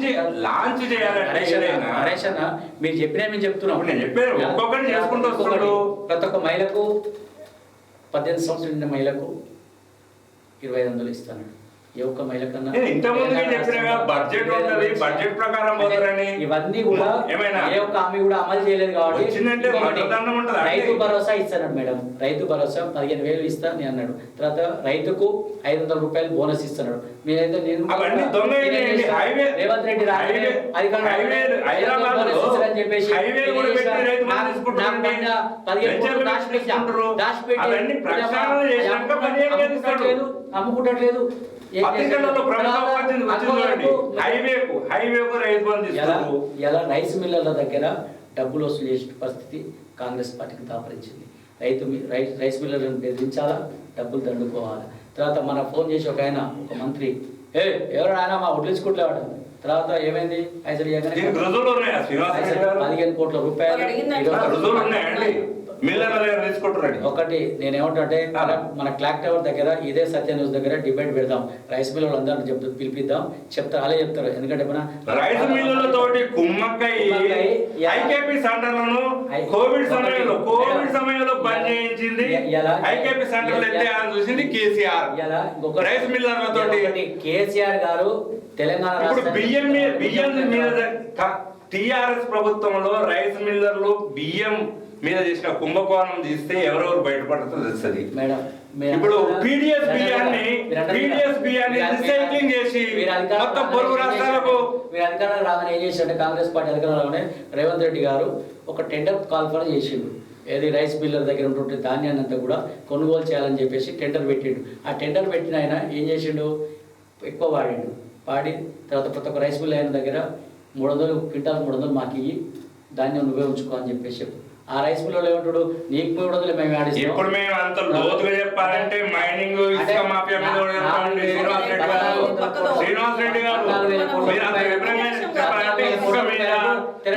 హరీష్ అన్న మీరు చెప్పినా మేము చెప్తున్నాం. నేను చెప్పాను ఒక్కొక్కటి చేసుకుంటూ వస్తున్నాడు. ప్రతి ఒక్క మహిళకు 18 సంవత్సరాలు నిండిన మహిళకు 2500 ఇస్తాను. ఏ ఒక్క మహిళ కన్నా బడ్జెట్ ఉన్నది, బడ్జెట్ ప్రకారం పోతారని ఇవన్నీ కూడా ఏ ఒక్క హామీ కూడా అమలు చేయలేదు. కాబట్టి రైతు భరోసా ఇస్తాడు మేడం, రైతు భరోసా 15,000 ఇస్తా అని అన్నాడు. తర్వాత రైతుకు 500 రూపాయలు బోనస్ ఇస్తున్నాడు. మీరైతే నేను రేవంత్ రెడ్డి అని చెప్పేసి అమ్ముకుంటట్లేదు. ఎలా రైస్ మిల్లర్ల దగ్గర డబ్బులు వసూలు చేసిన పరిస్థితి కాంగ్రెస్ పార్టీకి దాపరించింది. రైస్ మిల్లర్లను బెదిరించాలా, డబ్బులు దండుకోవాలా. తర్వాత మన ఫోన్ చేసి ఒక ఆయన, ఒక మంత్రి, ఎవరు ఆయన మా వడ్లించుకుంటలేవాడు. తర్వాత ఏమైంది, 15 కోట్ల రూపాయలు ఒకటి. నేనేమంటే మన క్లాక్ టవర్ దగ్గర ఇదే సత్య న్యూస్ దగ్గర డిబేట్ పెడదాం, రైస్ మిల్ అందరూ పిలిపిద్దాం, చెప్తారు, అలా చెప్తారు. ఎందుకంటే మన రైస్ మిల్లులతోటి ఐకేపీ సెంటర్లను కోవిడ్ సమయంలో బంద్ చేయించింది. ఐకేపీ సెంటర్లు ఎత్తే చూసింది కేసీఆర్. రైస్ మిల్లర్లతోటి కేసీఆర్ గారు తెలంగాణ బియ్యం మీద టిఆర్ఎస్ ప్రభుత్వంలో రైస్ మిల్లర్లు బియ్యం మీద చేసిన కుంభకోణం తీస్తే ఎవరెవరు బయటపడుతుందో తెలుస్తుంది. ఇప్పుడు పీడిఎస్ బియ్యాన్ని రీసైక్లింగ్ చేసి మొత్తం పొరుగు రాష్ట్రాలకు అధికారంలో రాగానే ఏం చేశారంటే కాంగ్రెస్ పార్టీ అధికారంలో రాగానే రేవంత్ రెడ్డి గారు ఒక టెండర్ కాల్ఫర్ చేసిండు. ఏది రైస్ మిల్లర్ దగ్గర ఉంటుంటే ధాన్యాన్ని అంతా కూడా కొనుగోలు చేయాలని చెప్పేసి టెండర్ పెట్టిండు. ఆ టెండర్ పెట్టిన ఆయన ఏం చేసిండు, ఎక్కువ వాడిండు. పాడి తర్వాత ప్రతి ఒక్క రైస్ మిల్ అయిన దగ్గర 300 క్వింటాల్ 300 మాకు ఇయ్యి, ధాన్యం నువ్వే ఉంచుకో అని చెప్పేసి. ఆ రైస్ మిల్ ఏమంటాడు, నీకు 300 మేము ఆడిస్తాం. ఇప్పుడు మేము అంత లోతుగా చెప్పాలంటే మైనింగ్ ఇసుక మాఫియా మీద శ్రీనివాస్ రెడ్డి గారు మీరు అంత వివరంగా చెప్పాలంటే ఇసుక మీద,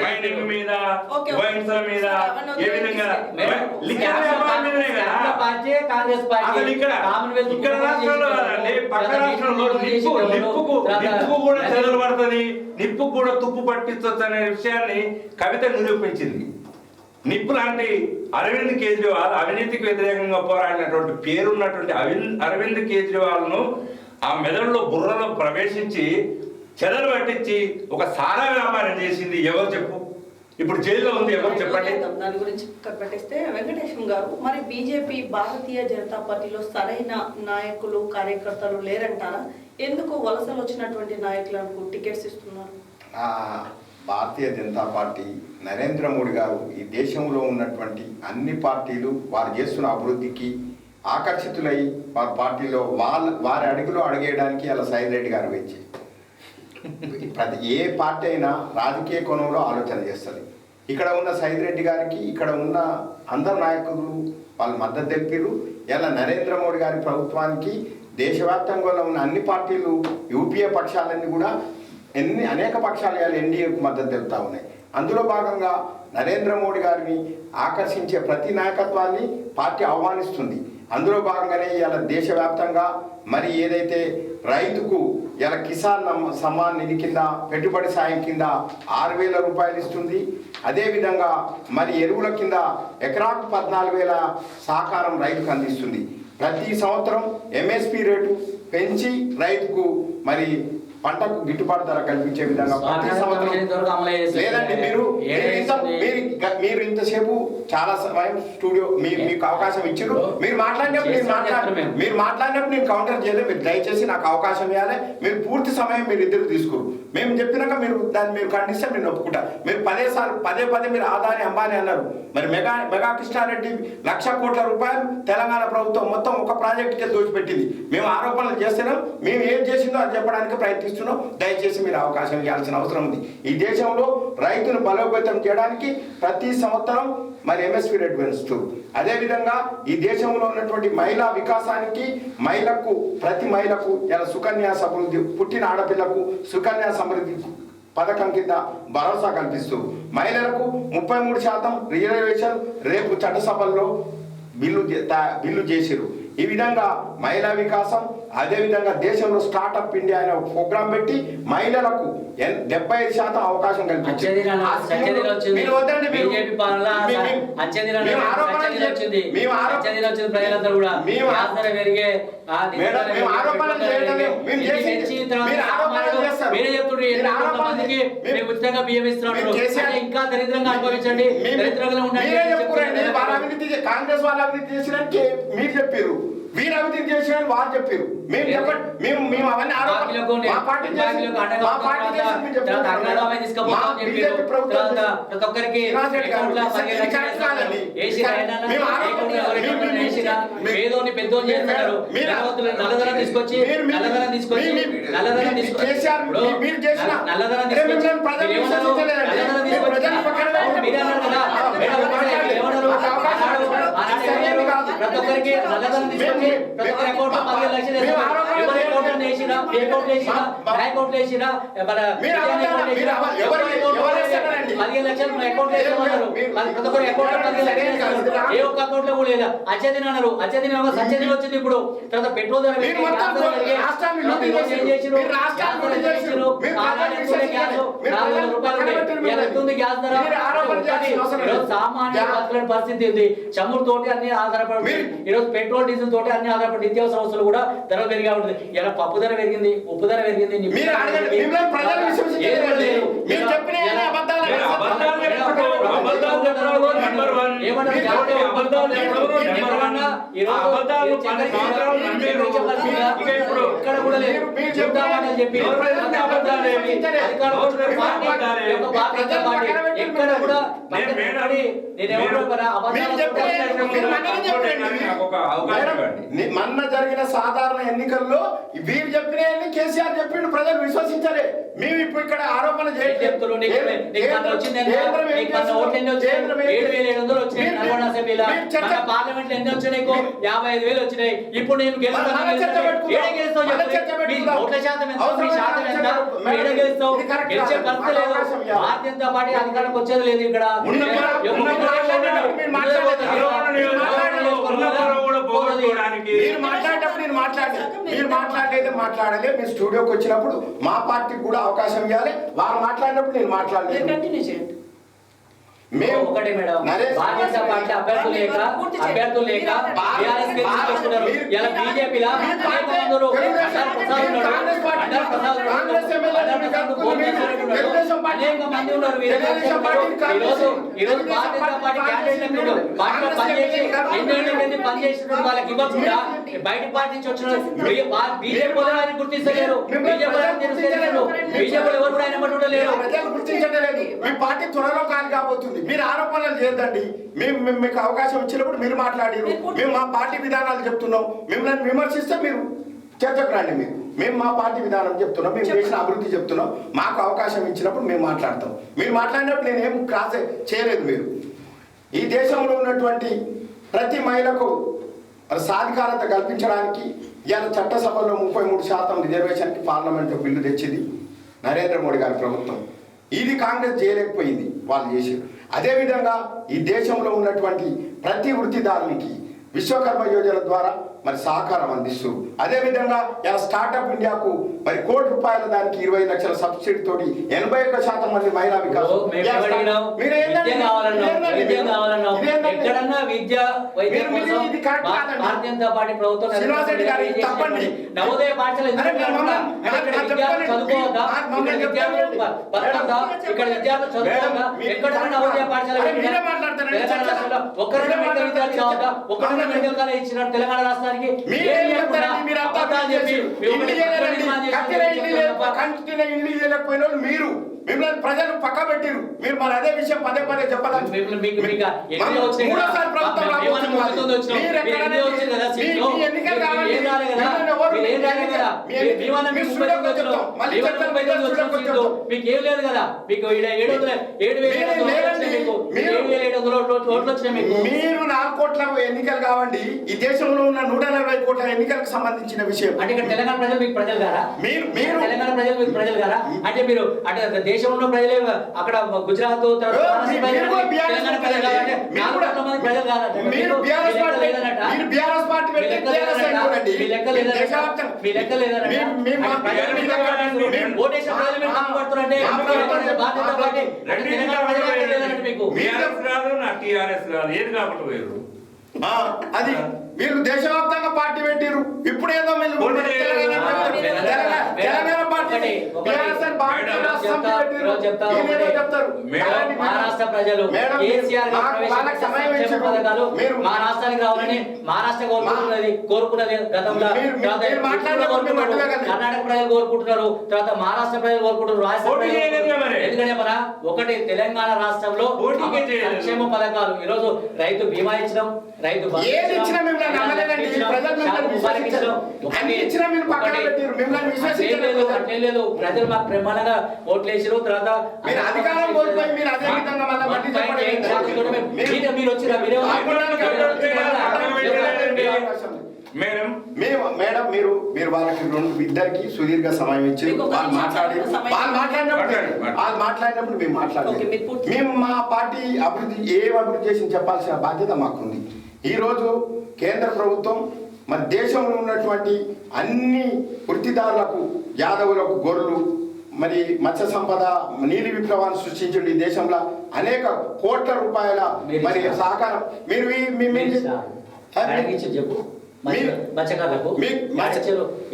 మైనింగ్ మీద, వైన్స్ మీద, ఏ విధంగా ఇక్కడ రాష్ట్రంలో కాదండి, పక్క రాష్ట్రంలో నిప్పుకు కూడా చెదలు పడుతుంది, నిప్పుకు కూడా తుప్పు పట్టించవచ్చు అనే విషయాన్ని కవిత నిరూపించింది. నిప్పు లాంటి అరవింద్ కేజ్రీవాల్ అవినీతికి వ్యతిరేకంగా పోరాడినటువంటి పేరున్నటువంటి అరవింద్ కేజ్రీవాల్ను ఆ మెదడులో బుర్రలో ప్రవేశించి చెదలు పట్టించి ఒక సారా వ్యాపారం చేసింది ఎవరు చెప్పు? ఇప్పుడు జైల్లో ఉంది, ఎవరు చెప్పండి? దాని గురించి పట్టిస్తే వెంకటేశం గారు, మరి బీజేపీ భారతీయ జనతా పార్టీలో సరైన నాయకులు కార్యకర్తలు లేరంటారా? ఎందుకు వలసలు వచ్చినటువంటి నాయకులకు టికెట్స్ ఇస్తున్నారు? భారతీయ జనతా పార్టీ, నరేంద్ర మోడీ గారు ఈ దేశంలో ఉన్నటువంటి అన్ని పార్టీలు వారు చేస్తున్న అభివృద్ధికి ఆకర్షితులై వారి పార్టీలో వారి అడుగులో అడిగేయడానికి అలా సైద్ రెడ్డి గారు వచ్చి ప్రతి ఏ పార్టీ అయినా రాజకీయ కోణంలో ఆలోచన చేస్తుంది. ఇక్కడ ఉన్న సైద్ రెడ్డి గారికి ఇక్కడ ఉన్న అందరు నాయకులు వాళ్ళు మద్దతు తెలిపారు. ఇలా నరేంద్ర మోడీ గారి ప్రభుత్వానికి దేశవ్యాప్తంగా ఉన్న అన్ని పార్టీలు, యూపీఏ పక్షాలన్నీ కూడా అనేక పక్షాలు ఎన్డీఏకు మద్దతు తెలుపుతా ఉన్నాయి. అందులో భాగంగా నరేంద్ర మోడీ గారిని ఆకర్షించే ప్రతి నాయకత్వాన్ని పార్టీ ఆహ్వానిస్తుంది. అందులో భాగంగానే ఇలా దేశవ్యాప్తంగా మరి ఏదైతే రైతుకు ఇలా కిసాన్ సమ్మాన్ నిధి కింద పెట్టుబడి సాయం కింద 6,000 రూపాయలు ఇస్తుంది. అదేవిధంగా మరి ఎరువుల కింద ఎకరాకు 14,000 సహకారం రైతుకు అందిస్తుంది. ప్రతి సంవత్సరం ఎంఎస్పి రేటు పెంచి రైతుకు మరి పంటకు గిట్టుబాటు ధర కల్పించే విధంగా ప్రతి సంవత్సరం లేదండి. మీరు ఇంతసేపు చాలా సమయం స్టూడియో మీకు అవకాశం ఇచ్చారు. మీరు మాట్లాడినప్పుడు నేను కౌంటర్ చేయలేదు. మీరు దయచేసి నాకు అవకాశం ఇవ్వాలి. మీరు పూర్తి సమయం మీరు ఇద్దరు తీసుకురు. మేము చెప్పినాక మీరు ఖండిస్తే నేను ఒప్పుకుంటా. మీరు పదే మీరు ఆదాని అంబానీ అన్నారు. మరి మెగా కృష్ణారెడ్డి 1,00,000 కోట్ల రూపాయలు తెలంగాణ ప్రభుత్వం మొత్తం ఒక ప్రాజెక్టుకే దోచిపెట్టింది. మేము ఆరోపణలు చేస్తున్నాం. మేము ఏం చేసిందో అది చెప్పడానికి ప్రయత్నిస్తాం. ప్రయత్నిస్తున్నాం. దయచేసి మీరు అవకాశం ఇవ్వాల్సిన అవసరం ఉంది. ఈ దేశంలో రైతును బలోపేతం చేయడానికి ప్రతి సంవత్సరం మరి ఎంఎస్పీ రేట్ పెంచుతూ, అదేవిధంగా ఈ దేశంలో ఉన్నటువంటి మహిళా వికాసానికి మహిళకు ప్రతి మహిళకు ఇలా సుకన్య సమృద్ధి, పుట్టిన ఆడపిల్లకు సుకన్య సమృద్ధి పథకం కింద భరోసా కల్పిస్తూ మహిళలకు 33% రిజర్వేషన్ రేపు చట్టసభల్లో బిల్లు చేసిరు. ఈ విధంగా మహిళా వికాసం, అదేవిధంగా దేశంలో స్టార్టప్ ఇండియా అనే ఒక ప్రోగ్రాం పెట్టి మహిళలకు 75% అవకాశం కల్పించింది. ఇంకా దరిద్రంగా అనుభవించండి, దరిద్రంగా ఉండండి. కాంగ్రెస్ వాళ్ళు అభివృద్ధి చేసినానికి మీరు చెప్పారు, వీరు అభివృద్ధి చేసిన వారు చెప్పారు. మేము చెప్పండి, మేము అవన్నీ ప్రతి ఒక్కరికి నల్లధనం తీసుకొచ్చి ప్రతి ఒక్కరి అకౌంట్ 15 లక్షలు ఎవరి అకౌంట్ వేసినా, ఏ అకౌంట్ వేసినా, బ్యాంక్ అకౌంట్ వేసినా, మన 15 లక్షలు అకౌంట్ వేసామన్నారు. ప్రతి ఒక్కరి అకౌంట్ 15 లక్షలు ఏ ఒక్క అకౌంట్ లో కూడా లేదా. అచ్చదిన అన్నారు, అచ్చదిన సత్యదిన వచ్చింది. ఇప్పుడు తర్వాత పెట్రోల్ ధర ఏం చేసిరు, గ్యాస్ ధర సామాన్య బతకలేని పరిస్థితి ఉంది. చమురు తోటి అన్ని ఆధారపడి, ఈరోజు పెట్రోల్ డీజిల్ తోటి అన్ని ఆధారపడి నిత్యావసర వస్తువులు కూడా ధర పెరిగా ఉంటుంది. ఇలా పప్పు ధర పెరిగింది, ఉప్పు ధర పెరిగింది. ఇక్కడ కూడా లేదు చెప్పి ఎక్కడ కూడా మొన్న జరిగిన సాధారణ ఎన్నికల్లో వీరు చెప్పిన కేసీఆర్ చెప్పిండు, ప్రజలు విశ్వసించలే. మేము ఇప్పుడు ఇక్కడ ఆరోపణ పార్లమెంట్ ఎన్ని వచ్చినాయి? 55,000 వచ్చినాయి. ఇప్పుడు నేను భారతీయ జనతా పార్టీ అధికారంకి వచ్చేది లేదు. ఇక్కడ మీరు మాట్లాడలే. మీరు స్టూడియోకి వచ్చినప్పుడు మా పార్టీకి కూడా అవకాశం ఇవ్వాలి. వారు మాట్లాడినప్పుడు నేను మాట్లాడలేదు. కంటిన్యూ చేయండి. మేము ఒకటే మేడం, భారతీయ జనతా పార్టీ అభ్యర్థులు లేక బీఆర్ఎస్ గెలుచుకుంటున్నారు. ఇలా బీజేపీలో అనేక మంది ఉన్నారు. ఈరోజు భారతీయ జనతా పార్టీ క్యాండిడేట్లు పార్టీలో పనిచేసిన వాళ్ళకి ఇవ్వకుండా బయట పార్టీ నుంచి వచ్చిన బీజేపీ ఆయన గుర్తిస్తలేరు. బీజేపీ ఎవరు కూడా ఆయన పట్టుకోలేరు. మీ పార్టీ త్వరలో కాదు కాబోతుంది. మీరు ఆరోపణలు చేయొద్దండి. మేము మీకు అవకాశం ఇచ్చినప్పుడు మీరు మాట్లాడారు. మేము మా పార్టీ విధానాలు చెప్తున్నాం. మిమ్మల్ని విమర్శిస్తే మీరు చర్చకు రండి. మేము మా పార్టీ విధానం చెప్తున్నాం, మేము చేసిన అభివృద్ధి చెప్తున్నాం. మాకు అవకాశం ఇచ్చినప్పుడు మేము మాట్లాడతాం. మీరు మాట్లాడినప్పుడు నేనేం క్రాస్ చేయలేదు. మీరు ఈ దేశంలో ఉన్నటువంటి ప్రతి మహిళకు సాధికారత కల్పించడానికి ఇవాళ చట్టసభలో 33% రిజర్వేషన్కి పార్లమెంట్ బిల్లు తెచ్చింది నరేంద్ర మోడీ గారి ప్రభుత్వం. ఇది కాంగ్రెస్ చేయలేకపోయింది, వాళ్ళు చేశారు. అదేవిధంగా ఈ దేశంలో ఉన్నటువంటి ప్రతి వృత్తిదారునికి విశ్వకర్మ యోజన ద్వారా మరి సహకారం అందిస్తూ, అదేవిధంగా ఇలా స్టార్టప్ ఇండియాకు మరి ₹1,00,00,000 దానికి 20 లక్షల సబ్సిడీ తోటి 81% మంది మహిళా వికాసం. నవోదయ పాఠశాల ఇక్కడ విద్యార్థులు చదువుకోవద్దా? ఎక్కడ నవోదయ పాఠశాల ఒక్కరైనా విద్యార్థి కావద్దా? ఒక్కరైనా మెడికల్ కాలేజ్ ఇచ్చిన తెలంగాణ రాష్ట్రానికి కంటిన్యూ ఇల్లు ఇవ్వలేకపోయిన వాళ్ళు మీరు మిమ్మల్ని ప్రజలు పక్క పెట్టిరు. మీరు మరి అదే విషయం పదే పదే చెప్పాలి. మూడోసారి ప్రభుత్వం మీకేం లేదు కదా, మీకు 7,700 మీరు 4 కోట్ల ఎన్నికలు కావండి. ఈ దేశంలో ఉన్న 140 కోట్ల ఎన్నికలకు సంబంధించిన విషయం. అంటే ఇక్కడ తెలంగాణ ప్రజలు మీకు ప్రజలు కారా? మీరు తెలంగాణ ప్రజలు మీకు ప్రజలు కారా? అంటే మీరు అంటే దేశంలో ఉన్న ప్రజలే అక్కడ గుజరాత్ తెలంగాణ ప్రజలు కాదంటే 4 కోట్ల మంది ప్రజలు కాదంటే మీ లెక్క లేదన్నట్టు ఓటేసిన ప్రజలు మీరు తప్పు పడుతున్నారంటే బాధ్యత పార్టీ తెలంగాణ ప్రజలు లేదన్నట్టు మీకు అది మీరు దేశవ్యాప్తంగా పార్టీ పెట్టిరు. ఇప్పుడేదో మీరు తెలంగాణ పార్టీ మహారాష్ట్ర ప్రజలు కేసీఆర్ పథకాలు మా రాష్ట్రానికి రావాలని మహారాష్ట్ర కోరుకున్నది గతంలో, కర్ణాటక ప్రజలు కోరుకుంటున్నారు, తర్వాత మహారాష్ట్ర ప్రజలు కోరుకుంటున్నారు, రాజస్థాన్. ఎందుకంటే మన ఒకటి తెలంగాణ రాష్ట్రంలో సంక్షేమ పథకాలు ఈరోజు రైతు బీమా ఇచ్చినాం, రైతు లేదు. ప్రజలు మాకు బ్రహ్మాండంగా ఓట్లు వేసారు. తర్వాత మీరు వచ్చిరా మేడం మీరు వాళ్ళకి ఇద్దరికి సుదీర్ఘ సమయం ఇచ్చి వాళ్ళు మాట్లాడినప్పుడు మేము మాట్లాడాలి. మేము మా పార్టీ ఏం అభివృద్ధి చేసి చెప్పాల్సిన బాధ్యత మాకుంది. ఈరోజు కేంద్ర ప్రభుత్వం మన దేశంలో ఉన్నటువంటి అన్ని వృత్తిదారులకు, యాదవులకు, గొర్రెలు, మరి మత్స్య సంపద, నీలి విప్లవాన్ని సృష్టించండి. ఈ దేశంలో అనేక కోట్ల రూపాయల మరి సహకారం మీరు చెప్పు మత్స్యకారులకు.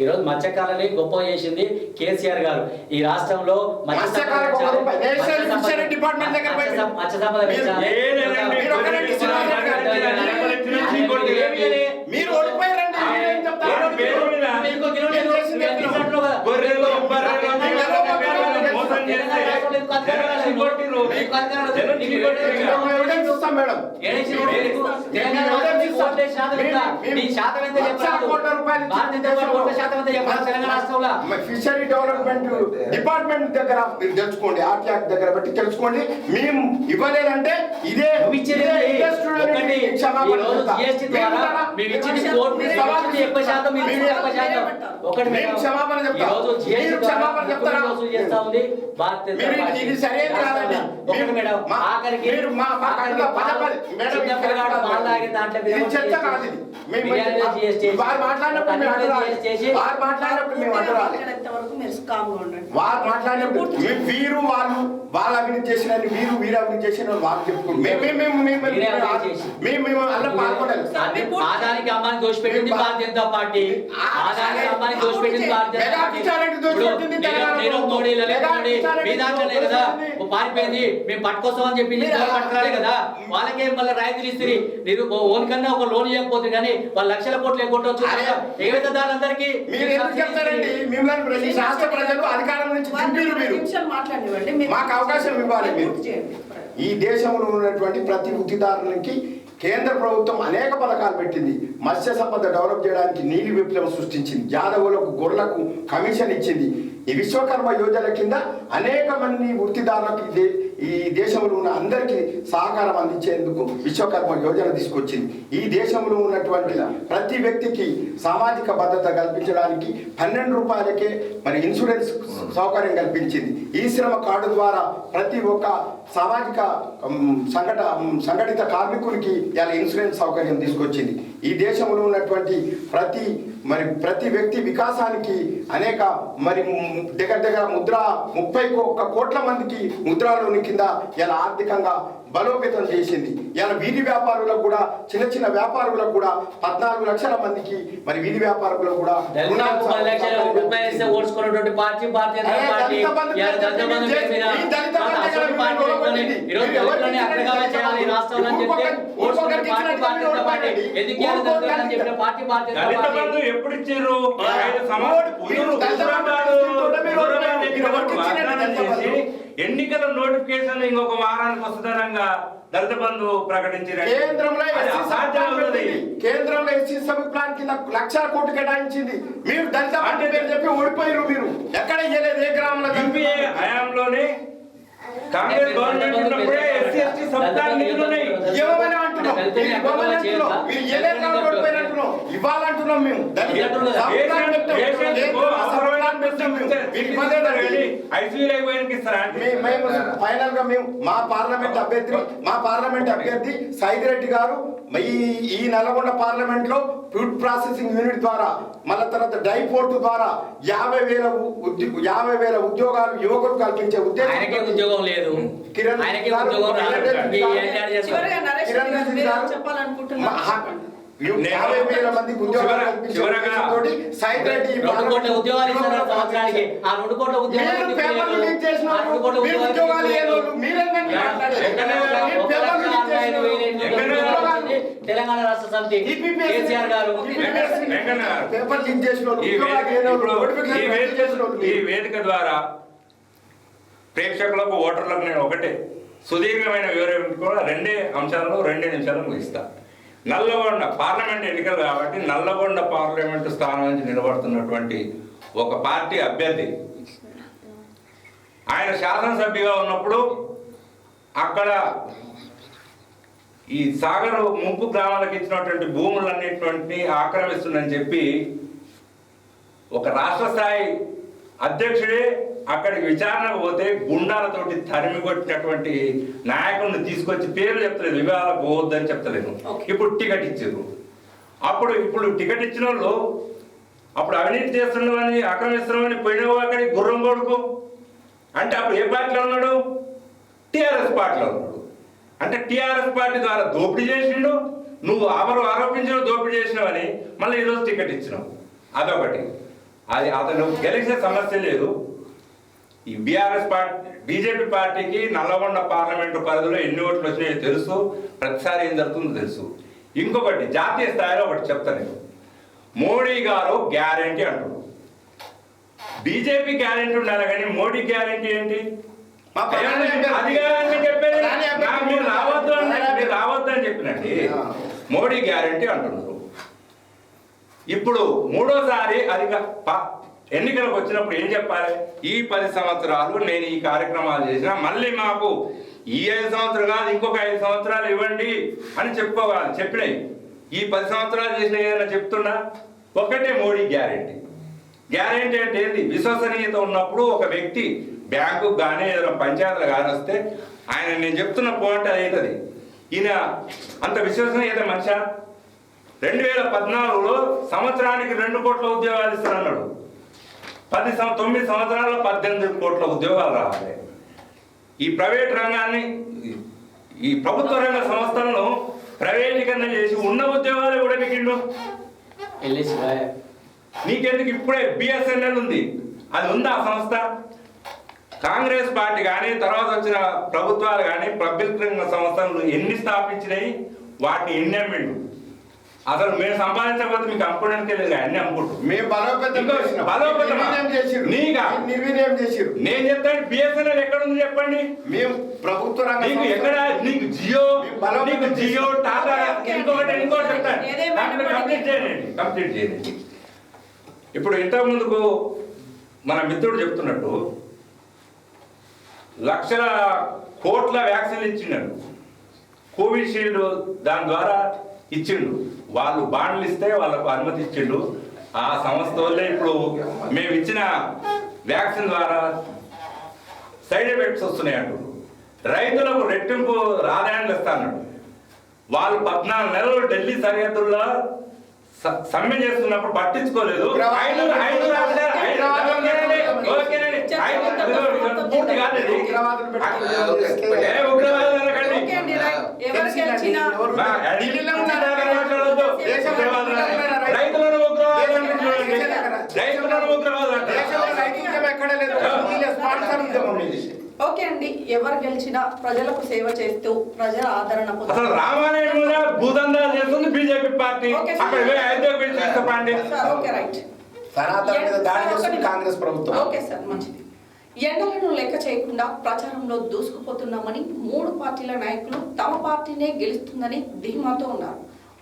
ఈరోజు మత్స్యకారులని గొప్ప చేసింది కేసీఆర్ గారు. ఈ రాష్ట్రంలో Matsya Sampada fishery development department దగ్గర మీరు తెలుసుకోండి, ఆర్టీఆర్ దగ్గర బట్టి తెలుసుకోండి. మేము ఇవ్వలేదంటే ఇదే క్షమాపణ వీరు వాళ్ళు వాళ్ళ అభివృద్ధి చేసిన వీరు అభివృద్ధి చేసిన వాళ్ళు ఆదానికి అమ్మాయిని దోషపెట్టింది భారతీయ జనతా పార్టీ. ఆదానికి అమ్మాయిని దోషపెట్టింది భారతీయ జనతా పార్టీ. మీ దాంట్లోనే కదా పారిపోయింది. మేము పట్టుకోస్తామని చెప్పి పట్టుకోవాలి కదా, వాళ్ళకే మళ్ళీ రాయితీలు ఇస్తుంది. మీరు ఓన్ కన్నా ఒక లోన్ ఇవ్వకపోతే కానీ వాళ్ళు లక్షల కోట్లు ఎగ్గొట్టవచ్చు. ఏదైతే మీరు ఎందుకు చెప్తారండి? మిమ్మల్ని రాష్ట్ర ప్రజలు అధికారం నుంచి మాకు అవకాశం ఇవ్వాలి. ఈ దేశంలో ఉన్నటువంటి ప్రతి వృత్తిదారునికి కేంద్ర ప్రభుత్వం అనేక పథకాలు పెట్టింది. మత్స్య సంపద డెవలప్ చేయడానికి నీలి విప్లవం సృష్టించింది. యాదవులకు, గొర్రెలకు కమిషన్ ఇచ్చింది. ఈ విశ్వకర్మ యోజన కింద అనేక మంది వృత్తిదారులకు ఈ దేశంలో ఉన్న అందరికీ సహకారం అందించేందుకు విశ్వకర్మ యోజన తీసుకొచ్చింది. ఈ దేశంలో ఉన్నటువంటి ప్రతి వ్యక్తికి సామాజిక భద్రత కల్పించడానికి 12 రూపాయలకే మరి ఇన్సూరెన్స్ సౌకర్యం కల్పించింది. ఈ శ్రమ కార్డు ద్వారా ప్రతి ఒక్క సామాజిక సంఘటిత కార్మికునికి ఇలా ఇన్సూరెన్స్ సౌకర్యం తీసుకొచ్చింది. ఈ దేశంలో ఉన్నటువంటి ప్రతి వ్యక్తి వికాసానికి అనేక మరి దగ్గర ముద్ర 31 కోట్ల మందికి ముద్రా లోన్ కింద ఇలా ఆర్థికంగా బలోపేతం చేసింది. ఇలా వీధి వ్యాపారులకు కూడా, చిన్న చిన్న వ్యాపారులకు కూడా 14 లక్షల మందికి మరి వీధి వ్యాపారులకు కూడా ఎప్పుడు ఇచ్చారు? వాగ్దానం చేసి ఎన్నికల నోటిఫికేషన్ ఇంకొక వారానికి వస్తుందనంగా దళిత బంధు ప్రకటించిన కేంద్రంలో ఎస్సీ సబ్ ప్లాన్ కింద 1,00,000 కోట్లు కేటాయించింది. మీరు దళిత బంధు పేరు చెప్పి ఓడిపోయారు. మీరు ఎక్కడ ఇయ్యలేదు. ఏ గ్రామంలో హయాంలోనే కాంగ్రెస్ గవర్నమెంట్ ఉన్నప్పుడే ఎస్సీ ఎస్టీ సబ్ ప్లాన్ నిధులు ఉన్నాయి. ఇవ్వాలంటున్నాం మేము. ఫైనల్ గా మేము మా పార్లమెంట్ అభ్యర్థి సైదిరెడ్డి గారు ఈ నల్గొండ పార్లమెంట్ లో ఫుడ్ ప్రాసెసింగ్ యూనిట్ ద్వారా మళ్ళీ తర్వాత డై పోర్ట్ ద్వారా 50,000 ఉద్యోగాలు యువకులు కల్పించే ఉద్యోగం లేదు. కిరణ్ చెప్పాలనుకుంటున్నాను. 50,000 మందికి ఉద్యోగాలు సైదిరెడ్డి 2 కోట్ల ఉద్యోగాలు ఇస్తున్నారు సంవత్సరానికి. ఆ 2 కోట్ల ఉద్యోగాలు తెలంగాణ రాష్ట్ర సమితి కేసీఆర్ గారు ఈ వేదిక ద్వారా ప్రేక్షకులకు ఓటర్లకు నేను ఒకటే సుదీర్ఘమైన వివరణ కూడా 2 అంశాలను 2 నిమిషాలు ముగిస్తా. నల్లగొండ పార్లమెంట్ ఎన్నికలు కాబట్టి నల్లగొండ పార్లమెంటు స్థానం నుంచి నిలబడుతున్నటువంటి ఒక పార్టీ అభ్యర్థి ఆయన శాసనసభ్యుగా ఉన్నప్పుడు అక్కడ ఈ సాగర్ ముంపు గ్రామాలకు ఇచ్చినటువంటి భూములన్నిటిని ఆక్రమిస్తుందని చెప్పి ఒక రాష్ట్ర స్థాయి అధ్యక్షుడే అక్కడికి విచారణకు పోతే గుండాలతోటి తరిమి కొట్టినటువంటి నాయకుడిని తీసుకొచ్చి పేర్లు చెప్తలేదు, వివాదాలకు పోవద్దని చెప్తలేను. ఇప్పుడు టికెట్ ఇచ్చారు. ఇప్పుడు టికెట్ ఇచ్చిన వాళ్ళు అప్పుడు అవినీతి చేస్తున్నామని ఆక్రమిస్తున్నామని పోయిన అక్కడికి గుర్రం కొడుకు అంటే అప్పుడు ఏ పార్టీలో ఉన్నాడు? టీఆర్ఎస్ పార్టీలో ఉన్నాడు. అంటే టీఆర్ఎస్ పార్టీ ద్వారా దోపిడీ చేసిండు, నువ్వు ఆరోపించిన దోపిడీ చేసినావని మళ్ళీ ఈరోజు టికెట్ ఇచ్చినావు. అదొకటి. అది అతను గెలిచే సమస్య లేదు. ఈ బీజేపీ పార్టీకి నల్లగొండ పార్లమెంటు పరిధిలో ఎన్ని ఓట్లు వచ్చినాయో తెలుసు, ప్రతిసారి ఏం జరుగుతుందో తెలుసు. ఇంకొకటి జాతీయ స్థాయిలో ఒకటి చెప్తాను నేను. మోడీ గారు గ్యారంటీ అంటారు. బీజేపీ గ్యారంటీ ఉండాలి కానీ మోడీ గ్యారంటీ ఏంటి? మీరు రావద్దు అని చెప్పినండి. మోడీ గ్యారంటీ అంటున్నారు. ఇప్పుడు 3వ అది ఎన్నికలకు వచ్చినప్పుడు ఏం చెప్పాలి? ఈ 10 సంవత్సరాలు నేను ఈ కార్యక్రమాలు చేసిన, మళ్ళీ మాకు ఈ 5 సంవత్సరాలు కాదు ఇంకొక 5 సంవత్సరాలు ఇవ్వండి అని చెప్పుకోవాలి. చెప్పినాయి. ఈ 10 సంవత్సరాలు చేసిన ఏదైనా చెప్తున్నా ఒకటే మోడీ గ్యారంటీ. గ్యారంటీ అంటే ఏంటి? విశ్వసనీయత ఉన్నప్పుడు ఒక వ్యక్తి బ్యాంకు కానీ ఏదైనా పంచాయతీలు కానీ వస్తే ఆయన నేను చెప్తున్న పాయింట్ అది అవుతుంది. ఈయన అంత విశ్వసనీయత మనిషా? 2014లో సంవత్సరానికి 2 కోట్ల ఉద్యోగాలు ఇస్తానన్నాడు. 9 సంవత్సరాల్లో 18 కోట్ల ఉద్యోగాలు రావాలి. ఈ ప్రైవేట్ రంగాన్ని ఈ ప్రభుత్వ రంగ సంస్థలను ప్రైవేటీకరణ చేసి ఉన్న ఉద్యోగాలు కూడా మిగిలిండు. నీకెందుకు? ఇప్పుడే బిఎస్ఎన్ఎల్ ఉంది, అది ఉందా ఆ సంస్థ? కాంగ్రెస్ పార్టీ కానీ తర్వాత వచ్చిన ప్రభుత్వాలు కానీ పబ్లిక్ రంగ సంస్థలు ఎన్ని స్థాపించినాయి, వాటిని ఎన్ని అమ్మిండు? అసలు మేము సంపాదించకపోతే మీకు అమ్ముకోవడానికి లేదు, అన్ని అమ్ముకుంటాం. నేను చెప్తాను బిఎస్ఎన్ఎల్ ఎక్కడ ఉంది చెప్పండి. మేము ప్రభుత్వ నీకు ఎక్కడ? నీకు జియో టాటా ఇంకొకటి చెప్తాను. కంప్లీట్ చేయండి. ఇప్పుడు ఇంతకు ముందుకు మన మిత్రుడు చెప్తున్నట్టు లక్షల కోట్ల వ్యాక్సిన్లు ఇచ్చినాడు. కోవిషీల్డ్ దాని ద్వారా ఇచ్చిండు. వాళ్ళు బాండ్లు ఇస్తే వాళ్ళకు అనుమతి ఇచ్చిండు. ఆ సంస్థ వల్లే ఇప్పుడు మేము ఇచ్చిన వ్యాక్సిన్ ద్వారా సైడ్ ఎఫెక్ట్స్ వస్తున్నాయి అంటున్నారు. రైతులకు రెట్టింపు ఆదాయాన్ని ఇస్తాడు. వాళ్ళు 14 నెలలు ఢిల్లీ సరిహద్దుల్లో సమ్మె చేస్తున్నప్పుడు పట్టించుకోలేదు. పూర్తి కాలేదు. రైతులను ఓకే అండి. ఎవరు గెలిచినా ప్రజలకు సేవ చేస్తూ ప్రజల ఆదరణ అసలు రామాలయం భూదందా చేస్తుంది బీజేపీ పార్టీ. కాంగ్రెస్ ప్రభుత్వం. ఓకే సార్, మంచిది. ఎండలను లెక్క చేయకుండా ప్రచారంలో దూసుకుపోతున్నామని 3 పార్టీల నాయకులు తమ పార్టీనే గెలుస్తుందని ధీమాతో ఉన్నారు.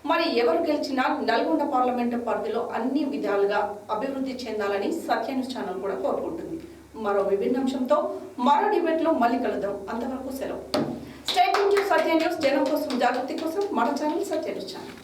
మరి ఎవరు గెలిచినా నల్గొండ పార్లమెంటు పరిధిలో అన్ని విధాలుగా అభివృద్ధి చెందాలని సత్య న్యూస్ ఛానల్ కూడా కోరుకుంటుంది. మరో విభిన్న అంశంతో మరో డిబేట్లో మళ్ళీ కలుద్దాం. అంతవరకు సెలవు. Stay tune to Satya news. జనం కోసం, జాగృతి కోసం మన ఛానల్ సత్య న్యూస్ ఛానల్.